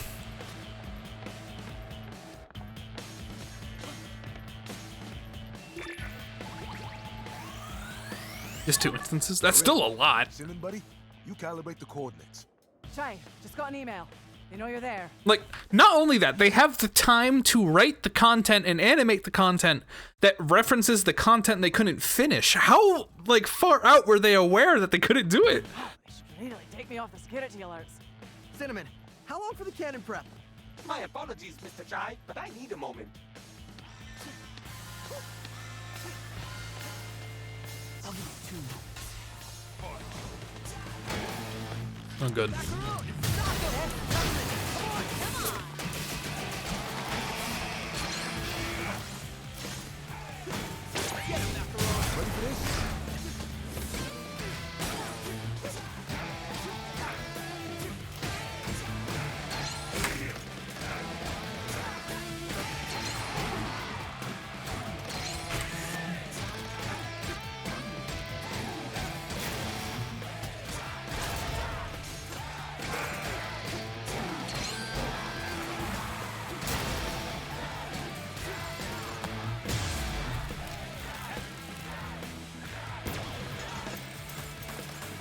Just 2 instances? That's still a lot. Cinnamon, buddy, you calibrate the coordinates. Chai, just got an email. They know you're there. Like, not only that, they have the time to write the content and animate the content that references the content they couldn't finish. How, like, far out were they aware that they couldn't do it? They should really take me off the security alerts. Cinnamon, how long for the cannon prep? My apologies, Mr. Chai, but I need a moment. I'll give you 2 moments. Oh, good.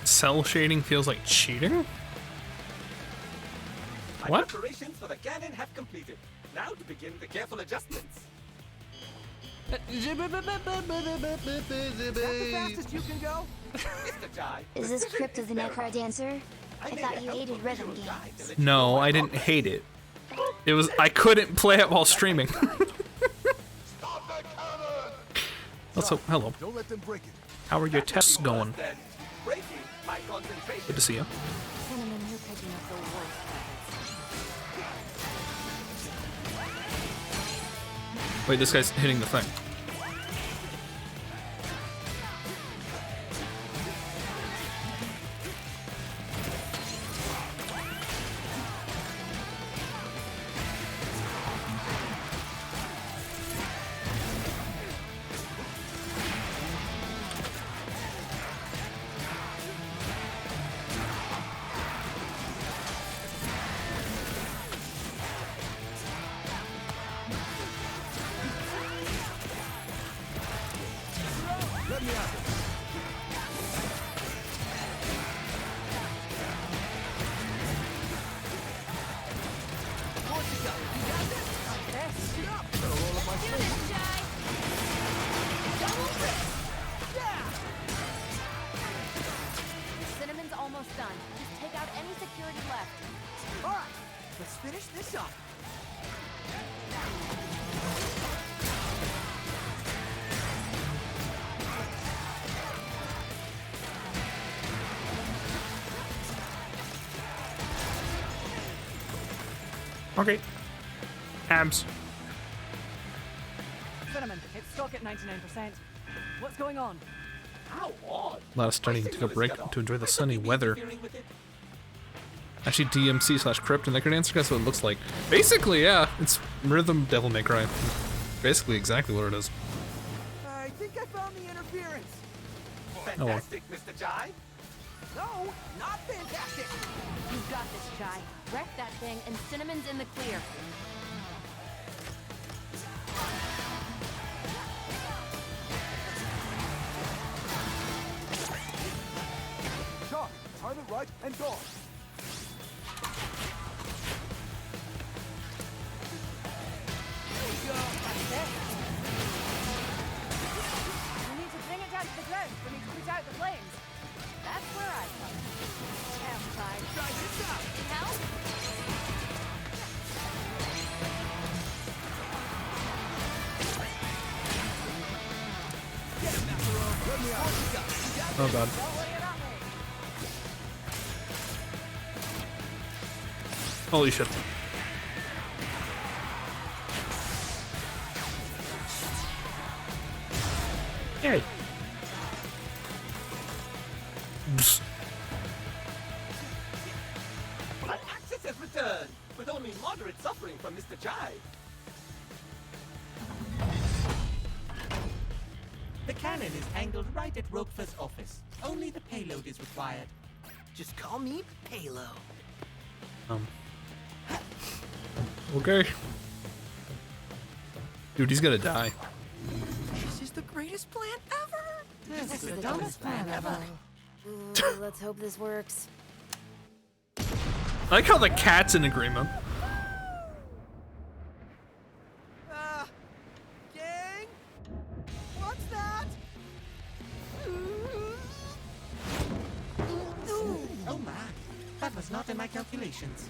Cell shading feels like cheating? My What? preparations for the cannon have completed. Now to begin the careful adjustments. Is that the fastest you can go? Mr. Chai, Is this Crypt of the Necrar Dancer? I thought you hated rhythm games. No, I didn't hate it. It was, I couldn't play it while streaming. Also, hello. Don't let them break it. How are your tests going? breaking my concentration. Good to see you. Cinnamon, you're picking up the worst habits. Wait, this guy's hitting the thing. Cinnamon's almost done. Just take out any security left. All right, let's finish this up. Okay. Abs. Cinnamon, it's stuck at 99%. What's going on? How odd. A lot of starting to take a break to enjoy the sunny weather. Actually, DMC/Crypt, and that could answer guess what it looks like. Basically, yeah, it's Rhythm Devil May Cry. Basically, exactly what it is. I think I found the interference. Fantastic, Mr. Jai. No, not fantastic. You got this, Jai. Wreck that thing, and Cinnamon's in the clear. Shot, turn it right and dodge. We need to bring it down to the ground for me to put out the flames. That's where I come. Damn time. Try this out. Need help? Get him, Macaron. Let me out. You got it. You got it. Oh god. Don't worry about me. Holy shit. Yay. Psst. My access has returned, with only moderate suffering from Mr. Jai. The cannon is angled right at Roquefort's office. Only the payload is required. Just call me Palo. Okay. Dude, he's gonna die. This is the greatest plan ever. This is the dumbest plan ever. Let's hope this works. I like how the cat's in agreement. Gang? What's that? Oh my, that was not in my calculations.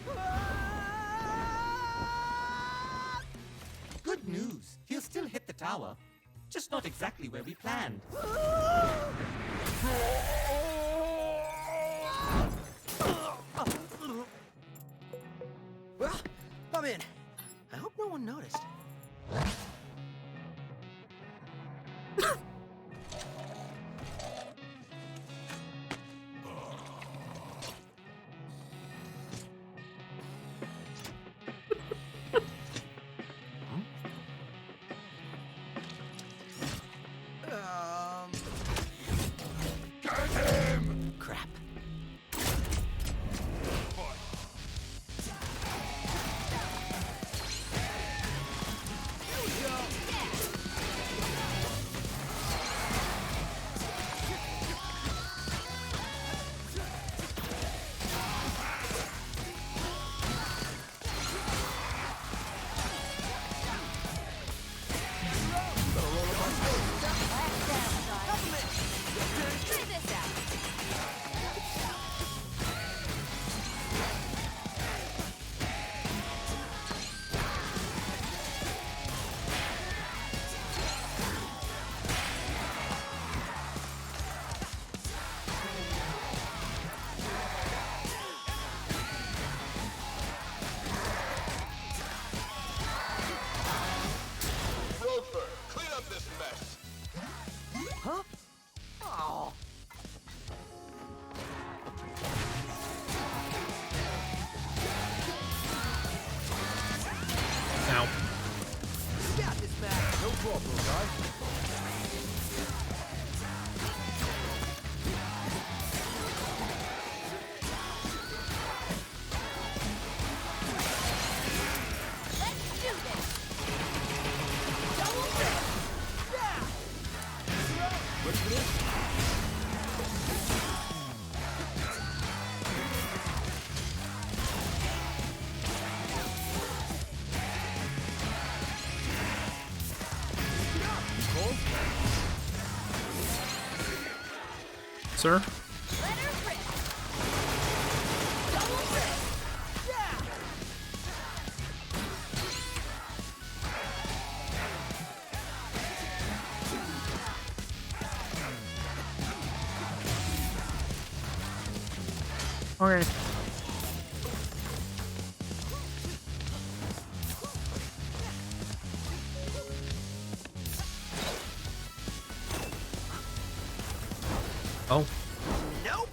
Good news, he'll still hit the tower. Just not exactly where we planned. Well, I'm in. I hope no one noticed. Crap. Roper, clean up this mess. Huh? Oh. Ow. You got this, Mac. No problem, guys. Let's do this. Double rip. Yeah. Ready for this? Sir? Let her rip. Double rip. Yeah. Okay. Oh. Nope.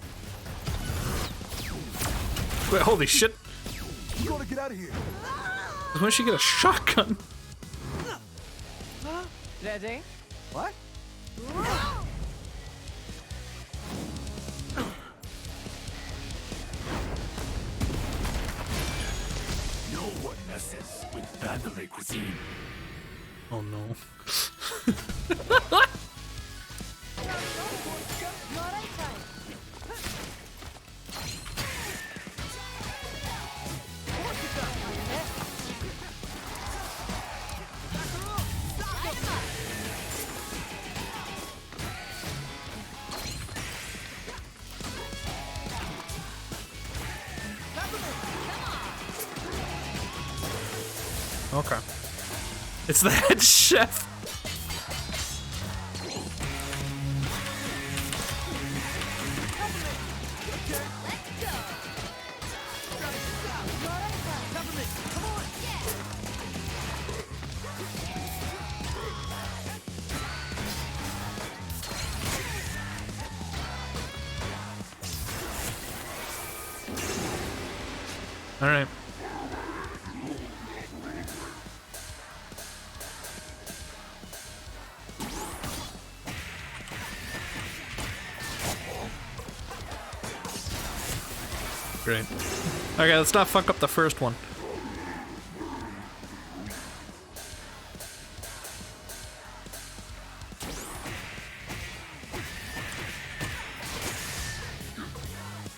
Wait, holy shit. You gotta get out of here. When she get a shotgun? Ready? What? No one messes with Vandalay cuisine. Oh no. Okay. It's the head chef. All right. Great. Okay, let's not fuck up the first one.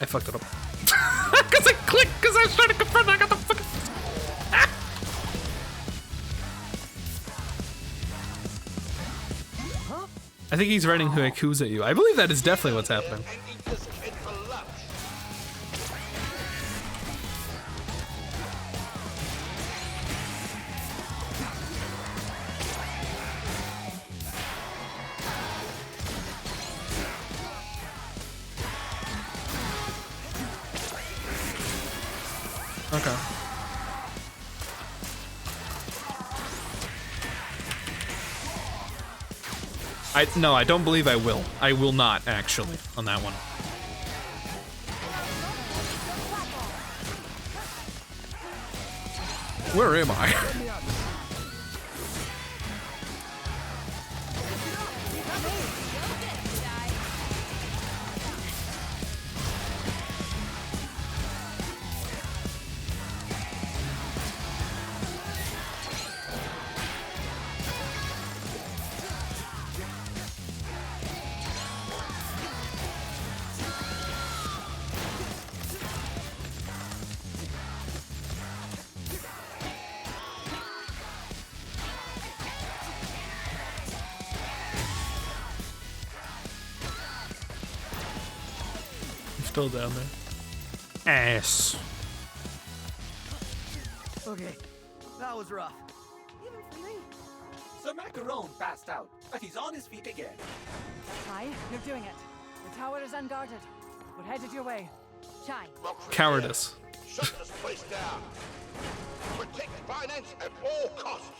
I fucked it up. Because I clicked, because I was trying to confirm I got the fucking... I think he's writing haikus at you. I believe that is definitely what's happening. Okay. No, I don't believe I will. I will not, actually, on that one. Where am I? Still down there. Ass. Okay, that was rough. Even for me. Sir Macaron passed out, but he's on his feet again. Chai, you're doing it. The tower is unguarded. We're headed your way. Chai. Cowardice. Shut this place down. Protect finance at all costs.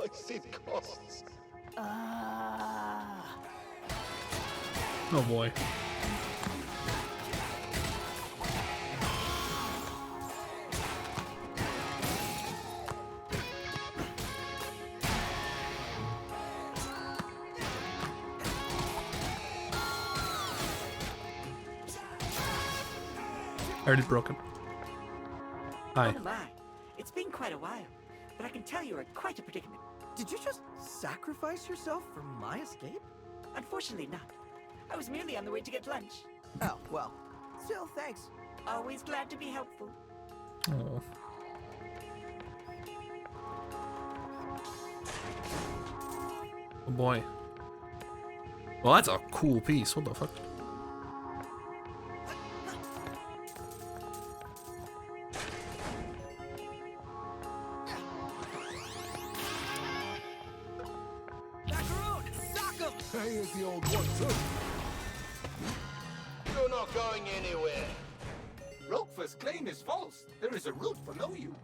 I see costs. Oh boy. Already broken. Hi. Oh my. It's been quite a while, but I can tell you're in quite a predicament. Did you just sacrifice yourself for my escape? Unfortunately not. I was merely on the way to get lunch. Oh, well. Still, thanks. Always glad to be helpful. Oh. Oh boy. Well, that's a cool piece. What the fuck? Hey, is the old one too. You're not going anywhere. Roquefort's claim is false. There is a route below you.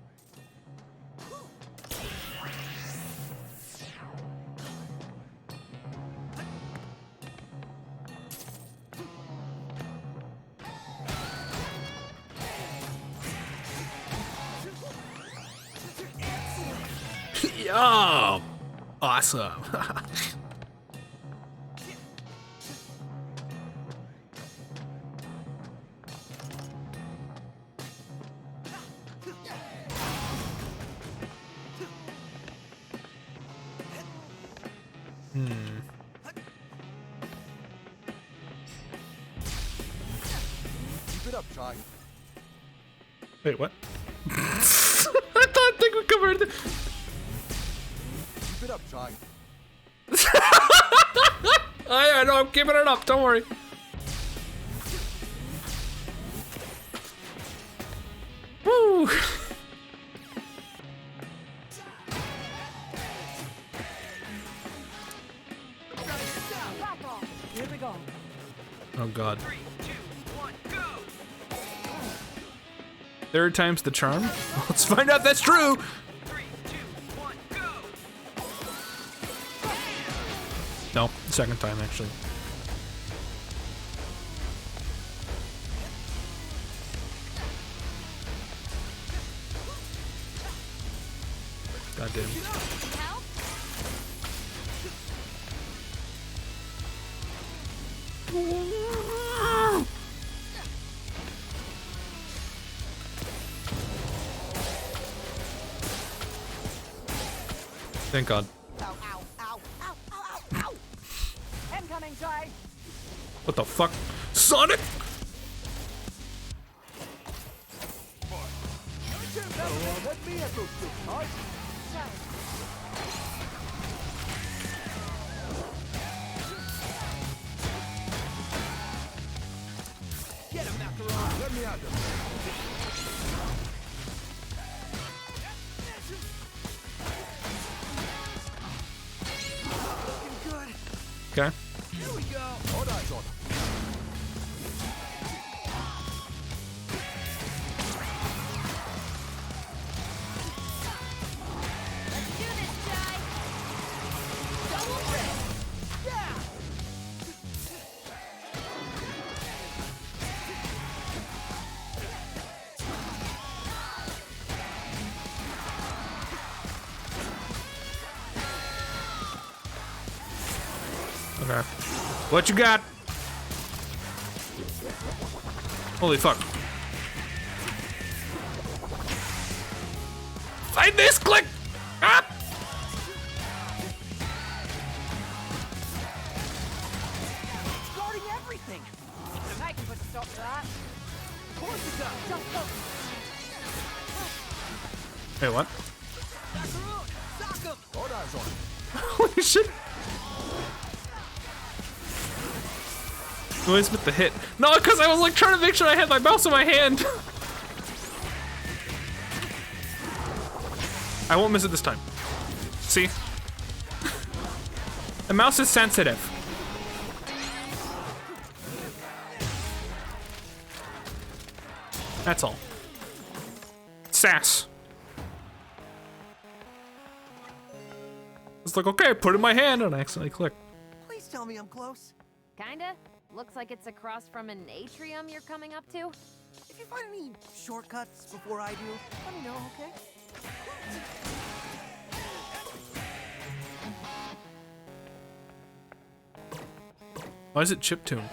Oh, awesome. Keep it up, Chai. Wait, what? I thought they would cover it. Keep it up, Chai. I know, I'm keeping it up, don't worry. Woo! Here we go. Oh god. Third time's the charm? Let's find out if that's true! No, second time actually. God damn. Thank God. Incoming, Jai. What the fuck? Sonic? Let me echo stick, Chai. Get him, Macaron. Let me at him. Looking good. Okay. Here we go. All eyes on him. Okay. What you got? Holy fuck. Find this! Click! Ah! Guarding everything. I can put a stop to that. Of course it does. Just focus. Hey, what? Macaron, sock him. All eyes on him. Holy shit. Noise with the hit. No, because I was like trying to make sure I had my mouse in my hand. I won't miss it this time. See? The mouse is sensitive. That's all. Sass. It's like, okay, put it in my hand, and I accidentally clicked. Please tell me I'm close. Kinda. Looks like it's across from an atrium you're coming up to. If you find any shortcuts before I do, let me know, okay? Why is it chiptune?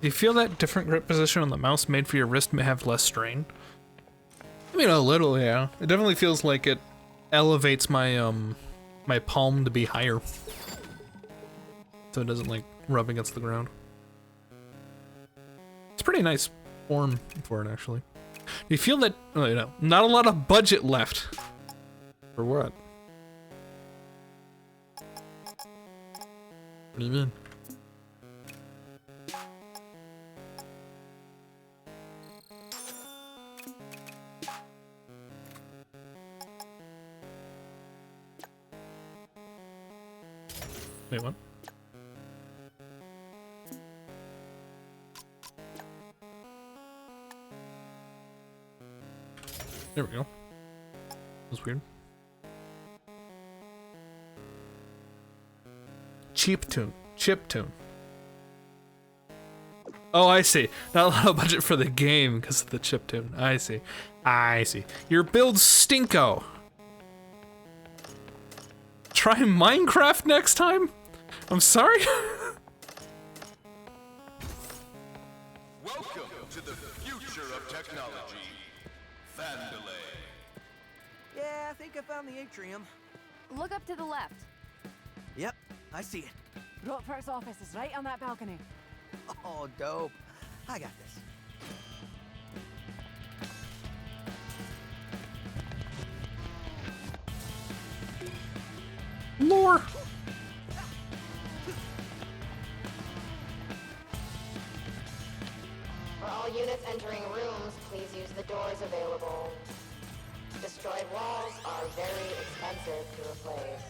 Do you feel that different grip position on the mouse made for your wrist may have less strain? I mean, a little, yeah. It definitely feels like it elevates my my palm to be higher, so it doesn't like rub against the ground. It's a pretty nice form for it, actually. Do you feel that? Oh, you know, not a lot of budget left. For what? What do you mean? Wait, Wait, what? There we go. That's weird. Chiptune. Oh, I see. Not a lot of budget for the game because of the chiptune. I see. Your build stinko. Try Minecraft next time? I'm sorry? Welcome to the future of technology, Vandalay. Yeah, I think I found the atrium. Look up to the left. Yep, I see it. Rockford's office is right on that balcony. Oh, dope. I got this. Lore. For all units entering rooms, please use the doors available. Destroyed walls are very expensive to replace.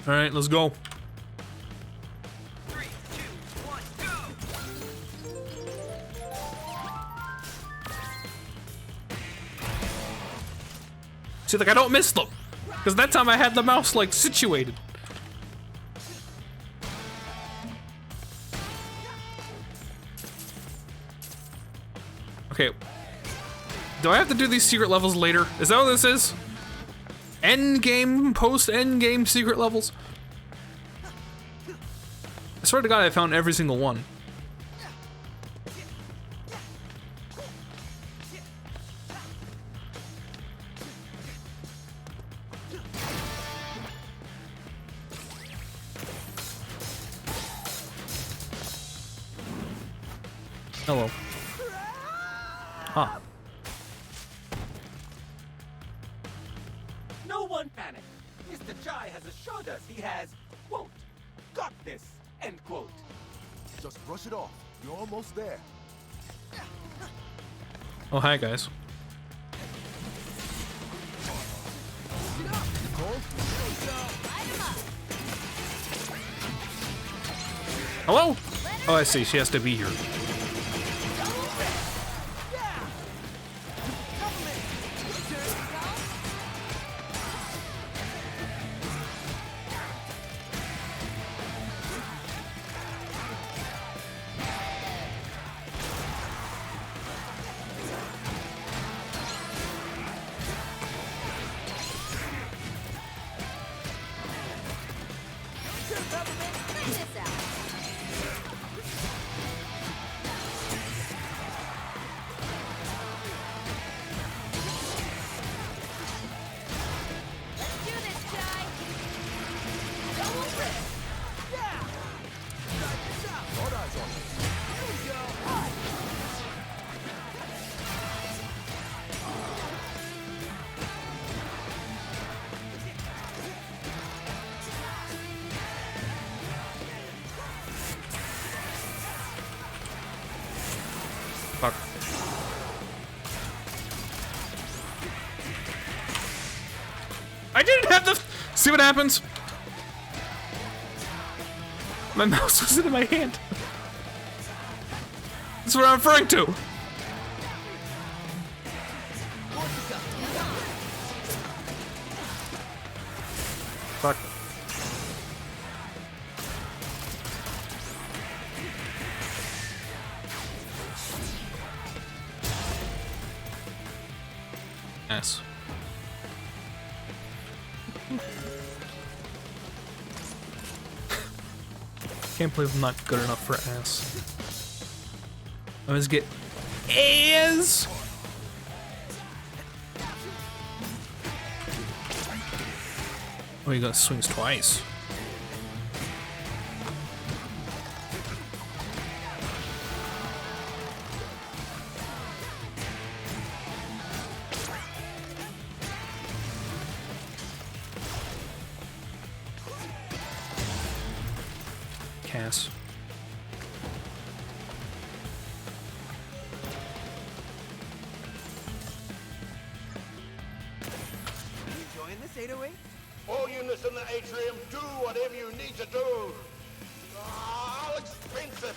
All right, let's go. 3, 2, 1, go! See, like I don't miss them, because that time I had the mouse like situated. Okay. Do I have to do these secret levels later? Is that what this is? End game, post end game secret levels? I swear to God, I found every single one. Hello. Huh. No one panic. Mr. Chai has assured us he has, quote, got this, end quote. Just brush it off. You're almost there. Oh, hi, guys. Hello? Oh, I see. She has to be here. Fuck. I didn't have the... See what happens? My mouse was in my hand. That's what I'm referring to. Fuck. Ass. Can't believe I'm not good enough for ass. I always get ass. Oh, he got swings twice. Cass. Enjoying this 808? All units in the atrium, do whatever you need to do. I'll expense it.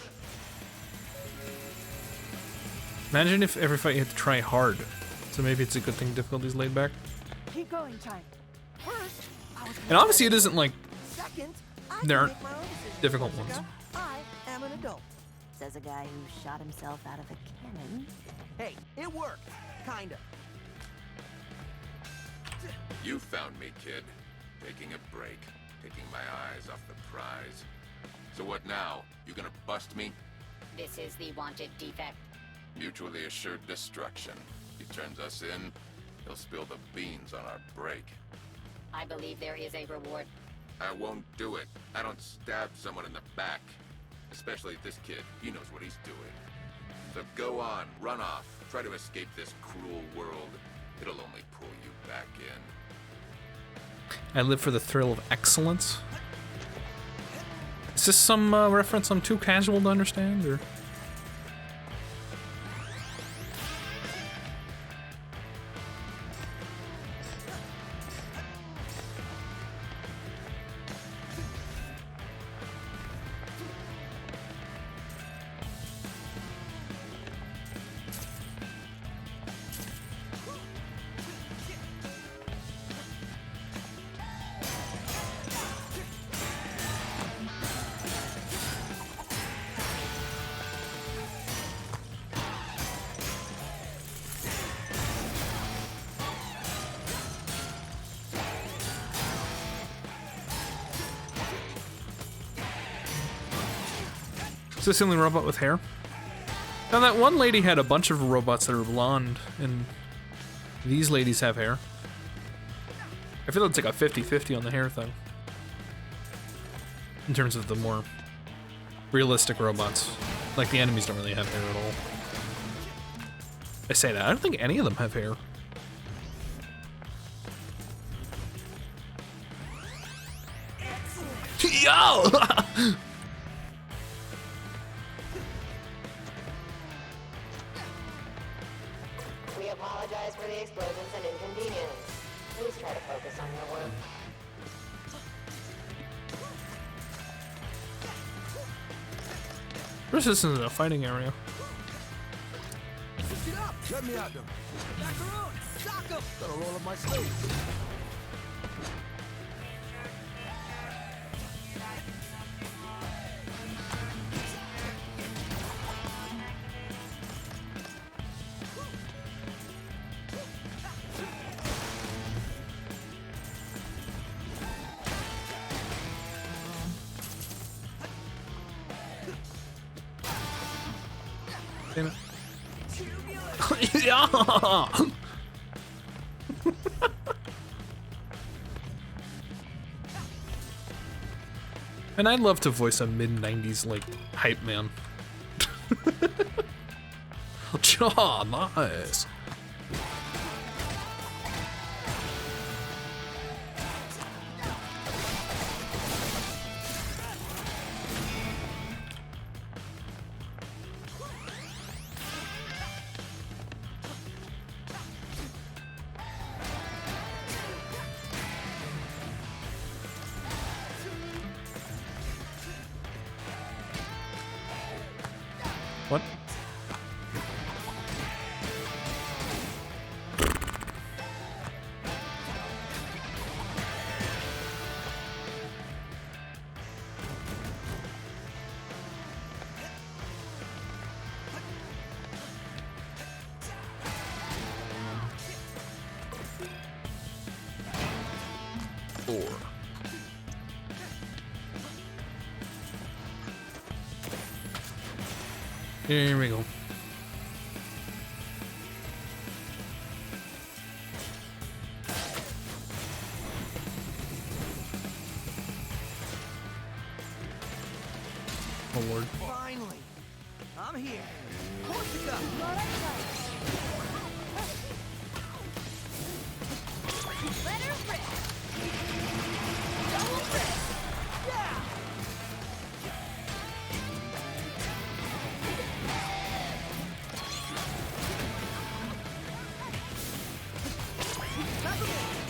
Imagine if every fight you had to try hard. So maybe it's a good thing difficulty's laid back. Keep going, Chime. First, I was And obviously it isn't like Second, there I aren't can make my own decisions, difficult Jessica. ones. I am an adult. Says a guy who shot himself out of a cannon. Hey, it worked. Kinda. You found me, kid. Taking a break. Taking my eyes off the prize. So what now? You gonna bust me? This is the wanted defect. Mutually assured destruction. He turns us in, he'll spill the beans on our break. I believe there is a reward. I won't do it. I don't stab someone in the back. Especially this kid. He knows what he's doing. So go on, run off. Try to escape this cruel world. It'll only pull you back in. I live for the thrill of excellence. Is this some reference I'm too casual to understand, or? Is this the only robot with hair? Now that one lady had a bunch of robots that are blonde, and these ladies have hair. I feel it's like a 50-50 on the hair thing. In terms of the more realistic robots. Like the enemies don't really have hair at all. I say that, I don't think any of them have hair. Yo! We apologize for the explosions and inconvenience. Please try to focus on your work. This isn't a fighting area. Switch it up. Let me at them. Macaron, sock 'em. Gotta roll up my sleeves. Damn it. Yeah! And I'd love to voice a mid-90s, like, hype man. Cha, nice. What? Four. Here we go. Oh lord. Finally, I'm here. Corsica! Let her rip! Double rip! Yeah!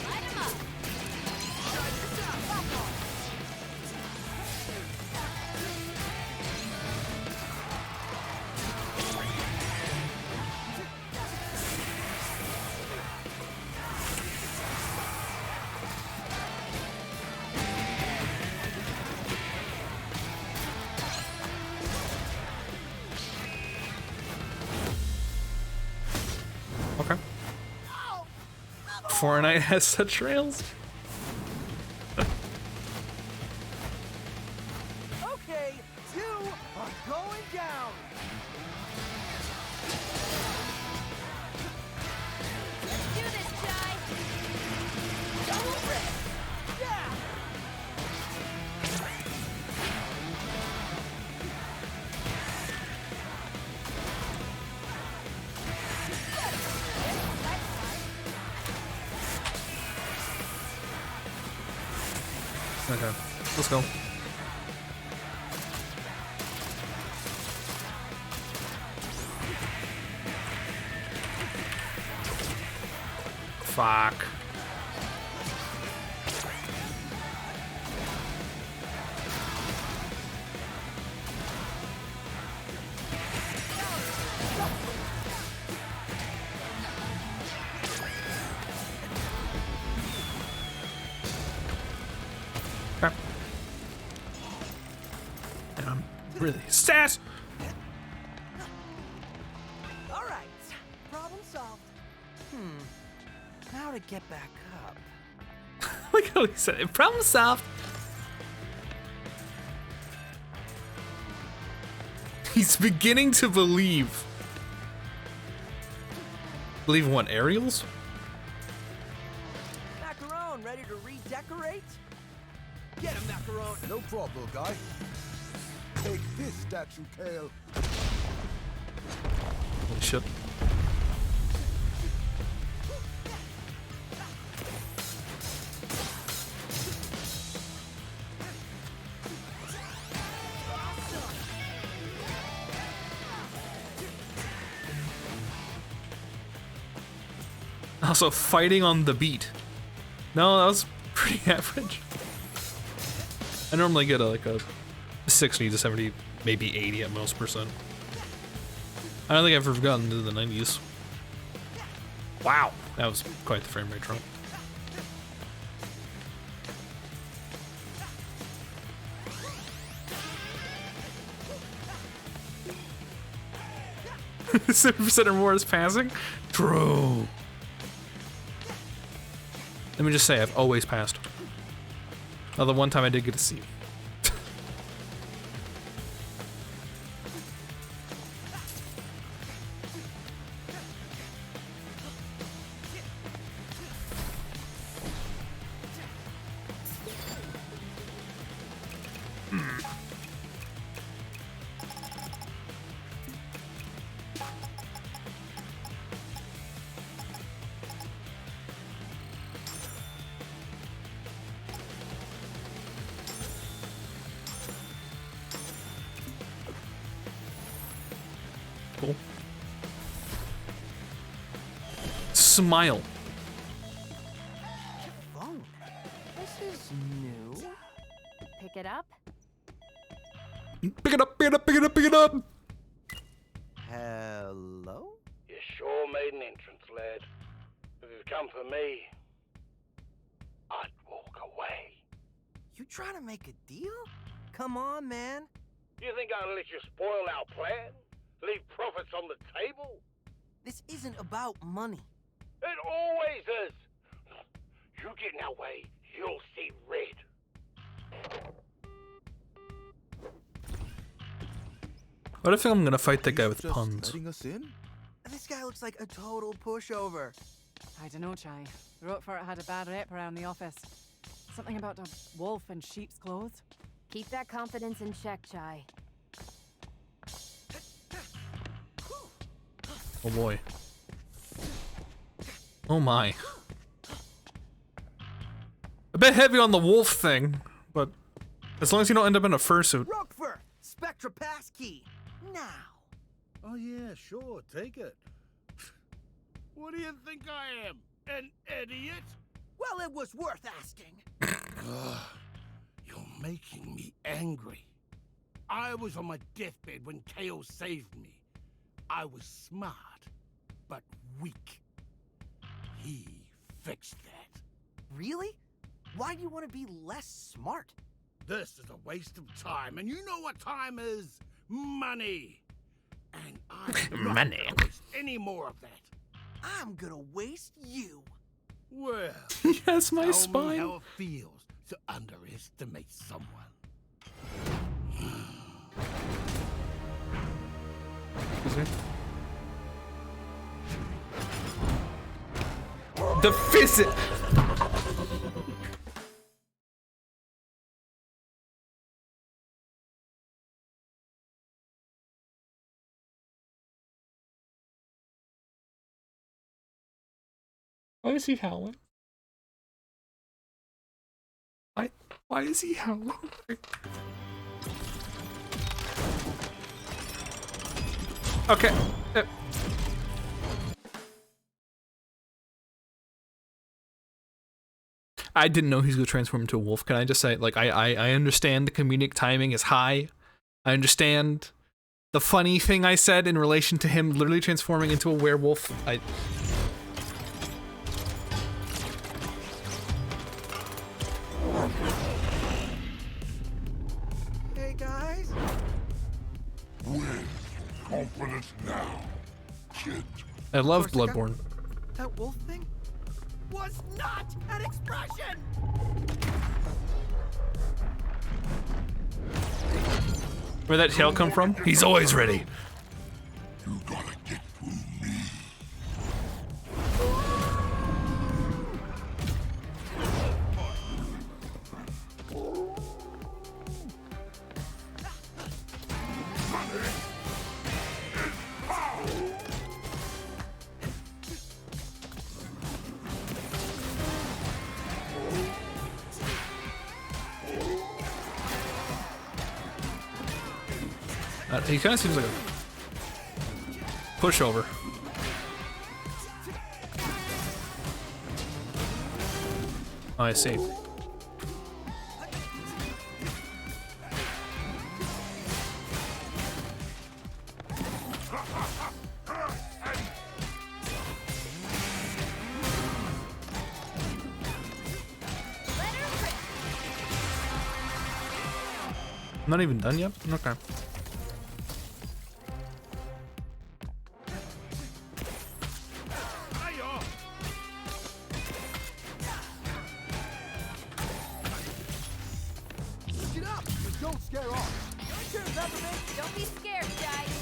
Light him up! Okay. Fortnite has such rails. Okay, you are going down. Let's do this, Jai! Double rip! Yeah! Okay, let's go. Fuck. Okay. And I'm really sass. All right, problem solved. Now to get back up. Look how he said it. Problem solved. He's beginning to believe. Believe in what? Aerials? Macaron, ready to redecorate? Get him, Macaron. No problem, guy. Take this, Statue Kale. Holy shit. Also, fighting on the beat. No, that was pretty average. I normally get like a 60 to 70, maybe 80 at most %. I don't think I've ever gotten to the 90s. Wow, that was quite the frame rate drop. %, or more is passing? True. Let me just say, I've always passed. Although one time I did get a C. Cool. Smile. Phone. This is new. Pick it up? Pick it up, pick it up, pick it up, pick it up! Hello? You sure made an entrance, lad. If you've come for me, I'd walk away. You trying to make a deal? Come on, man. You think I'll let you spoil our plan? Leave profits on the table? This isn't about money. It always is. You get in our way, you'll see red. What if I'm gonna fight that guy with puns? Letting us in? This guy looks like a total pushover. I don't know, Chai. The Roquefort had a bad rep around the office. Something about a wolf in sheep's clothes. Keep that confidence in check, Chai. Oh boy. Oh my. A bit heavy on the wolf thing, but as long as you don't end up in a fursuit. Rockford, Spectra passkey. Now. Oh yeah, sure, take it. What do you think I am? An idiot? Well, it was worth asking. You're making me angry. I was on my deathbed when Kale saved me. I was smart, but weak. He fixed that. Really? Why do you want to be less smart? This is a waste of time, and you know what time is? Money. And I'm not Money. gonna waste any more of that. I'm gonna waste you. Well, Yes, my tell spine. me how it feels to underestimate someone. The physics. Why is he howling? Why is he howling? Okay. I didn't know he was gonna transform into a wolf. Can I just say, like, I understand the comedic timing is high. I understand the funny thing I said in relation to him literally transforming into a werewolf. Hey guys. With confidence now, kid. I love Bloodborne. That wolf thing was not an expression. Where'd that tail come from? He's always ready. You gotta get through me. He kind of seems like a pushover. Oh, I see. Not even done yet? Okay. Don't be scared, guys.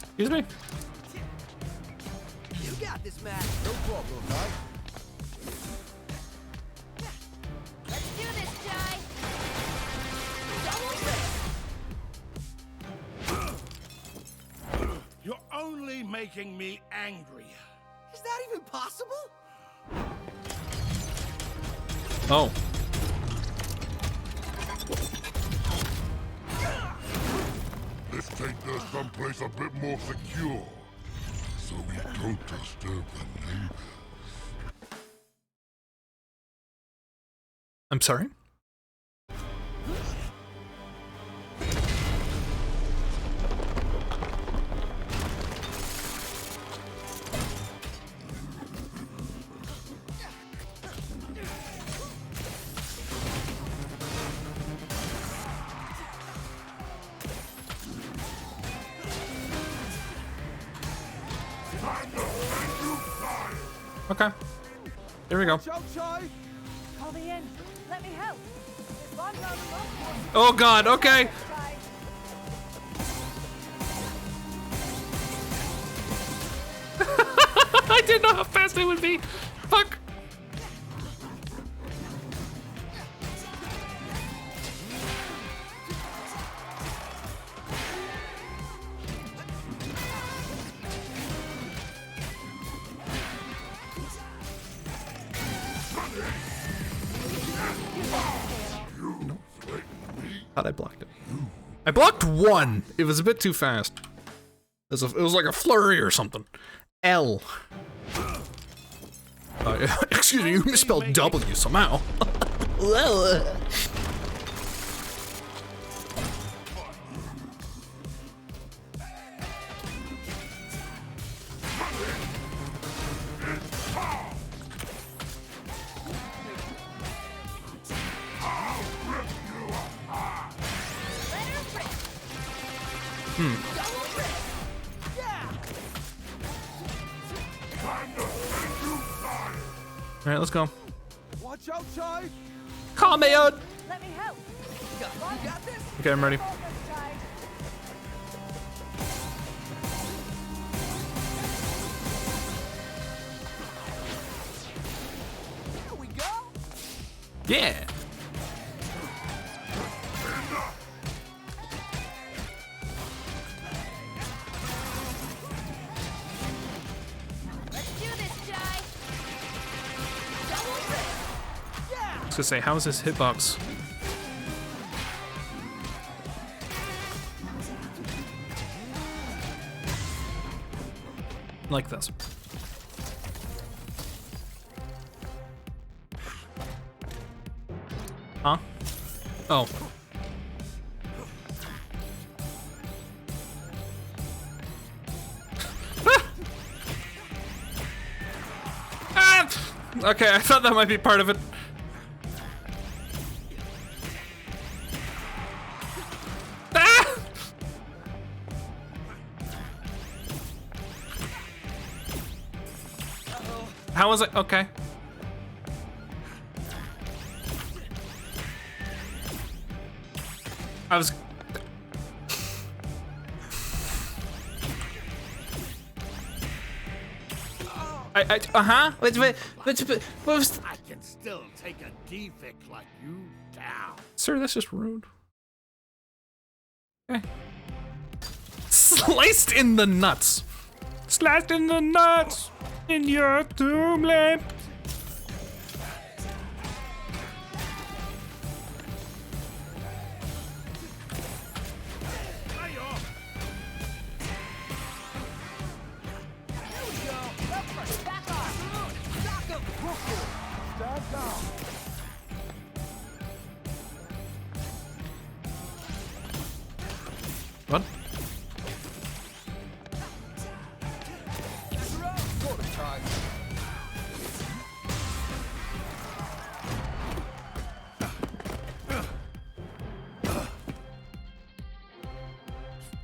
Excuse me? You got this, Matt. No problem, guys. Let's do this, Jai. You're only making me angrier. Is that even possible? Oh. Let's take this someplace a bit more secure, so we don't disturb the neighbors. I'm sorry? Okay. There we go. Call the inn. Let me help. Oh god, okay. I did not have fast it would be. Fuck. Thought I blocked it. I blocked one. It was a bit too fast. It was like a flurry or something. L. Excuse me, you misspelled W somehow. All right, let's go. Watch out, Ty. Call me out. Let me help. You got this. Okay, I'm ready. Here we go. Yeah. Let's do this, Jai. I was gonna say, how is this hitbox? Like this. Huh? Oh. Ah! Okay, I thought that might be part of it. Ah! How was it? Okay. I was. Uh-huh. What was? I can still take a defect like you down. Sir, that's just rude. Okay. Sliced in the nuts. Sliced in the nuts. In your tomb lamp. What?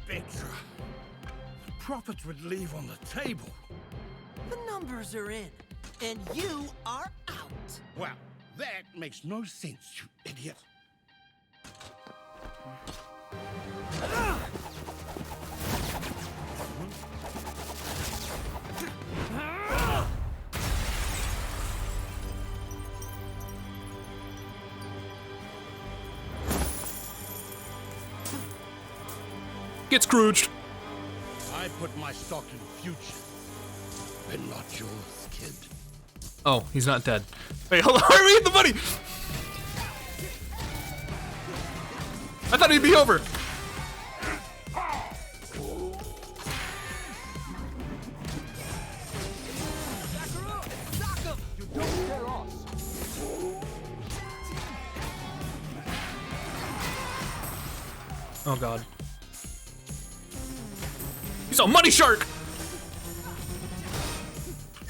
Spectra. Profits would leave on the table. The numbers are in, and you are out. Well, that makes no sense, you idiot. Get Scrooged. I put my stock in the future, but not yours, kid. Oh, he's not dead. Wait, hold on. Are we in the money? I thought he'd be over. Oh god. He's a money shark! I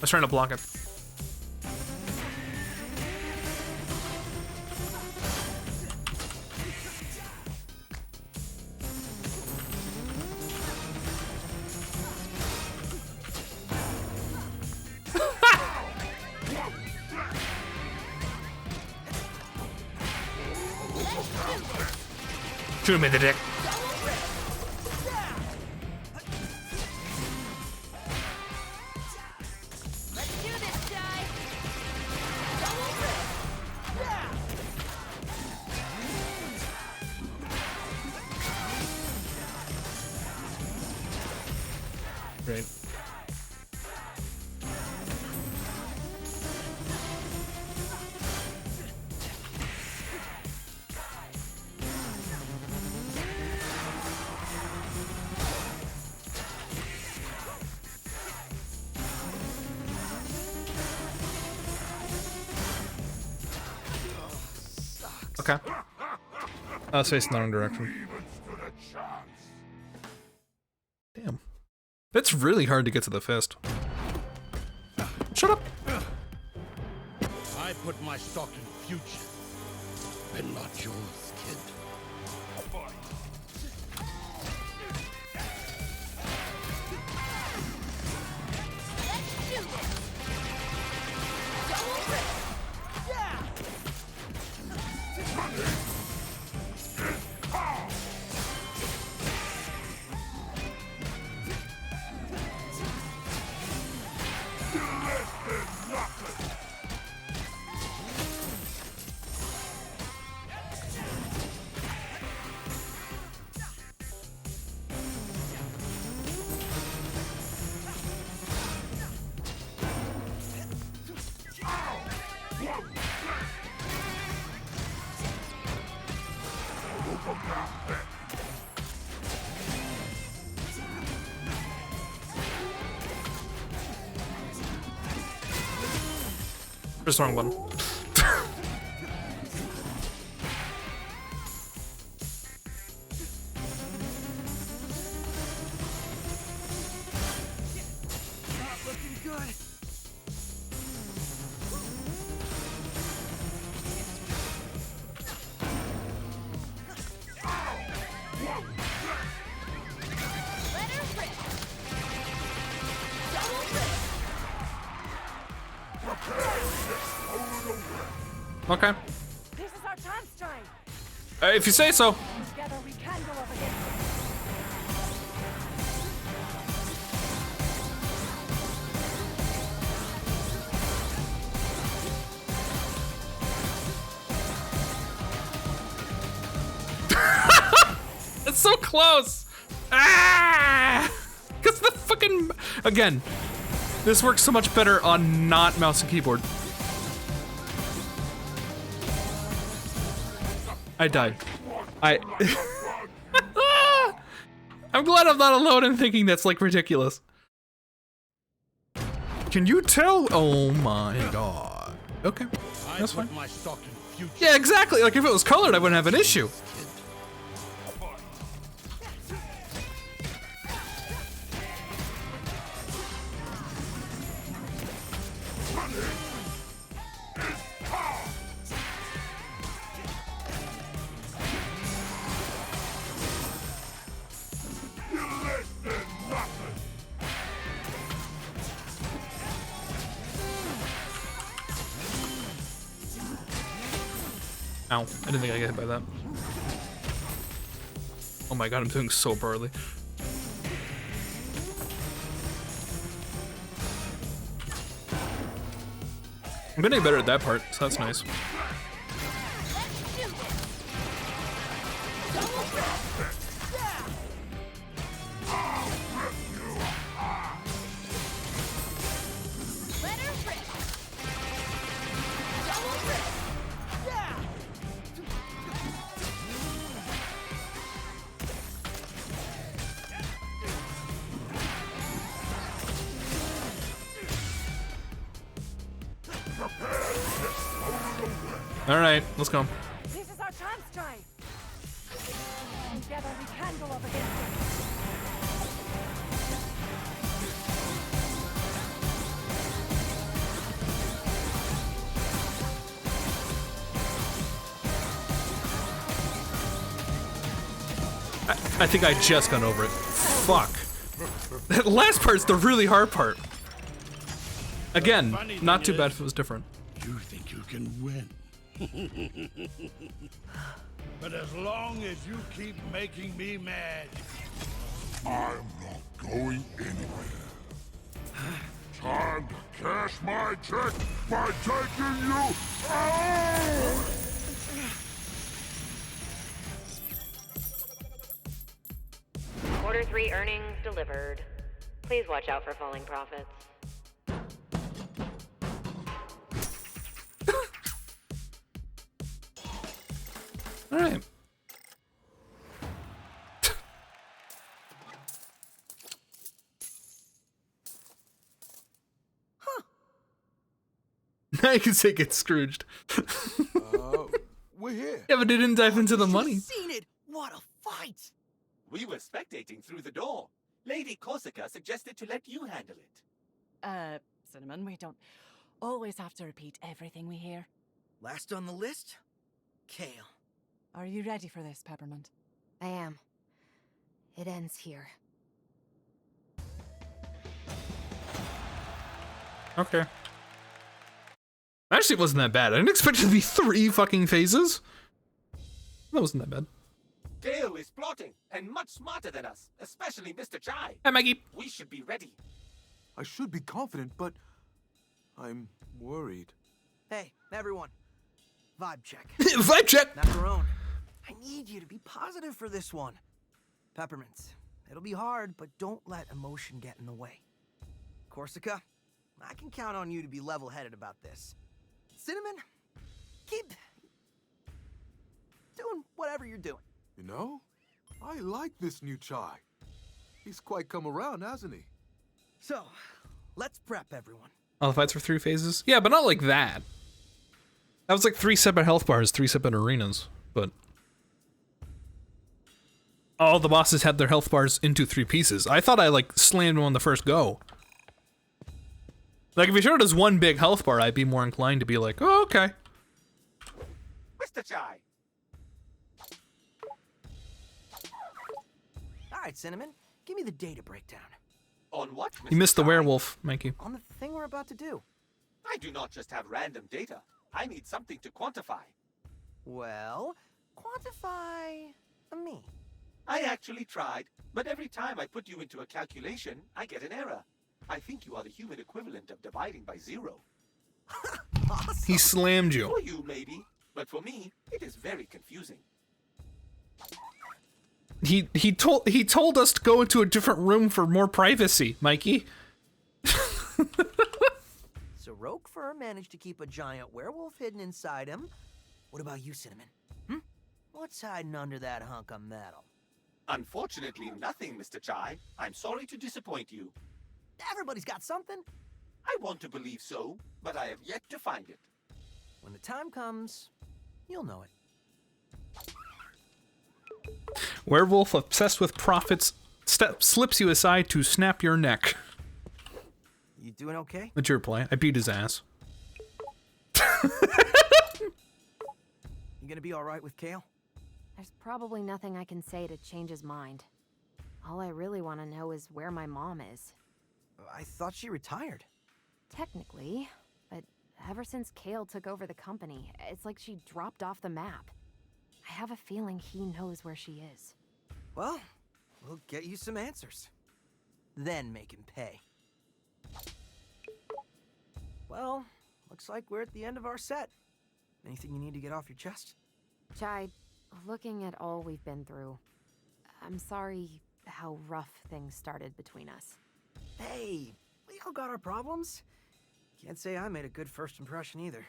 was trying to block him. Shoot him in the dick. Great. Okay. It's facing the wrong direction. Damn. It's really hard to get to the fist. Shut up! I put my stock in future, and not yours, kid. Just wrong button. Not looking good. Let her rip. Double rip. Okay. This is our chance time. If you say so. Together we can go up against It's so close. Ah! Cause the fucking again, this works so much better on not mouse and keyboard. I died. I'm glad I'm not alone in thinking that's like ridiculous. Can you tell? Oh my god. Okay, that's fine. My stock in future. Yeah, exactly. Like if it was colored, I wouldn't have an issue. Ow, I didn't think I got hit by that. Oh my god, I'm doing so poorly. I'm getting better at that part, so that's nice. Alright, let's go. This is our chance time. Together we can go up against it. I think I just got over it. Fuck. That last part's the really hard part. Again, not too bad if it was different. You think you can win. But as long as you keep making me mad, I'm not going anywhere. Time to cash my check by taking you out! Quarter 3 earnings delivered. Please watch out for falling profits. All right. Now you can say get Scrooged. We're here. Yeah, but they didn't dive into the money. Seen it. What a fight! We were spectating through the door. Lady Corsica suggested to let you handle it. Cinnamon, we don't always have to repeat everything we hear. Last on the list, Kale. Are you ready for this, Peppermint? I am. It ends here. Okay. Actually, it wasn't that bad. I didn't expect it to be 3 fucking phases. That wasn't that bad. Gale is plotting, and much smarter than us, especially Mr. Chai. Hey, Maggie. We should be ready. I should be confident, but I'm worried. Hey, everyone. Vibe check. Vibe check! Macaron, I need you to be positive for this one. Peppermint, it'll be hard, but don't let emotion get in the way. Corsica, I can count on you to be level-headed about this. Cinnamon, keep doing whatever you're doing. You know, I like this new Chai. He's quite come around, hasn't he? So, let's prep everyone. All the fights were 3 phases? Yeah, but not like that. That was like 3 separate health bars, 3 separate arenas, but... all the bosses had their health bars into 3 pieces. I thought I, like, slammed them on the first go. Like, if you showed us 1 big health bar, I'd be more inclined to be like, oh, okay. Mr. Chai. All right, Cinnamon, give me the data breakdown. On what, Mr. You missed the Chai? werewolf, Mikey. On the thing we're about to do. I do not just have random data. I need something to quantify. Well, quantify me. I actually tried, but every time I put you into a calculation, I get an error. I think you are the human equivalent of dividing by 0. Awesome. He slammed you. For you, maybe, but for me, it is very confusing. He told us to go into a different room for more privacy, Mikey. So Rogue Fur managed to keep a giant werewolf hidden inside him. What about you, Cinnamon? What's hiding under that hunk of metal? Unfortunately, nothing, Mr. Chai. I'm sorry to disappoint you. Everybody's got something. I want to believe so, but I have yet to find it. When the time comes, you'll know it. Werewolf obsessed with profits slips you aside to snap your neck. You doing okay? It's your play. I beat his ass. You gonna be all right with Kale? There's probably nothing I can say to change his mind. All I really want to know is where my mom is. I thought she retired. Technically, but ever since Kale took over the company, it's like she dropped off the map. I have a feeling he knows where she is. Well, we'll get you some answers. Then make him pay. Well, looks like we're at the end of our set. Anything you need to get off your chest? Chai, looking at all we've been through, I'm sorry how rough things started between us. Hey, we all got our problems. Can't say I made a good first impression either.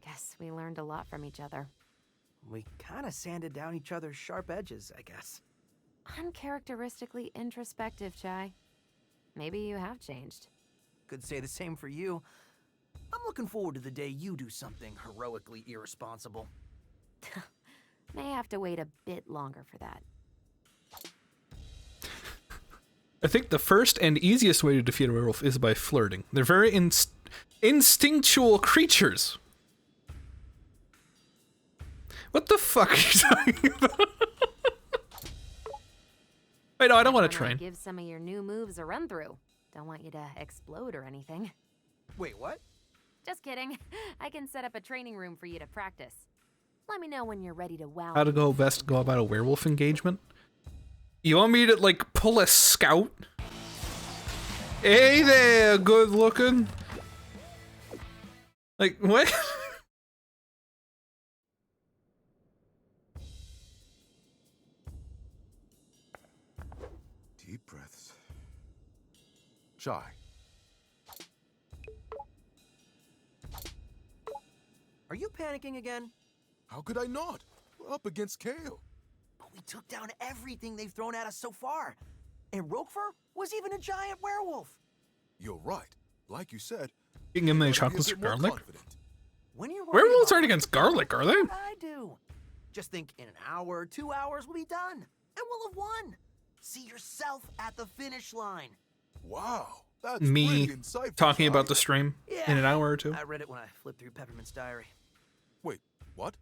Guess we learned a lot from each other. We kind of sanded down each other's sharp edges, I guess. Uncharacteristically introspective, Chai. Maybe you have changed. Could say the same for you. I'm looking forward to the day you do something heroically irresponsible. May have to wait a bit longer for that. I think the first and easiest way to defeat a werewolf is by flirting. They're very instinctual creatures. What the fuck are you talking about? Wait, no, I don't want to train. Give some of your new moves a run through. Don't want you to explode or anything. Wait, what? Just kidding. I can set up a training room for you to practice. Let me know when you're ready to wow. How to go best go about a werewolf engagement? You want me to, like, pull a scout? Hey there, good looking. Like, what? Deep breaths. Chai. Are you panicking again? How could I not? We're up against Kale. But we took down everything they've thrown at us so far. And Roquefort was even a giant werewolf. You're right. Like you said, You can give me gotta be a chocolates or bit more garlic. confident. When you're Werewolves aren't against garlic, are they? I do. Just think in an hour, 2 hours, we'll be done. And we'll have won. See yourself at the finish line. Wow. That's Me really insightful, talking Chai. about the stream in an hour or two. I read it when I flipped through Peppermint's diary. Wait, what?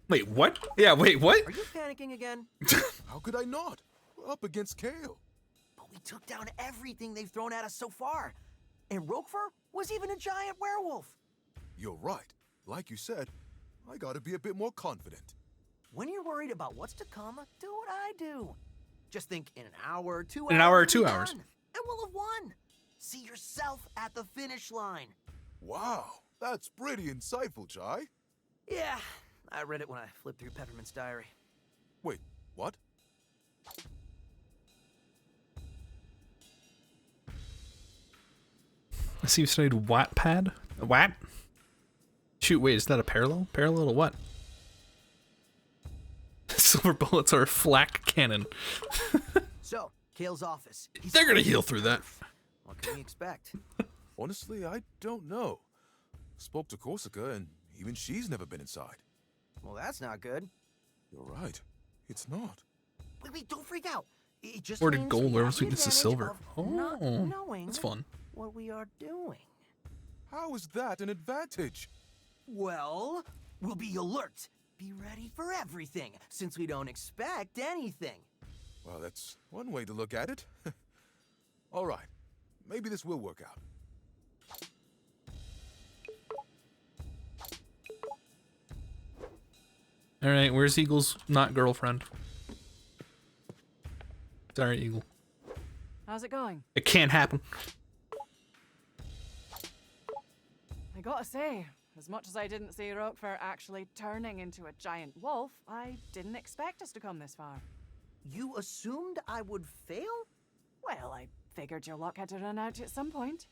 Wait, what? Yeah, wait, what? Are you panicking again? How could I not? We're up against Kale. But we took down everything they've thrown at us so far. And Roquefort was even a giant werewolf. You're right. Like you said, I gotta be a bit more confident. When you're worried about what's to come, do what I do. Just think in an hour, 2 hours. An hour or we'll 2 be hours. done. And we'll have won. See yourself at the finish line. Wow, that's pretty insightful, Chai. Yeah, I read it when I flipped through Peppermint's diary. Wait, what? I see you studied Wattpad. A Watt? Shoot, wait, is that a parallel? Parallel to what? Silver bullets are a flak cannon. So, Kale's office. They're gonna heal through that. What can we expect? Honestly, I don't know. Spoke to Corsica, and even she's never been inside. Well, that's not good. You're right. It's not. Wait, don't freak out. It just Or to means gold, we where have else the we get to advantage silver. of not Oh, knowing that's fun. what we are doing. How is that an advantage? Well, we'll be alert. Be ready for everything, since we don't expect anything. Well, that's one way to look at it. All right. Maybe this will work out. Alright, where's Eagle's not girlfriend? Sorry, Eagle. How's it going? It can't happen. I gotta say, as much as I didn't see Roquefort actually turning into a giant wolf, I didn't expect us to come this far. You assumed I would fail? Well, I figured your luck had to run out at some point.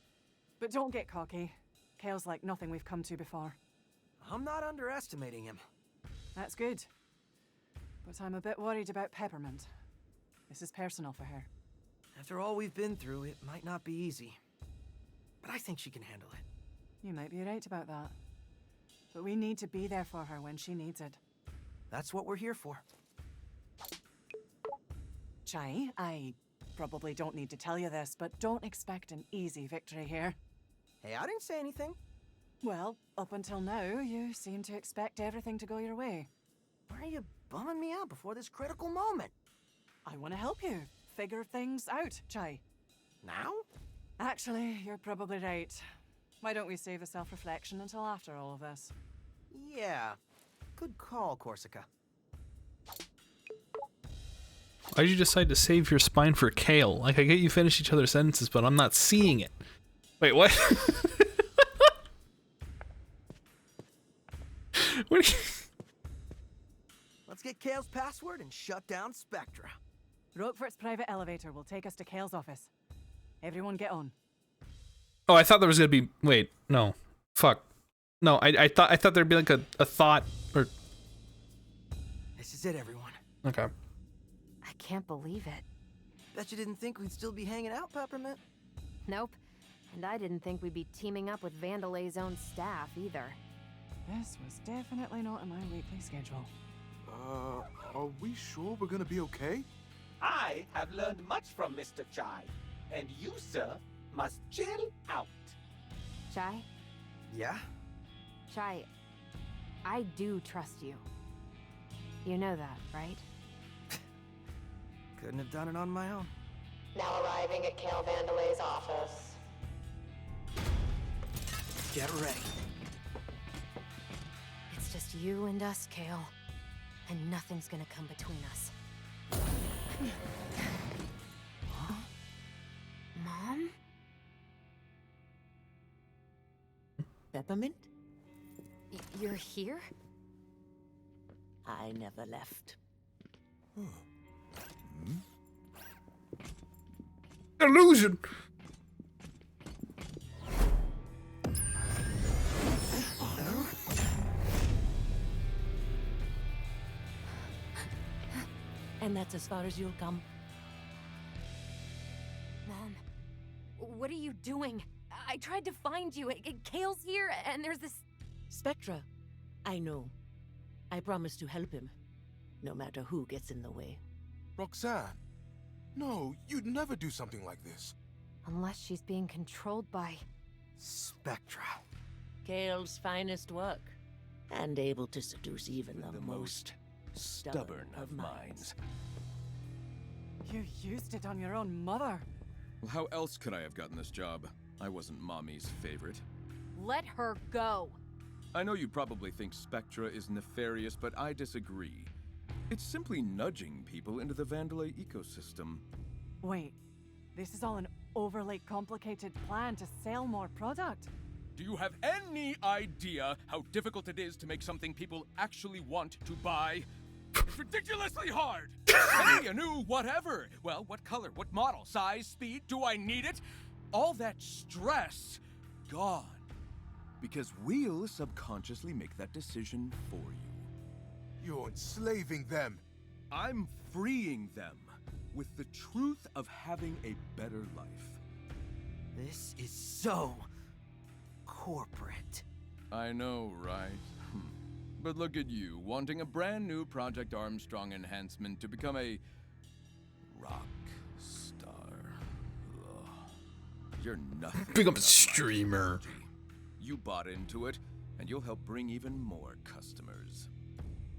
But don't get cocky. Kale's like nothing we've come to before. I'm not underestimating him. That's good. But I'm a bit worried about Peppermint. This is personal for her. After all we've been through, it might not be easy. But I think she can handle it. You might be right about that. But we need to be there for her when she needs it. That's what we're here for. Chai, I probably don't need to tell you this, but don't expect an easy victory here. Hey, I didn't say anything. Well, up until now, you seem to expect everything to go your way. Why are you bumming me out before this critical moment? I want to help you figure things out, Chai. Now? Actually, you're probably right. Why don't we save the self-reflection until after all of this? Yeah. Good call, Corsica. Why'd you decide to save your spine for Kale? Like, I get you finish each other's sentences, but I'm not seeing it. Wait, what? What are you... Let's get Kale's password and shut down Spectra. Roquefort's private elevator will take us to Kale's office. Everyone get on. Oh, I thought there was gonna be... Wait, no. Fuck. No, I thought there'd be like a thought, or... This is it, everyone. Okay. I can't believe it. Bet you didn't think we'd still be hanging out, Peppermint? Nope. And I didn't think we'd be teaming up with Vandelay's own staff, either. This was definitely not in my weekly schedule. Are we sure we're gonna be okay? I have learned much from Mr. Chai, and you, sir, must chill out. Chai? Yeah? Chai, I do trust you. You know that, right? Couldn't have done it on my own. Now arriving at Kale Vandelay's office. Get ready. It's just you and us, Kale. And nothing's gonna come between us. Mom? Peppermint? You're here? I never left. Illusion. And that's as far as you'll come. Mom, what are you doing? I tried to find you. Kale's here, and there's this... Spectra. I know. I promised to help him, no matter who gets in the way. Roxanne, no, you'd never do something like this. Unless she's being controlled by... Spectra. Kale's finest work, and able to seduce even the most stubborn of minds. You used it on your own mother. Well, how else could I have gotten this job? I wasn't Mommy's favorite. Let her go. I know you probably think Spectra is nefarious, but I disagree. It's simply nudging people into the Vandelay ecosystem. Wait, this is all an overly complicated plan to sell more product? Do you have any idea how difficult it is to make something people actually want to buy? It's ridiculously hard! Send me a new whatever! Well, what color, what model, size, speed, do I need it? All that stress, gone. Because we'll subconsciously make that decision for you. You're enslaving them. I'm freeing them with the truth of having a better life. This is so... corporate. I know, right? But look at you, wanting a brand new Project Armstrong enhancement to become a... rock star. Ugh. You're nothing. Become a streamer. You bought into it, and you'll help bring even more customers.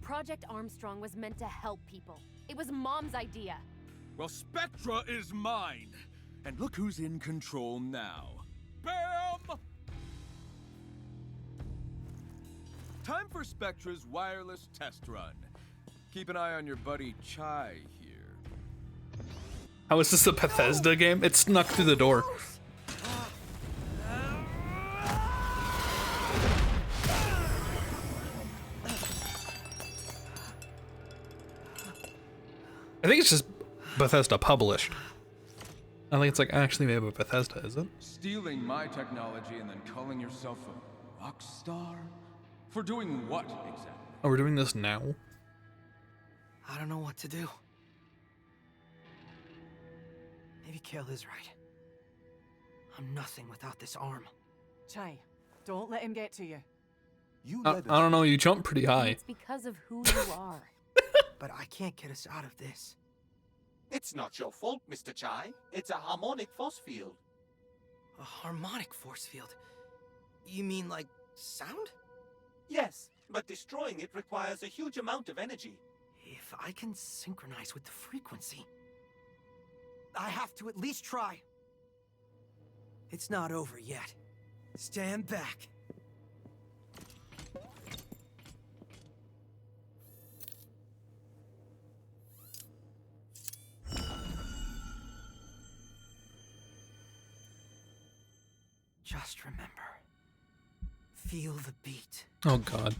Project Armstrong was meant to help people. It was Mom's idea. Well, Spectra is mine! And look who's in control now. Bam! Time for Spectra's wireless test run. Keep an eye on your buddy Chai here. How is this a Bethesda game? It snuck through the door. I think it's just Bethesda published. I think it's like actually made by Bethesda, is it? Stealing my technology and then calling yourself a rock star? For doing what exactly? Oh, we're doing this now? I don't know what to do. Maybe Kale is right. I'm nothing without this arm. Chai, don't let him get to you. I don't know, you jump pretty high. It's because of who you are. But I can't get us out of this. It's not your fault, Mr. Chai. It's a harmonic force field. A harmonic force field? You mean like sound? Yes, but destroying it requires a huge amount of energy. If I can synchronize with the frequency, I have to at least try. It's not over yet. Stand back. Just remember. Feel the beat. Oh god.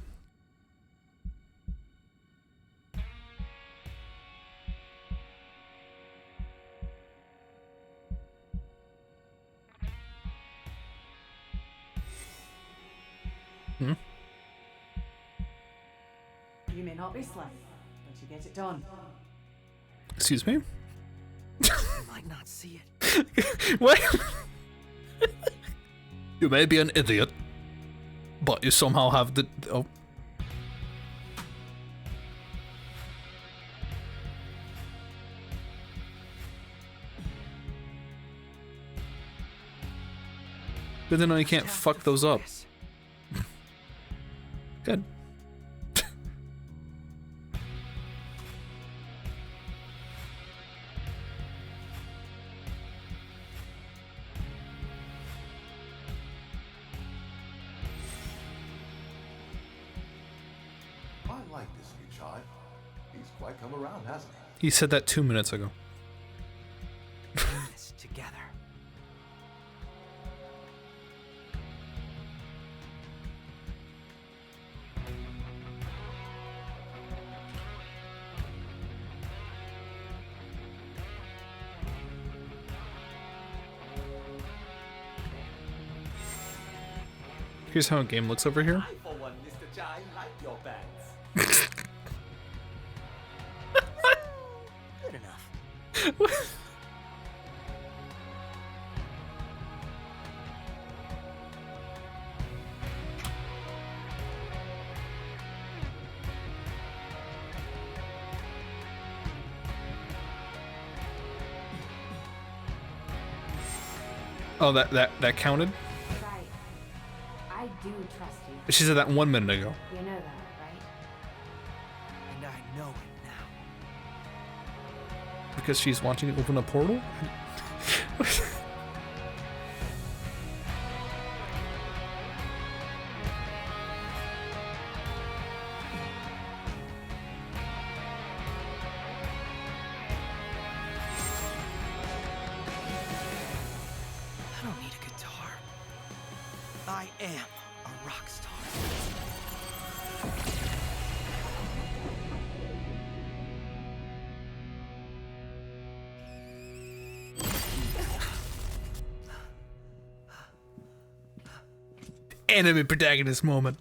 You may not be slim, but you get it done. Excuse me? You might not see it. What? You may be an idiot, but you somehow have the... Oh. Good to know you can't fuck those up. Good. I like this new Chai. He's quite come around, hasn't He said that 2 minutes ago. This together. Here's how a game looks over here. I, for one, Mr. Chai, like your pants. Good enough. Oh, that counted? Right. I do trust you. She said that 1 minute ago. You know that, right? And I know it now. Because she's wanting to open a portal? I don't need a guitar. I am a rock star. Anime protagonist moment.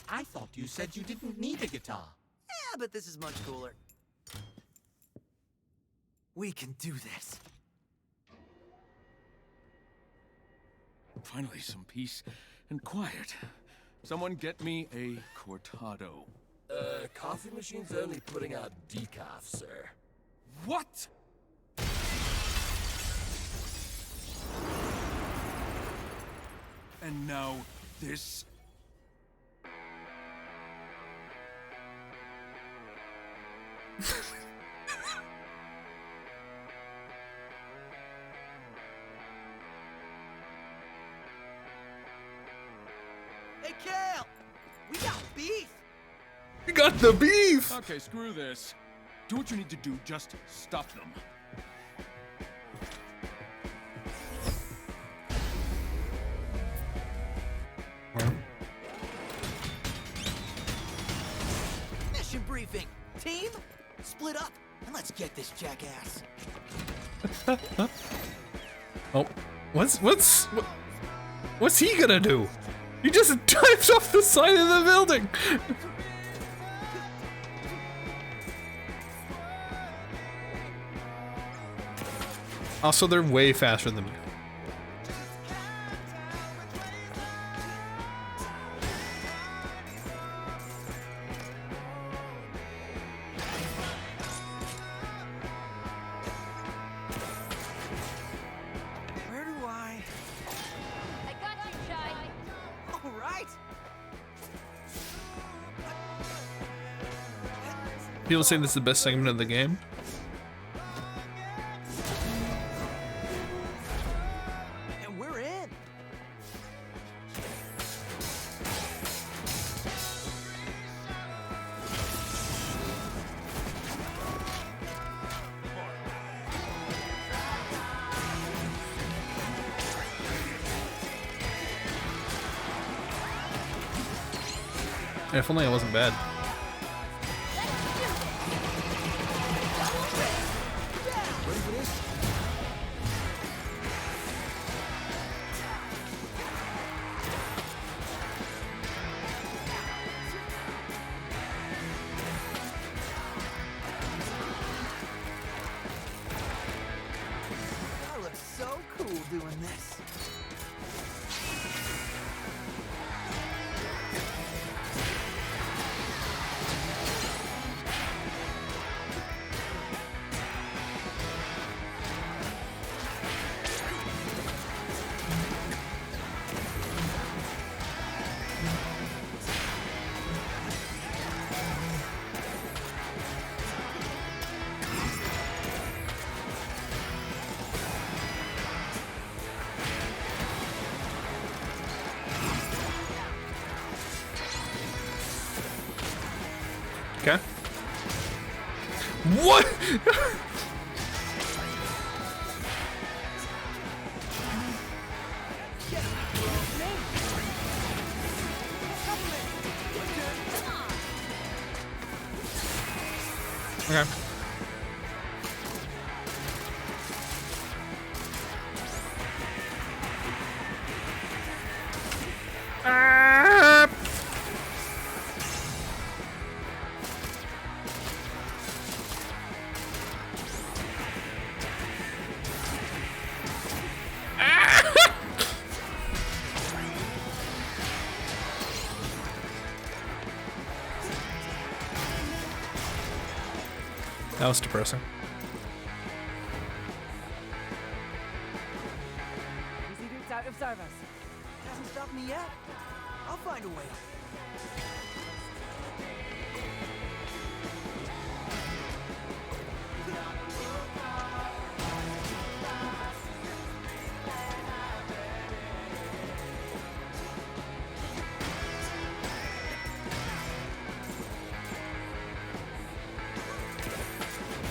I thought you said you didn't need a guitar. Yeah, but this is much cooler. We can do this. Finally, some peace and quiet. Someone get me a cortado. Coffee machine's only putting out decaf, sir. What? And now this. Hey, Kale! We got beef! We got the beef! Okay, screw this. Do what you need to do, just stop them. Mission briefing. Team, split up and let's get this jackass. Oh, what's he gonna do? He just dives off the side of the building. Also, they're way faster than me. Where do I got you, Chai. All right. People saying this is the best segment of the game. And we're in. If only it wasn't bad. Ready for this? I look so cool doing this. Okay. What? Okay. That was depressing. Easy routes out of service. Hasn't stopped me yet. I'll find a way.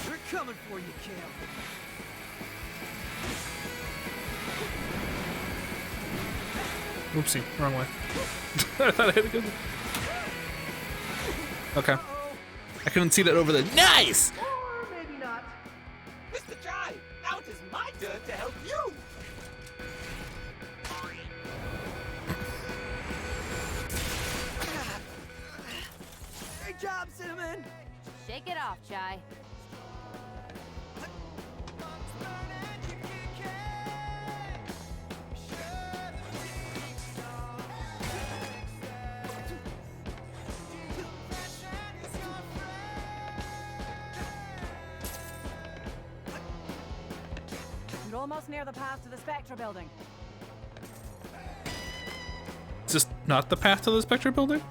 They're coming for you, Kale. Oopsie, wrong way. I thought I had to go. Okay. I couldn't see that over there. Nice! Or maybe not. Mr. Jai, now it is my turn to help you. Great job, Cinnamon. Shake it off, Chai. You're almost near the path to the Spectra building. Is this not the path to the Spectra building?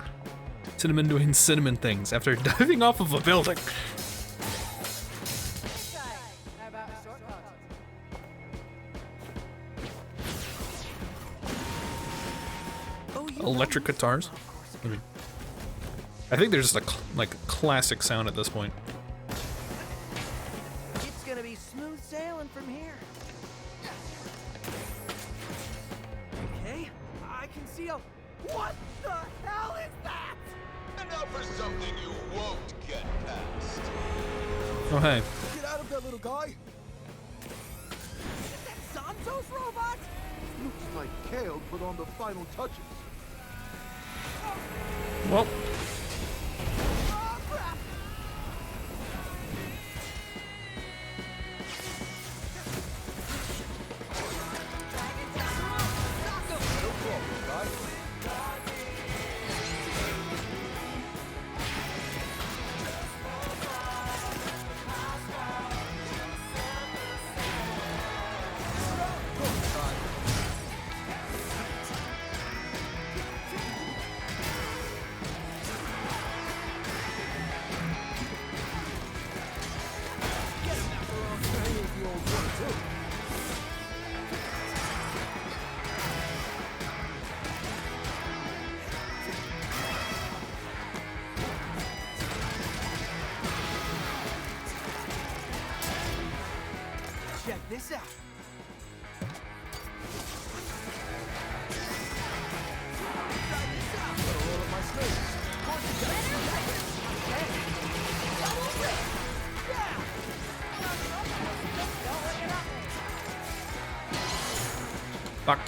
Cinnamon doing cinnamon things after diving off of a building. How about a shortcut? Electric guitars. I think they're just a like classic sound at this point. It's gonna be smooth sailing from here. Okay, I can see a. What the hell is that? And now for something you won't get past. Oh hey. Get out of there, little guy! Is that Santos robot? Looks like Kale put on the final touches. Well. Oh, crap! No problem, guys. Check this out. Fuck.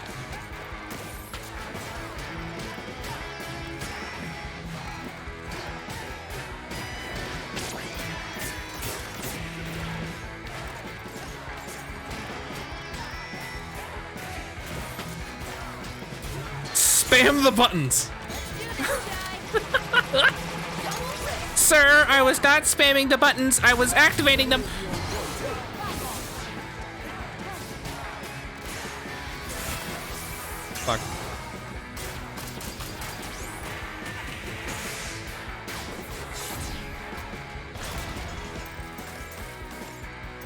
Spam the buttons. Sir, I was not spamming the buttons. I was activating them. Fuck.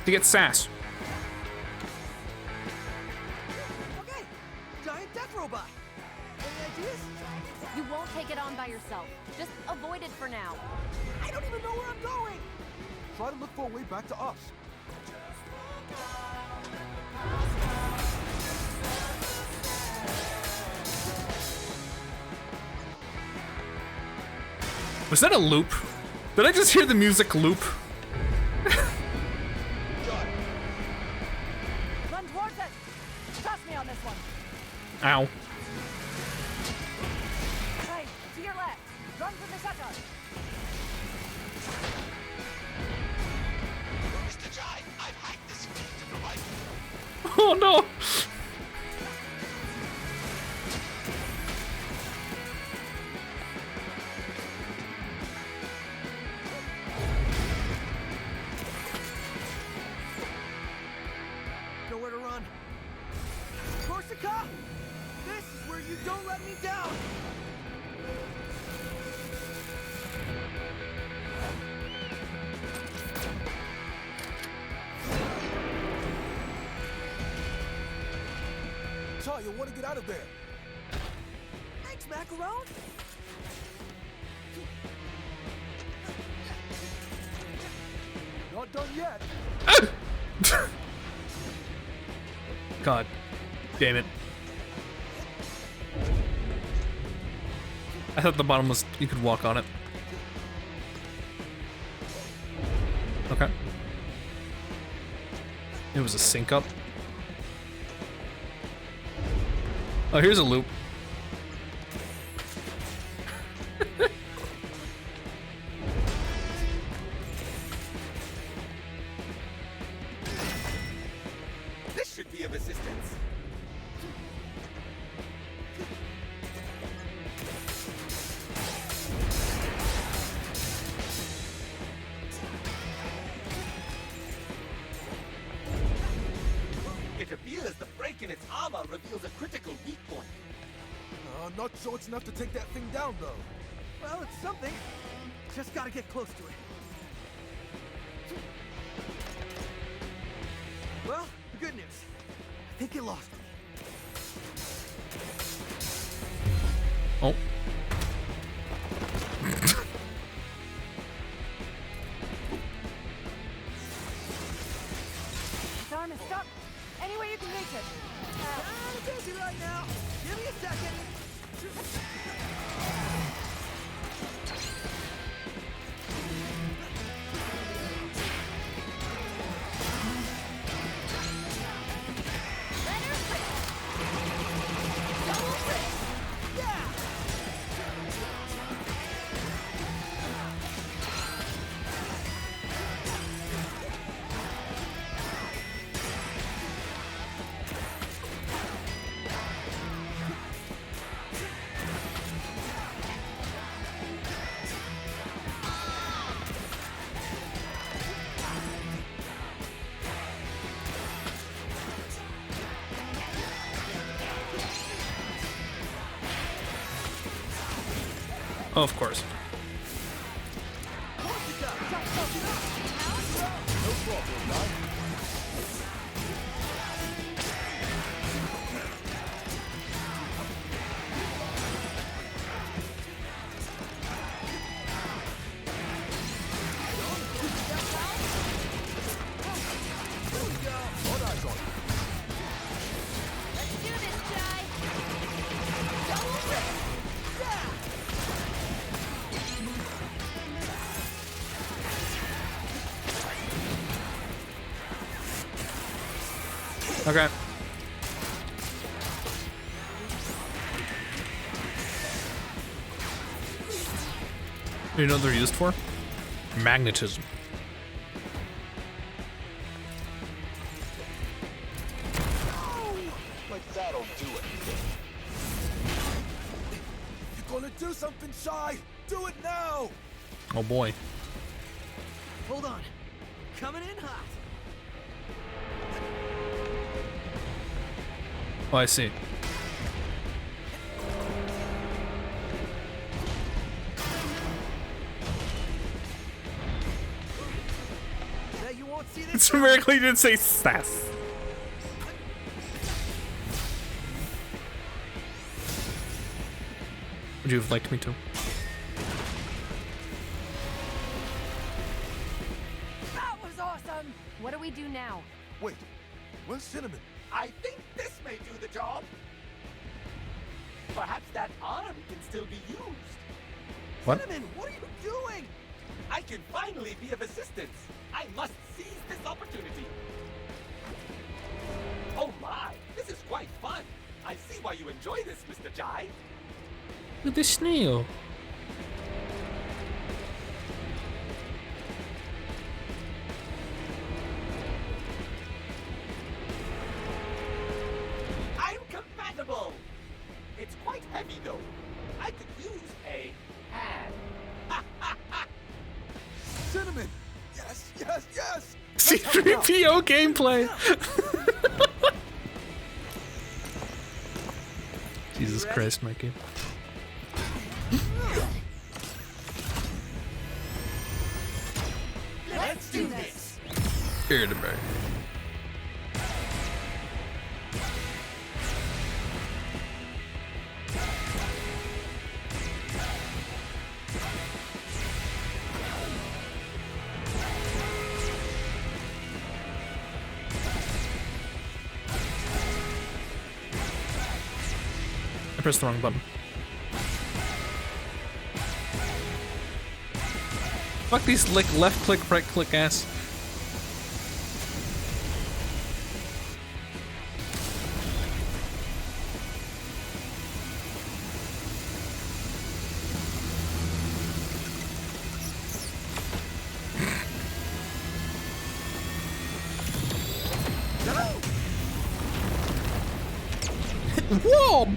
To get sass. Okay, giant death robot. Any ideas? You won't take it on by yourself. Just avoid it for now. I don't even know where I'm going. Try to look for a way back to us. Was that a loop? Did I just hear the music loop? Run towards it! Trust me on this one. Ow. Hey, to your left. Run for the shutter. Mr. Jai, I've hacked this feed device. Oh no! not, you'll want to get out of there. Thanks, Macaron. Not done yet. God damn it. I thought the bottom was, you could walk on it. Okay. It was a sync up. Oh, here's a loop. This should be of assistance. It appears the break in its armor reveals a critical weak point. Not sure it's enough to take that thing down, though. Well, it's something. Just gotta get close to it. Well, good news. I think it lost me. Oh. Its arm is stuck. Any way you can reach it. I'm busy right now. Give me a second. Oh, of course. Okay. You know what they're used for? Magnetism. Like that'll do it. You're gonna do something, Shy! Do it now! Oh boy. Hold on. Coming in hot. Oh, I see. Bet you won't see this. It's a miracle you didn't say sass. Would you have liked me to? That was awesome! What do we do now? Wait, where's Cinnamon? I think this may do the job. Perhaps that arm can still be used. What? Cinnamon, what are you doing? I can finally be of assistance. I must seize this opportunity. Oh my, this is quite fun. I see why you enjoy this, Mr. Jai. Look at the snail. I'm compatible. It's quite heavy though. I could use a hand. Cinnamon! Yes, yes, yes! C3PO gameplay. Jesus Christ, Mikey. Let's do this! Here to bear. pressed the wrong button. Fuck these like left click, right click ass. Whoa!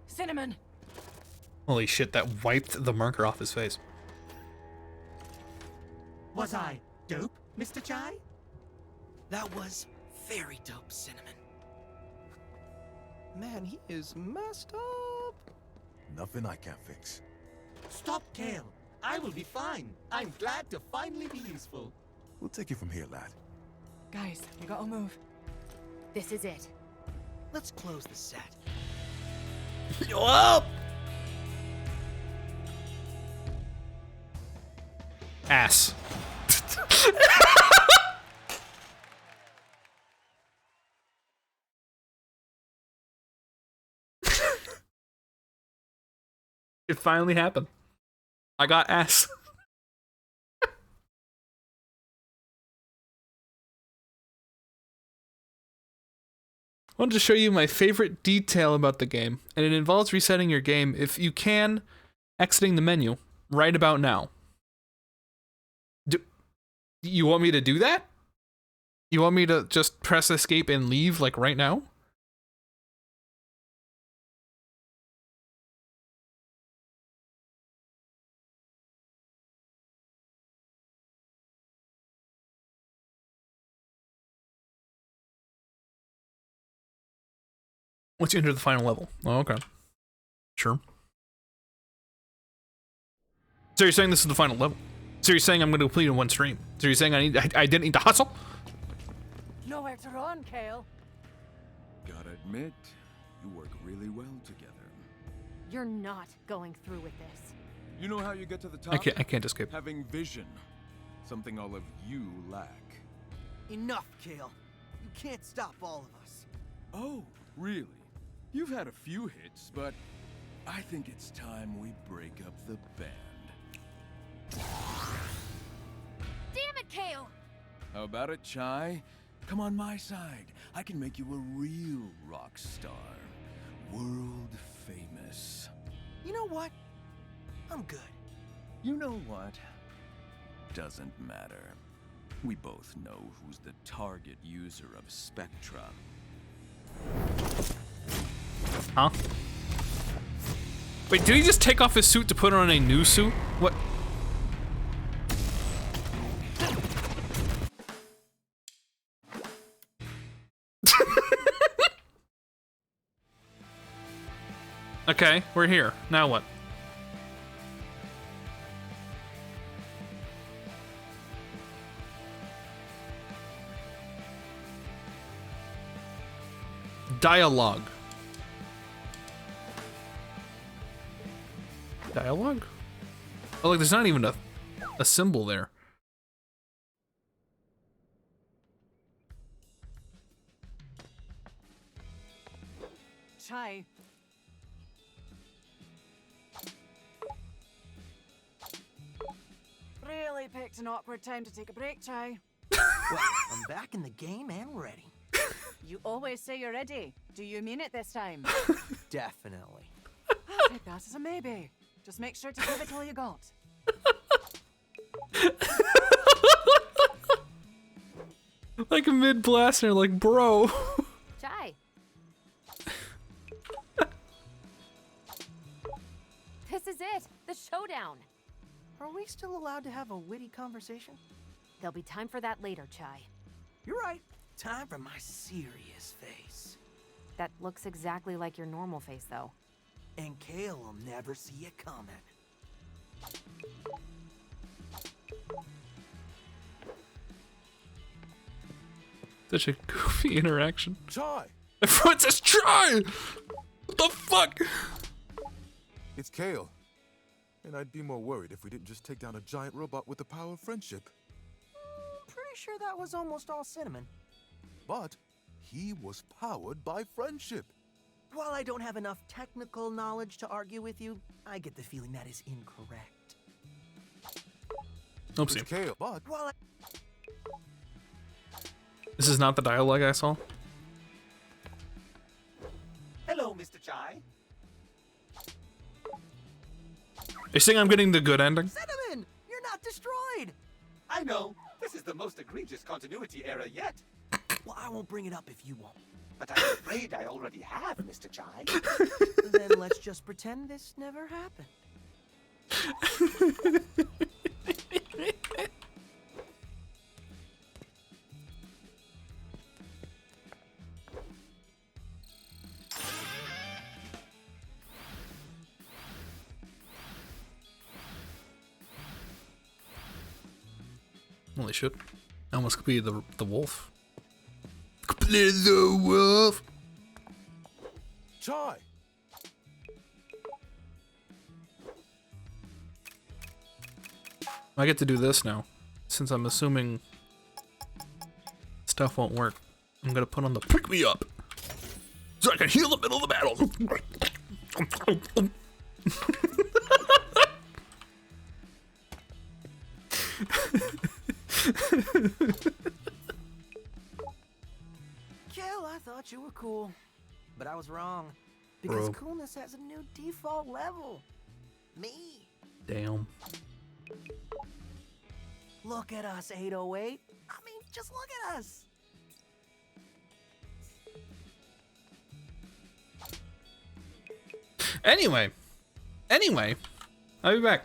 Cinnamon! Holy shit, that wiped the marker off his face. Was I dope, Mr. Chai? That was very dope, Cinnamon. Man, he is messed up. Nothing I can't fix. Stop, Kale. I will be fine. I'm glad to finally be useful. We'll take it from here, lad. Guys, we gotta move. This is it. Let's close the set. Whoa! Ass. It finally happened. I got ass. I wanted to show you my favorite detail about the game, and it involves resetting your game, if you can, exiting the menu right about now. Do you want me to do that? You want me to just press escape and leave, like, right now? Once you enter the final level. Oh, okay. Sure. So you're saying this is the final level? So you're saying I'm going to complete in one stream? So you're saying I didn't need to hustle? Nowhere to run, Kale. Gotta admit, you work really well together. You're not going through with this. You know how you get to the top? I can't escape. Having vision. Something all of you lack. Enough, Kale. You can't stop all of us. Oh, really? You've had a few hits, but I think it's time we break up the band. Damn it, Kale! How about it, Chai? Come on my side. I can make you a real rock star. World famous. You know what? I'm good. You know what? Doesn't matter. We both know who's the target user of Spectra. Huh? Wait, did he just take off his suit to put on a new suit? What? Okay, we're here. Now what? Dialogue. Dialogue? Oh, look, there's not even a symbol there. Chai. Really picked an awkward time to take a break, Chai. Well, I'm back in the game and ready. You always say you're ready. Do you mean it this time? Definitely. I'll take that as a maybe. Just make sure to give it all you got. Like a mid-blaster, like, bro. Chai. This is it. The showdown. Are we still allowed to have a witty conversation? There'll be time for that later, Chai. You're right. Time for my serious face. That looks exactly like your normal face, though. And Kale will never see it coming. Such a goofy interaction. Chai! Everyone says try! the fuck? It's Kale. And I'd be more worried if we didn't just take down a giant robot with the power of friendship. Pretty sure that was almost all Cinnamon. But he was powered by friendship. While I don't have enough technical knowledge to argue with you, I get the feeling that is incorrect. Oopsie. It's Kale, but While This is not the dialogue I saw. Hello, Mr. Chai. You saying I'm getting the good ending? Cinnamon, you're not destroyed. I know. This is the most egregious continuity error yet. Well, I won't bring it up if you won't. But I'm afraid I already have, Mr. Chai. Then let's just pretend this never happened. Holy shit. I almost completed the wolf. Completed the wolf! Chai! I get to do this now. Since I'm assuming stuff won't work, I'm gonna put on the pick me up so I can heal the middle of the battle. Kill, I thought you were cool. But I was wrong. Because Bro. coolness has a new default level. Me. Damn. Look at us, 808. I mean, just look at us. Anyway, I'll be back.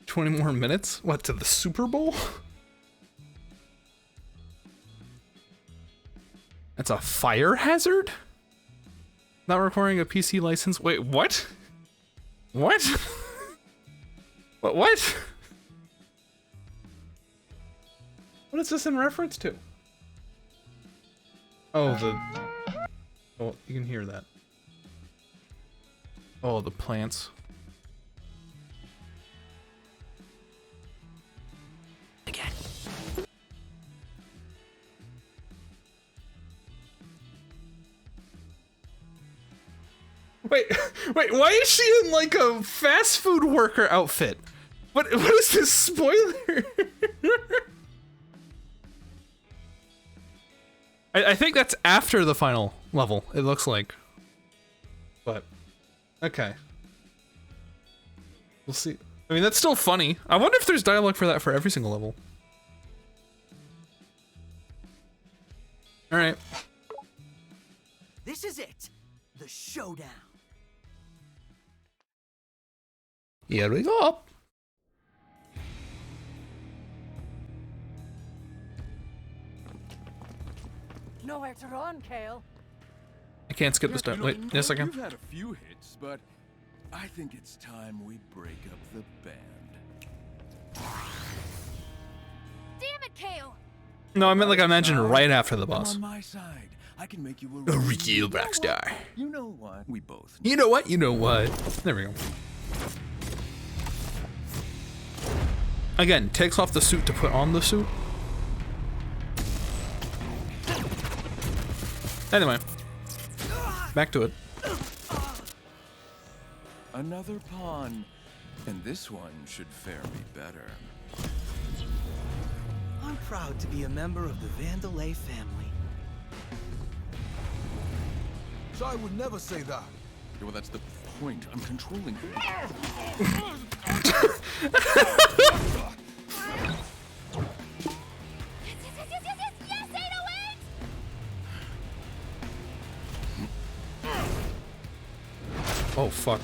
20 more minutes? What, to the Super Bowl? That's a fire hazard? Not requiring a PC license? Wait, what? What? What? What is this in reference to? Oh, oh, you can hear that. Oh, the plants. Again. Wait, why is she in like a fast food worker outfit? What is this spoiler? I think that's after the final level, it looks like. But, okay. We'll see. I mean, that's still funny. I wonder if there's dialogue for that for every single level. Alright. This is it. The showdown. Here we go. Nowhere to run, Kale. I can't skip this time. Wait, yes I can. You've had a few hits, but I think it's time we break up the band. Damn it, Kale! No, I meant like I mentioned right after the I'm boss. on my side. I can make you a real rock star. You know what? We both. You know what? You know what? There we go. Again, takes off the suit to put on the suit. Anyway, back to it. Another pawn, and this one should fare me better. I'm proud to be a member of the Vandelay family. So I would never say that. Yeah, well, that's the point. I'm controlling you. Oh, fuck.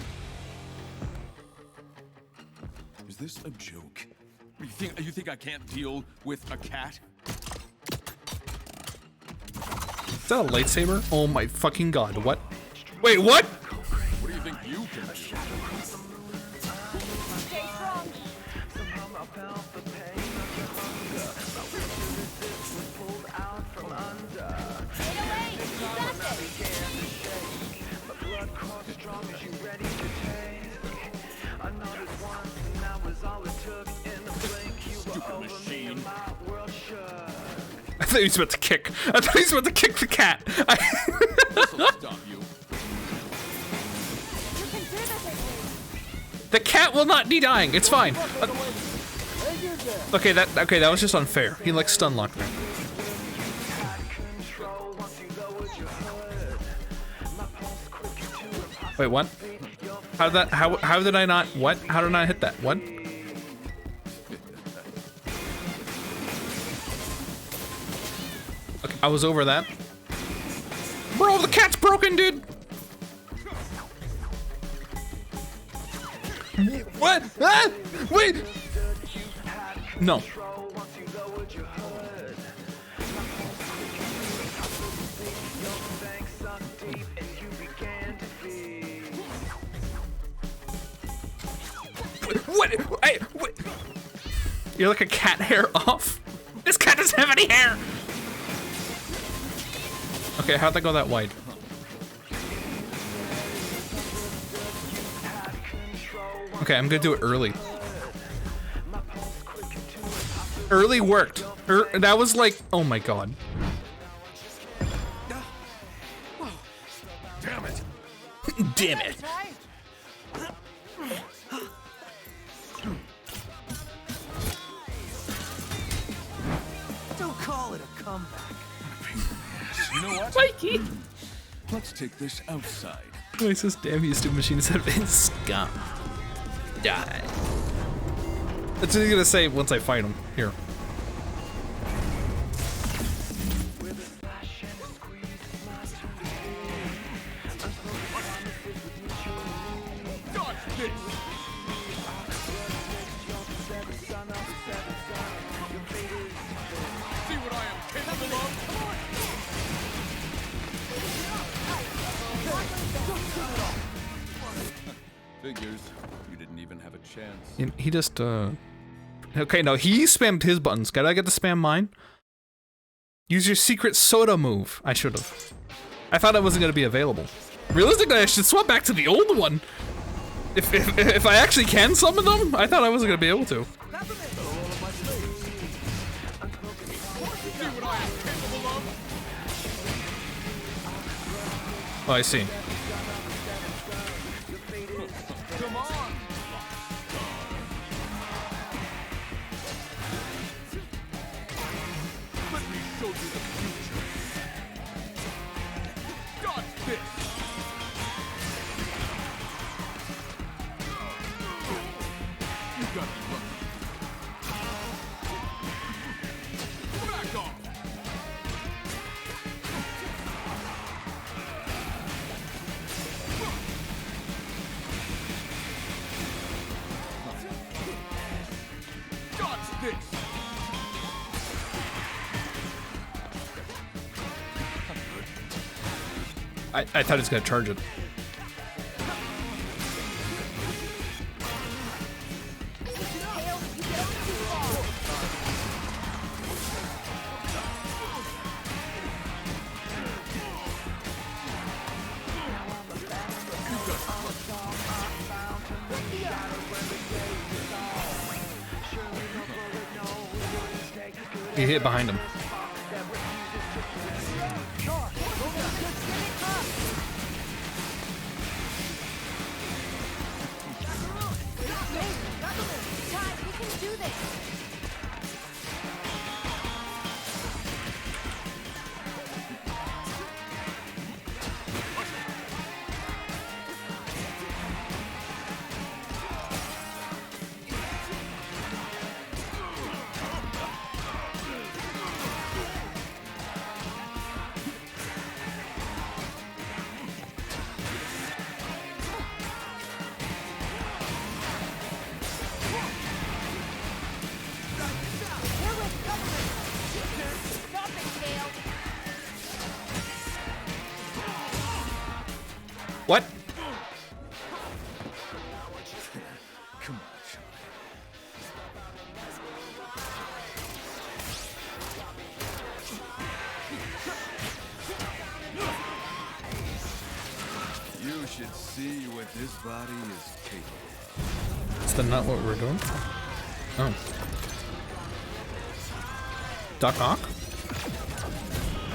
Is this a joke? You think I can't deal with a cat? Is that a lightsaber? Oh my fucking god, what? Wait, what? What do you think you can do? Stay strong. I thought he was about to kick. I thought he was about to kick the cat. This'll stop you. The cat will not be dying. It's fine. Okay, that was just unfair. He like stun locked me. Wait, what? How did I not what? How did I hit that? What? Okay, I was over that. Bro, the cat's broken, dude. What? Ah! Wait. No. What? Hey, what? You're like a cat hair off. This cat doesn't have any hair. Okay, how'd that go that wide? Okay, I'm gonna do it early. Early worked. That was like, oh my god. Damn it. Damn it. Don't call it a comeback. You know what? Mikey. Let's take this outside. Oh, he says, damn, you stupid machine instead of in scum. Die. That's what he's gonna say once I fight him. Here. Figures. You didn't even have a chance. He just, Okay, no, he spammed his buttons. Did I get to spam mine? Use your secret soda move. I should have. I thought it wasn't going to be available. Realistically, I should swap back to the old one. If I actually can summon them, I thought I wasn't going to be able to. Oh, I see. Come on! Let me show you the future. Dodge this! You got me lucky. Back off! Dodge this! I thought it's gonna charge it. He hit behind him. What? Come on, you should see what this body is capable of. Is that not what we're doing? Oh. Doc Ock?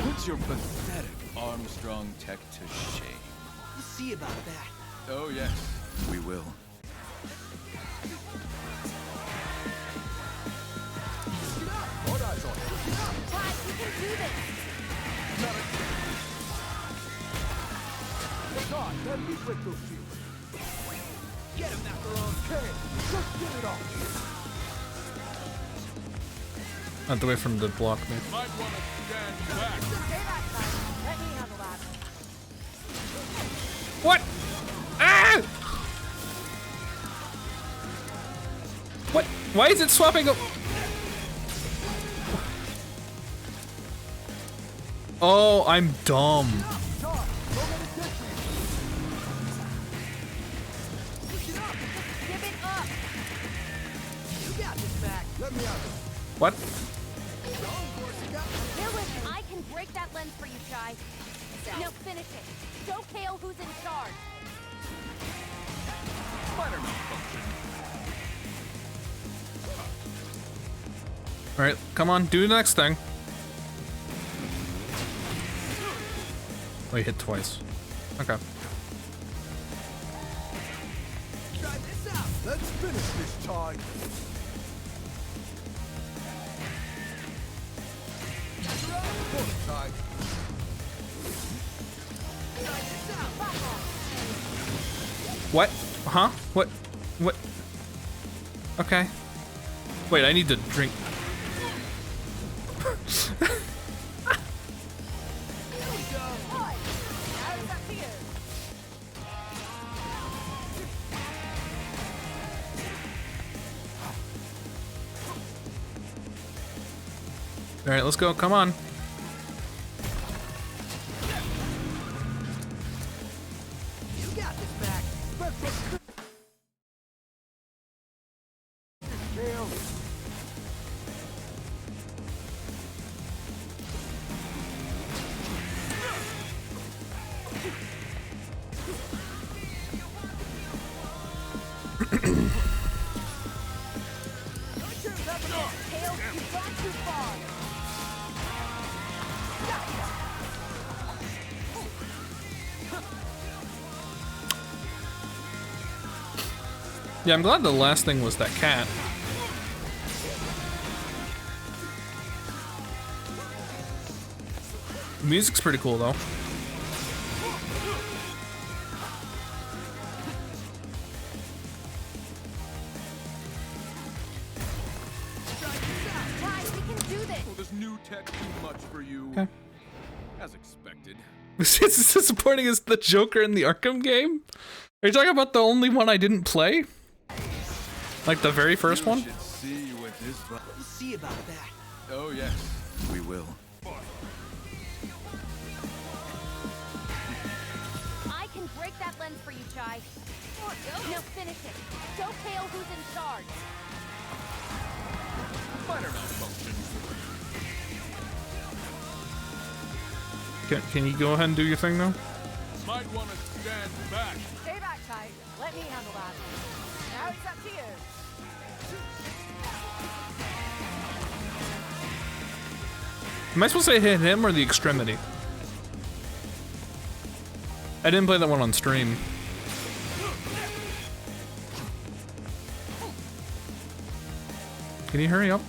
Put your pathetic Armstrong tech to shame. We'll see about that. Oh yes, we will. Let me break those shields. Get him, Macaron. Okay, just get it off. Not the way from the block, man. Might want to stand back. Let me handle that. What? Ah! What? Why is it swapping? Oh, I'm dumb. What? I can break that lens for you, Chai. Now finish it. Show Kale who's in charge. Minor malfunction. All right, come on, do the next thing. Oh, you hit twice. Okay. Try this out. Let's finish this time. What? Huh? What? What? Okay. Wait, I need to drink. All right, let's go. Come on. Yeah, I'm glad the last thing was that cat. Music's pretty cool though. Will this new tech do much for you? Okay. As expected. It's as disappointing as the Joker in the Arkham game? Are you talking about the only one I didn't play? Like the very first one? Should see what this We'll see about that. Oh yes, we will. I can break that lens for you, Chai. Now finish it. Show Kale who's in charge. Minor malfunction. Can you go ahead and do your thing now? Might want to stand back. Stay back, Chai. Let me handle that. Now it's up to you. Am I supposed to hit him or the extremity? I didn't play that one on stream. Can you hurry up?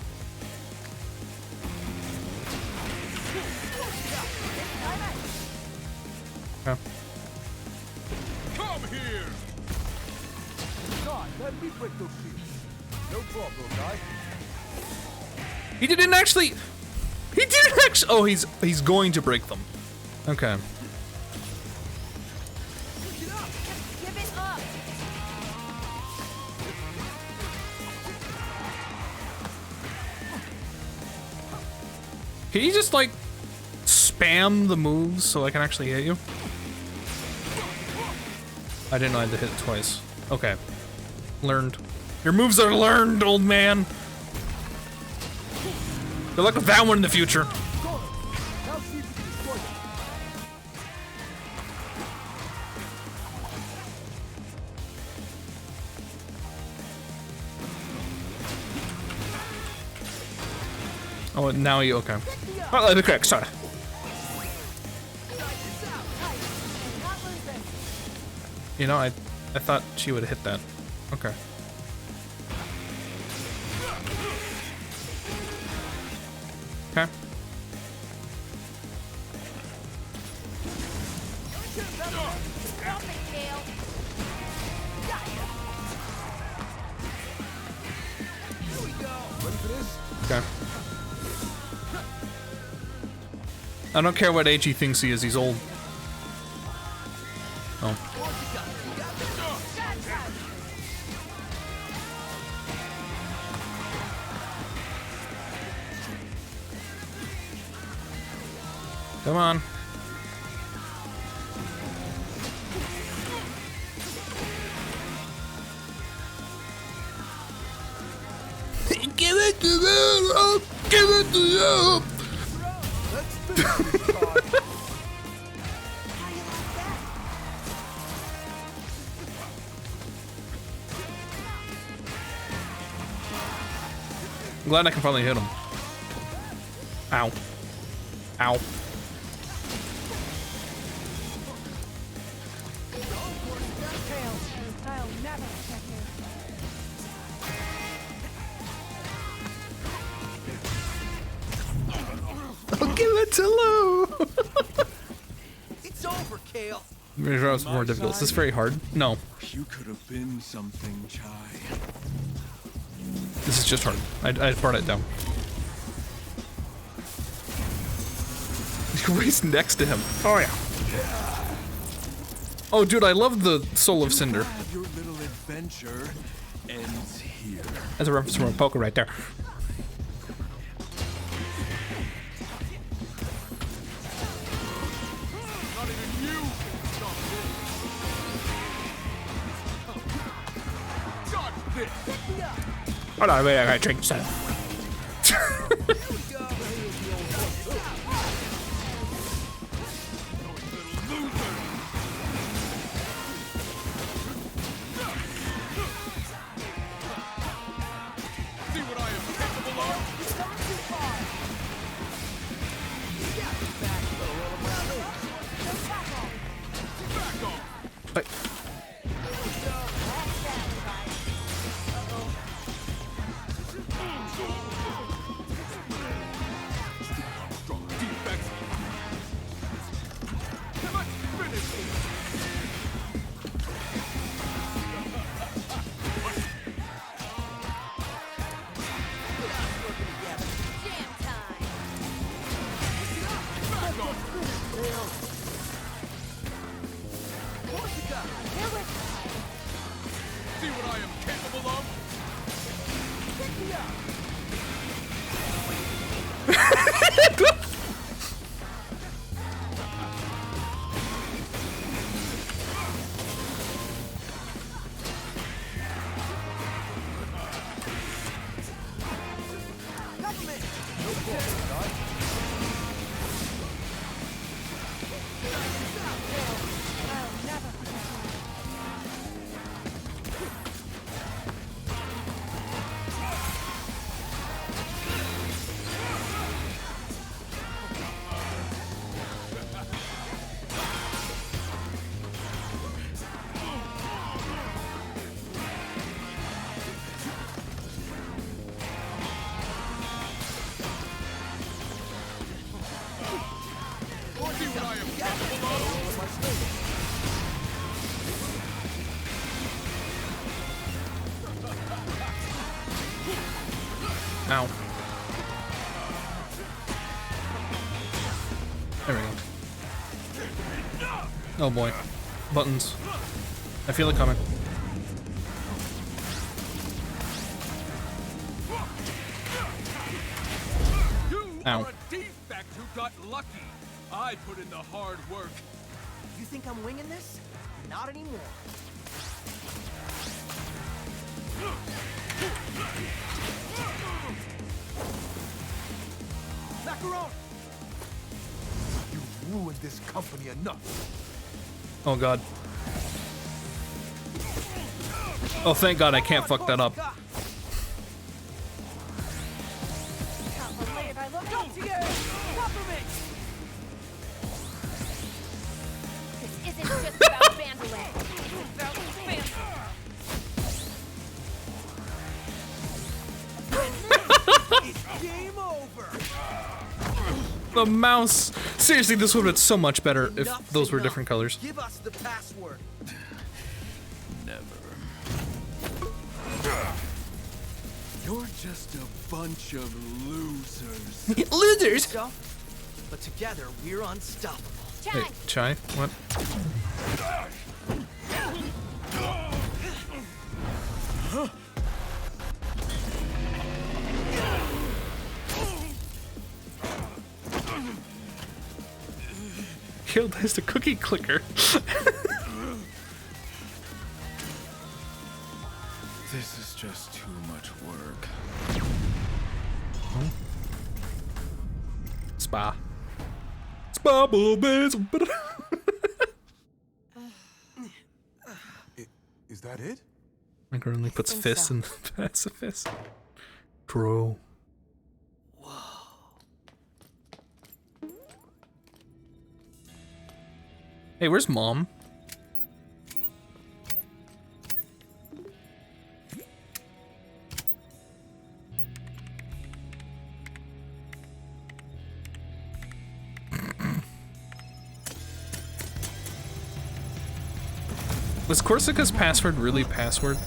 Okay. Come here. God, let me break those shields. No problem, guy. He didn't actually. He didn't actually. Oh, he's going to break them. Okay. Give it up. Can you just like spam the moves so I can actually hit you? I didn't know I had to hit it twice. Okay. Learned. Your moves are learned, old man. Good luck with that one in the future. Oh, now you okay. Oh, let me correct, sorry. You know, I thought she would have hit that. Okay. Okay. Stop it, Kale. Here we go. Ready for this? Okay. I don't care what age he thinks he is, he's old. Oh. Come on. Give it to them! I'll give it to you! I'm glad I can finally hit him. Ow. Ow. I'll never forget you. I'll give it to Lou! It's over, Kale. Maybe that was more difficult. Is this very hard? No. You could have been something, Chai. This is just hard. I brought it down. You race next to him. Oh yeah. Oh dude, I love the Soul of Cinder. Your little adventure ends here. That's a reference from a poker right there. Not even you can stop this. Got this. Hold on, wait, I gotta drink some. See what I am capable of? You've gone too far. Back off. But See what I am capable of? Check me out. Ow. There we go. Oh boy. Buttons. I feel it coming. Ow. You're a defect who got lucky. I put in the hard work. You think I'm winging this? Not anymore. Macaron! You ruined this company enough. Oh god. Oh, thank god I can't fuck that up. Can't believe I looked up to you! Cover me! This isn't just about Vandalay. It's about Vandalay. It's game over. The mouse. Seriously, this would have been so much better if Enough's those were enough. different colors. Give us the password. Never. You're just a bunch of losers. Losers? So, but together we're unstoppable. Hey, Chai, what? Killed has the cookie clicker. This is just too much work. Spa. Spa boobies. Is that it? My girl only puts think fists so. in the pacifist. True. Hey, where's Mom? Was Corsica's password really password?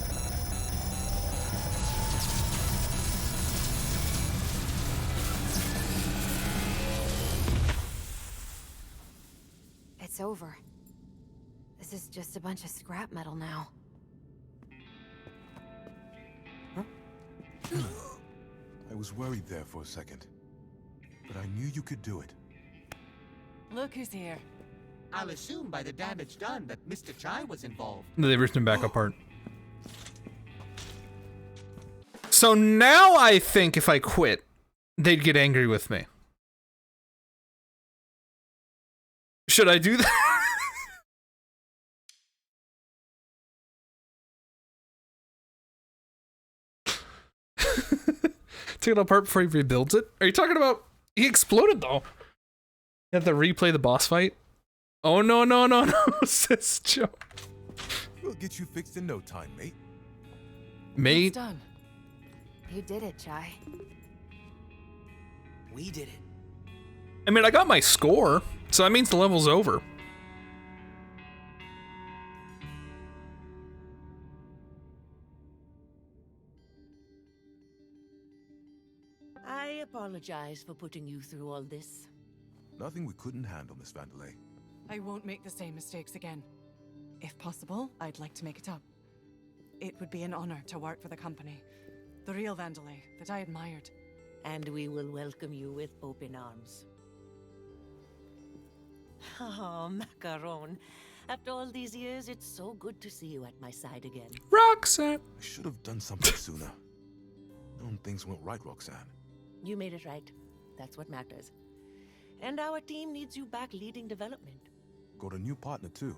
It's over. This is just a bunch of scrap metal now. I was worried there for a second. But I knew you could do it. Look who's here. I'll assume by the damage done that Mr. Chai was involved. They've written him back apart. So now I think if I quit, they'd get angry with me. Should I do that? Take it apart before he rebuilds it? Are you talking about... He exploded though. You have to replay the boss fight? Oh no, no, no, no, says Joe. We'll get you fixed in no time, mate. Mate? It's done. You did it, Chai. We did it. I mean, I got my score, so that means the level's over. I apologize for putting you through all this. Nothing we couldn't handle, Miss Vandelay. I won't make the same mistakes again. If possible, I'd like to make it up. It would be an honor to work for the company. The real Vandelay that I admired. And we will welcome you with open arms. Oh, Macaron. After all these years, it's so good to see you at my side again. Roxanne! I should have done something sooner. Known things went right, Roxanne. You made it right. That's what matters. And our team needs you back leading development. Got a new partner, too.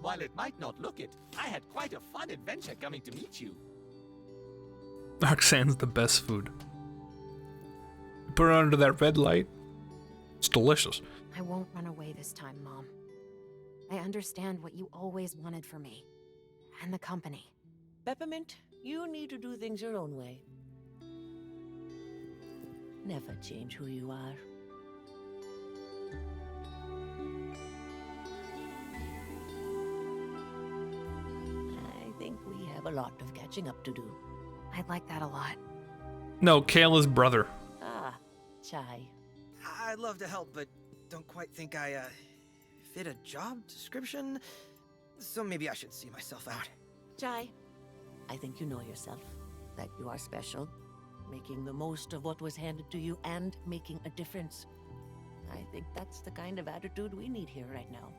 While it might not look it, I had quite a fun adventure coming to meet you. Roxanne's the best food. Put it under that red light. It's delicious. I won't run away this time, Mom. I understand what you always wanted for me. And the company. Peppermint, you need to do things your own way. Never change who you are. I think we have a lot of catching up to do. I'd like that a lot. No, Kayla's brother. Ah, Chai. I'd love to help, but don't quite think I, fit a job description. So maybe I should see myself out. Chai, I think you know yourself, that you are special, making the most of what was handed to you and making a difference. I think that's the kind of attitude we need here right now.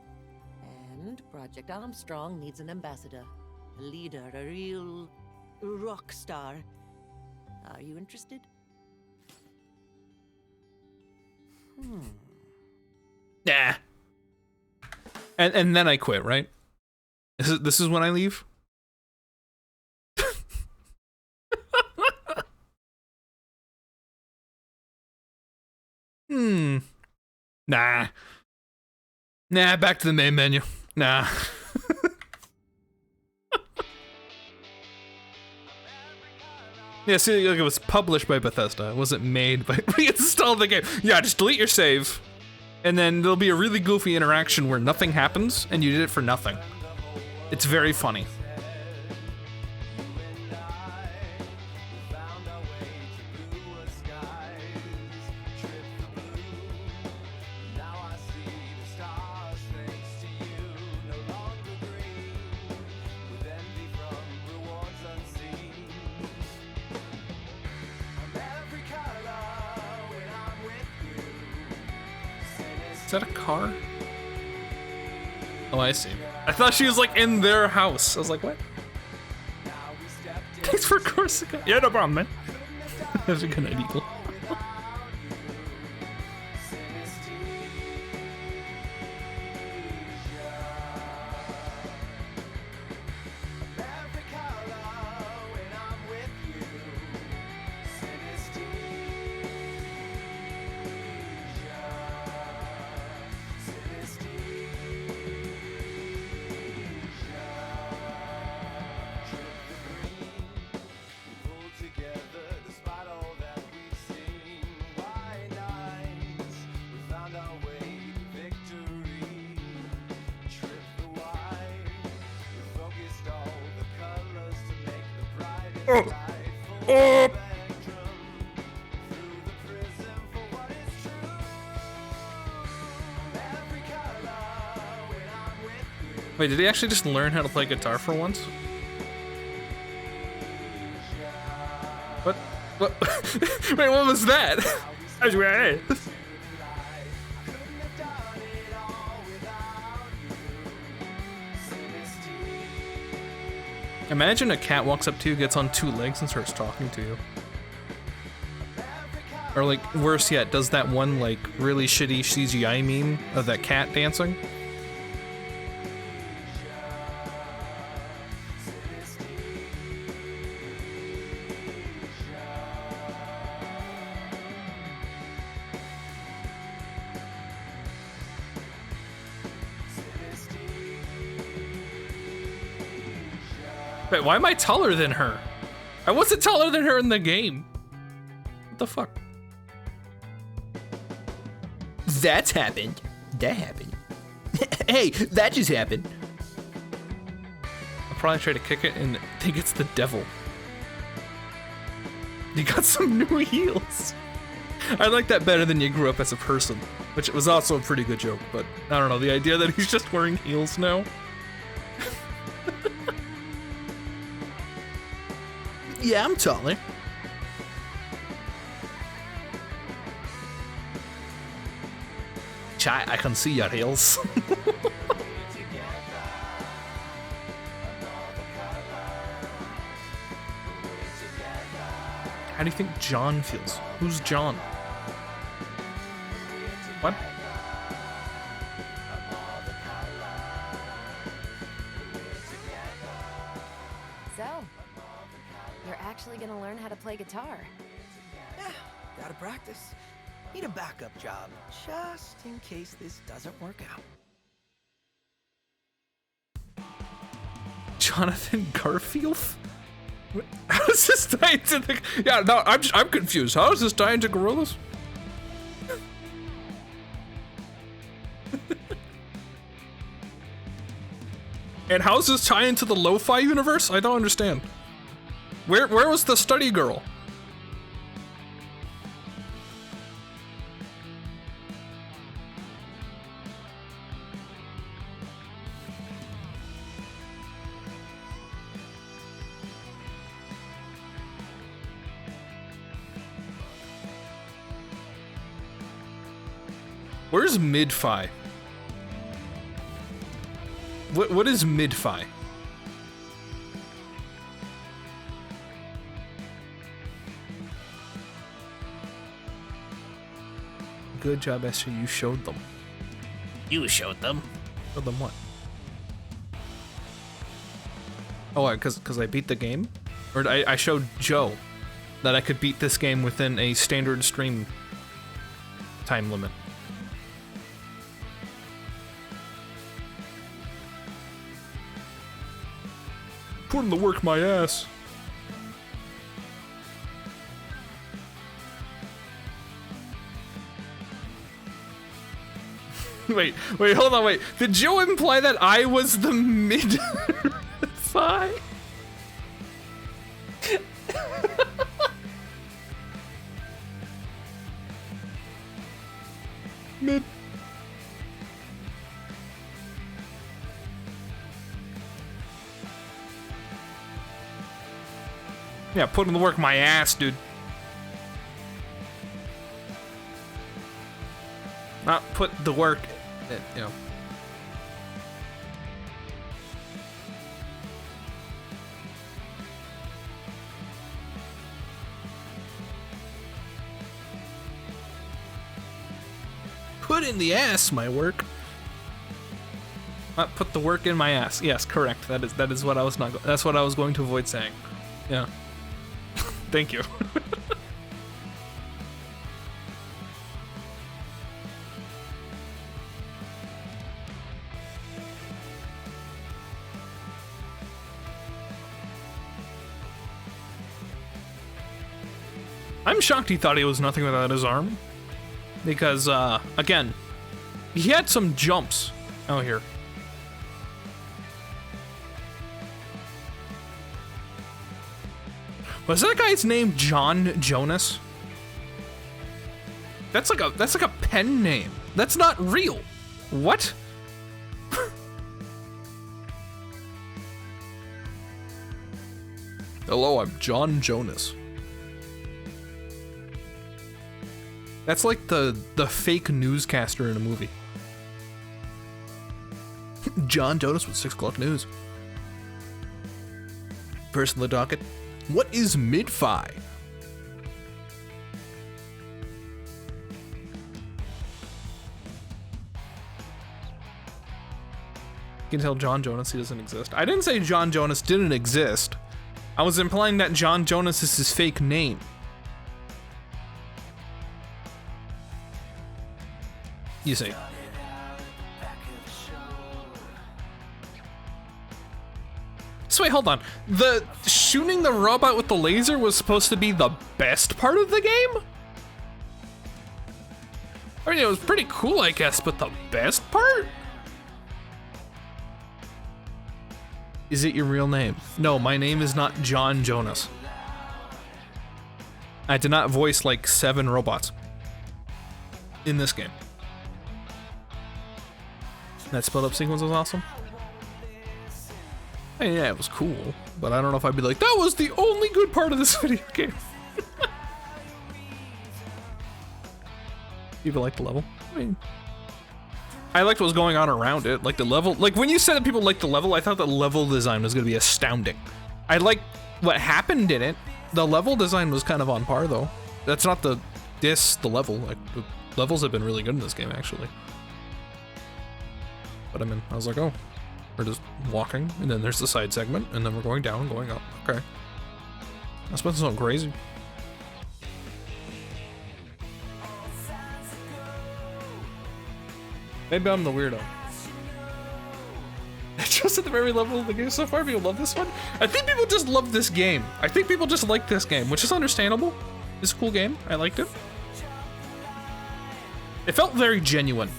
And Project Armstrong needs an ambassador, a leader, a real rock star. Are you interested? Nah. And then I quit, right? This is when I leave? Nah. Nah, back to the main menu. Nah. Yeah, see, like it was published by Bethesda. It wasn't made by... Reinstall the game. Yeah, just delete your save. And then there'll be a really goofy interaction where nothing happens, and you did it for nothing. It's very funny. Is that a car? Oh, I see. I thought she was like in their house. I was like, what? Thanks for Corsica. Yeah, no problem, man. Have a good night, Eagle. Wait, did he actually just learn how to play guitar for once? What? What? Wait, what was that? Imagine a cat walks up to you, gets on two legs, and starts talking to you. Or like, worse yet, does that one like really shitty CGI meme of that cat dancing? Wait, why am I taller than her? I wasn't taller than her in the game. What the fuck? That's happened. That happened. Hey, that just happened. I'll probably try to kick it and think it's the devil. You got some new heels. I like that better than you grew up as a person, which was also a pretty good joke, but I don't know, the idea that he's just wearing heels now. Yeah, I'm taller. Chat, I can see your heels. How do you think John feels? Who's John? What? So, you're actually gonna learn how to play guitar. Yeah, gotta practice. Need a backup job, just in case this doesn't work out. Jonathan Garfield? How is this tied to the... Yeah, no, I'm confused. How is this tied to gorillas? And how is this tie into the lo-fi universe? I don't understand. Where was the study girl? Where's mid-fi? What is mid-fi? Good job, Esther. You showed them. You showed them? Showed them what? Oh, because I beat the game? Or I showed Joe that I could beat this game within a standard stream time limit. Putting the work my ass. Wait, hold on, wait. Did Joe imply that I was the mid-fi? Mid. Yeah, putting the work my ass, dude. Not put the work, you know. Put in the ass, my work. Not put the work in my ass. Yes, correct. That is what I was not. That's what I was going to avoid saying. Yeah. Thank you. I'm shocked he thought he was nothing without his arm. Because, again, he had some jumps out here. Was that guy's name John Jonas? That's like a pen name. That's not real. What? Hello, I'm John Jonas. That's like the fake newscaster in a movie. John Jonas with 6 o'clock news. First on the docket. What is mid-fi? You can tell John Jonas he doesn't exist. I didn't say John Jonas didn't exist. I was implying that John Jonas is his fake name. You see. So wait, hold on. The shooting the robot with the laser was supposed to be the best part of the game? I mean, it was pretty cool, I guess, but the best part? Is it your real name? No, my name is not John Jonas. I did not voice like 7 robots. in this game. That split up sequence was awesome. And yeah, it was cool, but I don't know if I'd be like, that was the only good part of this video game. People like the level. I mean, I liked what was going on around it. Like the level, like when you said that people liked the level, I thought the level design was going to be astounding. I liked what happened in it. The level design was kind of on par though. That's not the level. Like the levels have been really good in this game actually. But I mean, I was like, oh, we're just walking, and then there's the side segment, and then we're going down and going up. Okay. That's been something crazy. Maybe I'm the weirdo. Just at the very level of the game so far, people love this one. I think people just love this game. I think people just like this game, which is understandable. It's a cool game. I liked it. It felt very genuine.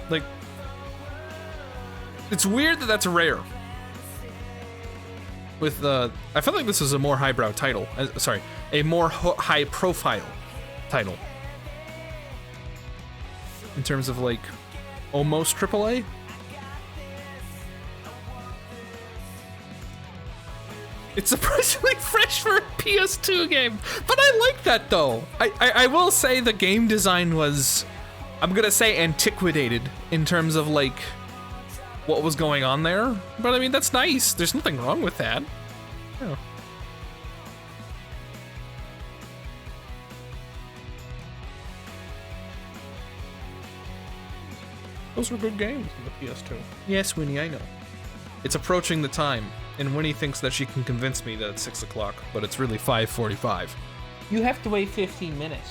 Like, it's weird that that's rare. With I feel like this is a more highbrow title. Sorry, a more high-profile title. In terms of like, almost AAA. It's surprisingly fresh for a PS2 game, but I like that though. I will say the game design was, I'm gonna say antiquated in terms of like what was going on there, but I mean that's nice. There's nothing wrong with that. Yeah. Those were good games in the PS2. Yes, Winnie, I know. It's approaching the time, and Winnie thinks that she can convince me that it's 6 o'clock, but it's really 5:45. You have to wait 15 minutes.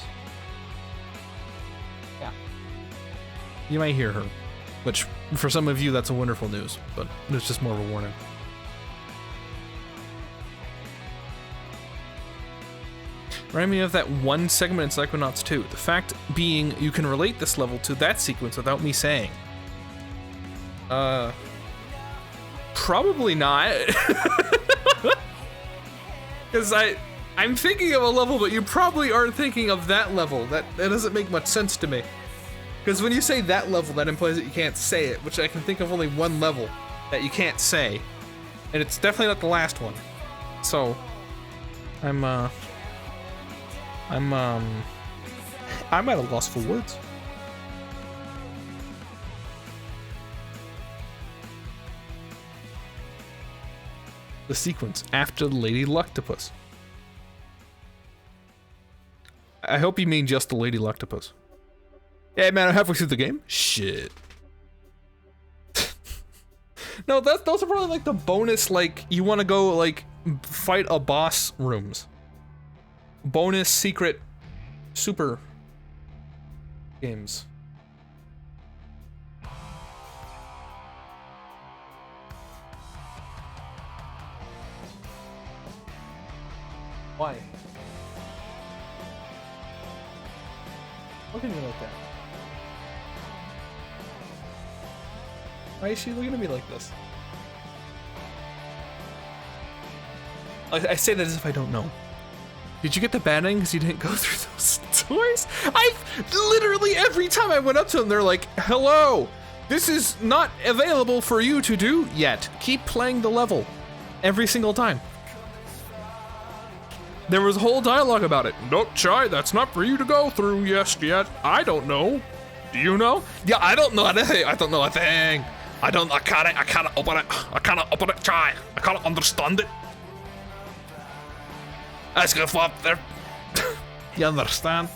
Yeah. You might hear her, which for some of you that's a wonderful news, but it's just more of a warning. Remind me of that one segment in Psychonauts 2. The fact being, you can relate this level to that sequence without me saying. Probably not. Because I'm thinking of a level, but you probably aren't thinking of that level. That doesn't make much sense to me. Because when you say that level, that implies that you can't say it, which I can think of only one level that you can't say. And it's definitely not the last one. So, I'm at a loss for words. The sequence after Lady Luctopus. I hope you mean just the Lady Luctopus. Yeah, man, I'm halfway through the game. Shit. No, those are probably like the bonus, like you want to go like fight a boss rooms. Bonus secret super games. Why? Look at me like that. Why is she looking at me like this? I say that as if I don't know. Did you get the bad ending because you didn't go through those doors? Literally every time I went up to them, they're like, hello, this is not available for you to do yet. Keep playing the level. Every single time. There was a whole dialogue about it. Nope, Chai, that's not for you to go through just yet. I don't know. Do you know? Yeah, I don't know anything. I don't know a thing. I can't open it. I can't open it, Chai. I can't understand it. Let's go up there. You understand?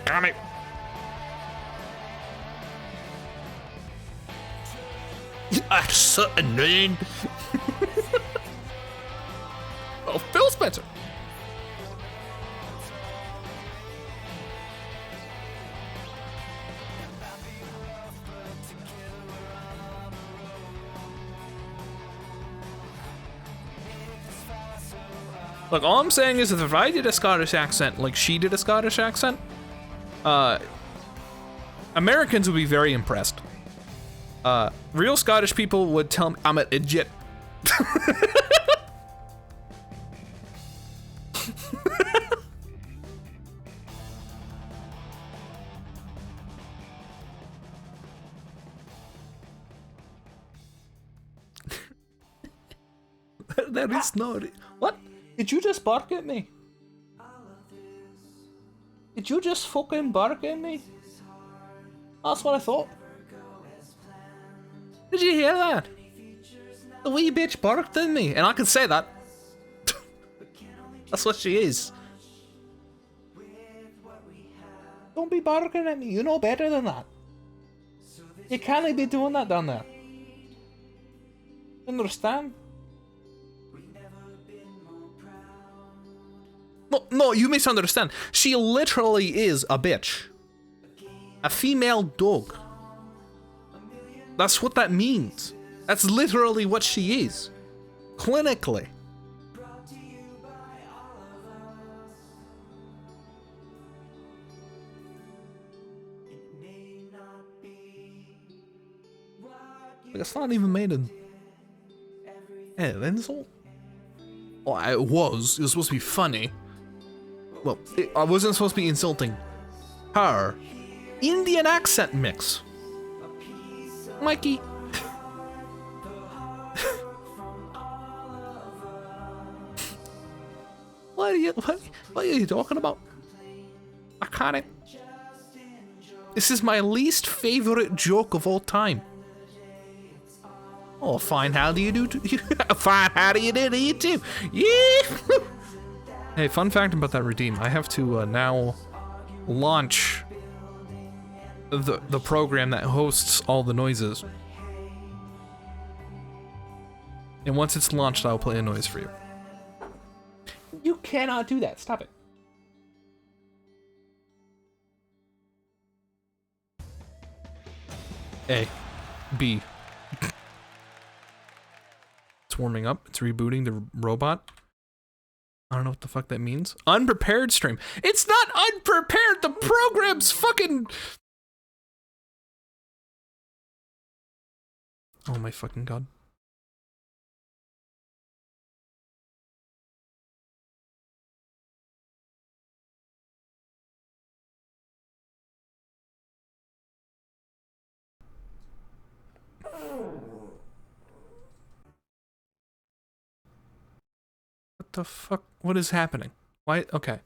Damn it. You are so annoying. Oh, Phil Spencer. Look, all I'm saying is that if I did a Scottish accent like she did a Scottish accent, Americans would be very impressed. Real Scottish people would tell me I'm an idiot. That is not it. What? Did you just bark at me? Did you just fucking bark at me? That's what I thought. Did you hear that? The wee bitch barked at me, and I can say that. That's what she is. Don't be barking at me. You know better than that. You can't be doing that down there. Understand? No, you misunderstand. She literally is a bitch. A female dog. That's what that means. That's literally what she is. Clinically. Like, it's not even made an insult. Oh, it was supposed to be funny. Well, I wasn't supposed to be insulting her. Indian accent mix. Mikey. What are you talking about? I can't. This is my least favorite joke of all time. Oh, fine. How do you do? Fine. How do you do to you too? Yeah. Hey, fun fact about that redeem. I have to now launch the program that hosts all the noises. And once it's launched, I'll play a noise for you. You cannot do that. Stop it. A. B. It's warming up. It's rebooting the robot. I don't know what the fuck that means. Unprepared stream. It's not unprepared. The program's fucking... Oh my fucking god. What the fuck? What is happening? Why? Okay.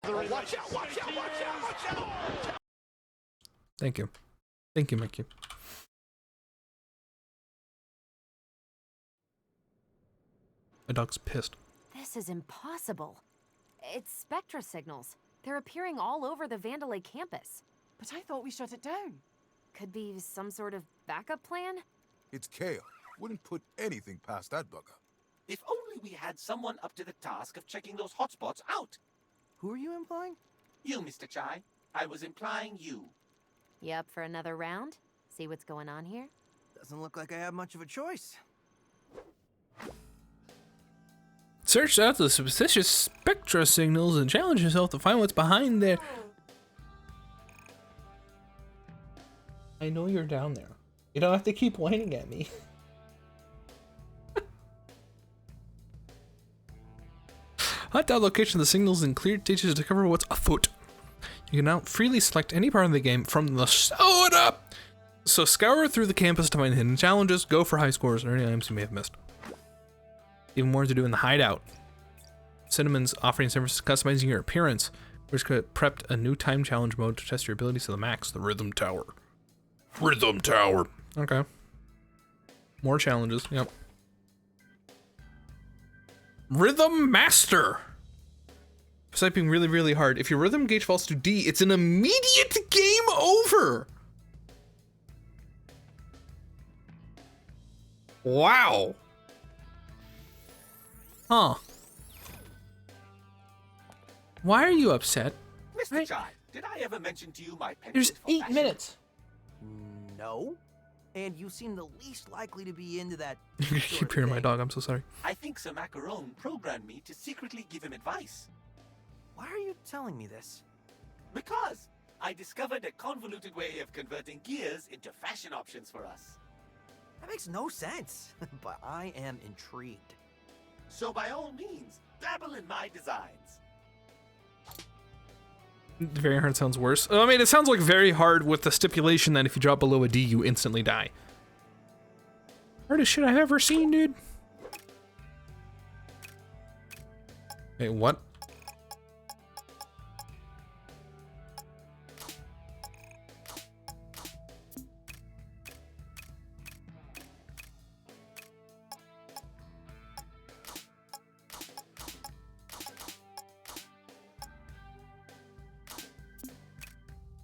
Watch out, watch out, watch out, watch out! Thank you. Thank you, Mickey. My dog's pissed. This is impossible. It's Spectra signals. They're appearing all over the Vandelay campus. But I thought we shut it down. Could be some sort of backup plan? It's Kale. Wouldn't put anything past that bugger. If only we had someone up to the task of checking those hotspots out. Who are you implying? You, Mr. Chai. I was implying you. You up for another round? See what's going on here? Doesn't look like I have much of a choice. Search out the suspicious Spectra signals and challenge yourself to find what's behind there. I know you're down there. You don't have to keep whining at me. Hunt down location of the signals and clear stages to cover what's afoot. You can now freely select any part of the game from the soda. So scour through the campus to find hidden challenges, go for high scores, or any items you may have missed. Even more to do in the hideout. Cinnamon's offering services customizing your appearance, which could prepped a new time challenge mode to test your abilities to the max, the Rhythm Tower. Rhythm Tower. Okay. More challenges, yep. Rhythm Master. Typing really, really hard. If your rhythm gauge falls to D, it's an immediate game over. Wow. Huh. Why are you upset? Mr. Chai, did I ever mention to you my penchant There's for 8 fashion? minutes. No. And you seem the least likely to be into that. You keep hearing my dog, I'm so sorry. I think Sir Macaron programmed me to secretly give him advice. Why are you telling me this? Because I discovered a convoluted way of converting gears into fashion options for us. That makes no sense, but I am intrigued. So by all means, dabble in my designs. Very hard sounds worse. I mean, it sounds like very hard with the stipulation that if you drop below a D, you instantly die. Hardest shit I've ever seen, dude. Wait, what?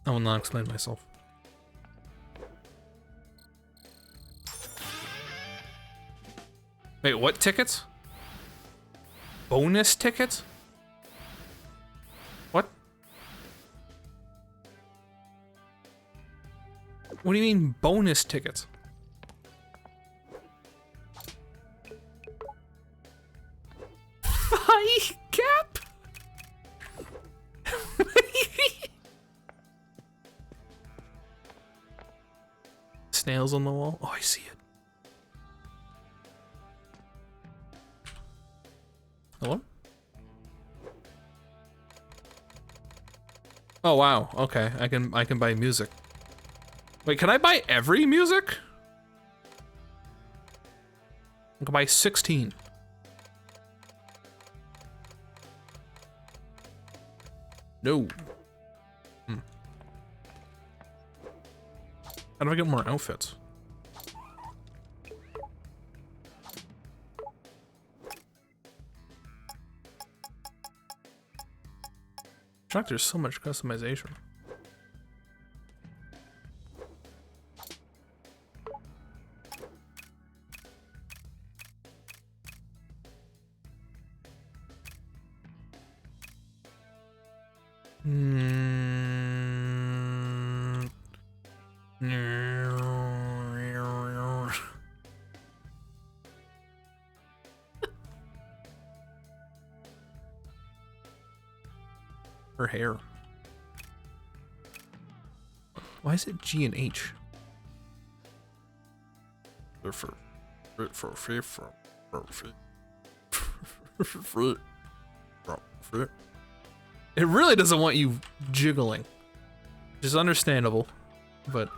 I will not explain myself. Wait, what tickets? Bonus tickets? What? What do you mean bonus tickets? Five cap? Snails on the wall? Oh, I see it. Hello? Oh wow, okay. I can buy music. Wait, can I buy every music? I can buy 16. No. How do I get more outfits? Shocked there's so much customization. Her hair. Why is it G and H? It really doesn't want you jiggling, which is understandable, but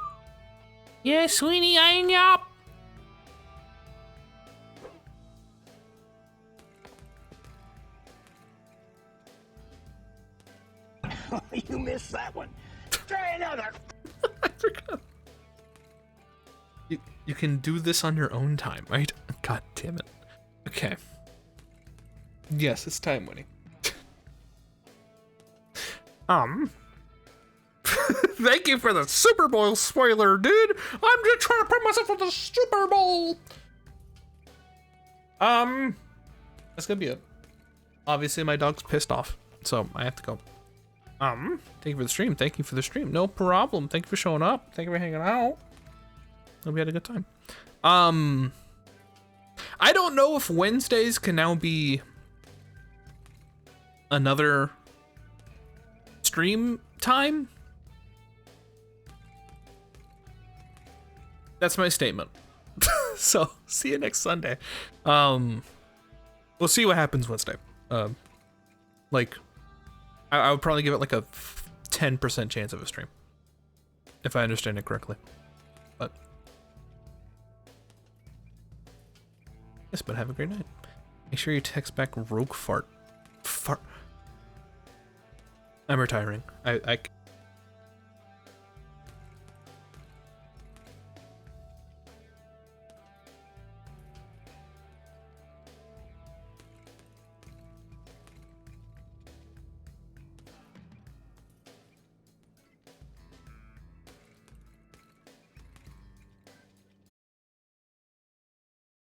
yeah, Sweeney, I ain't up. You missed that one. Try another. I forgot. You can do this on your own time, right? God damn it. Okay. Yes, it's time winning. Thank you for the Super Bowl spoiler, dude. I'm just trying to prep myself for the Super Bowl. That's gonna be it. Obviously, my dog's pissed off, so I have to go. Thank you for the stream. Thank you for the stream. No problem. Thank you for showing up. Thank you for hanging out. Hope you had a good time. I don't know if Wednesdays can now be another stream time. That's my statement. So see you next Sunday. We'll see what happens Wednesday. Like, I would probably give it like a 10% chance of a stream, if I understand it correctly. But yes, but have a great night. Make sure you text back rogue fart. I'm retiring. I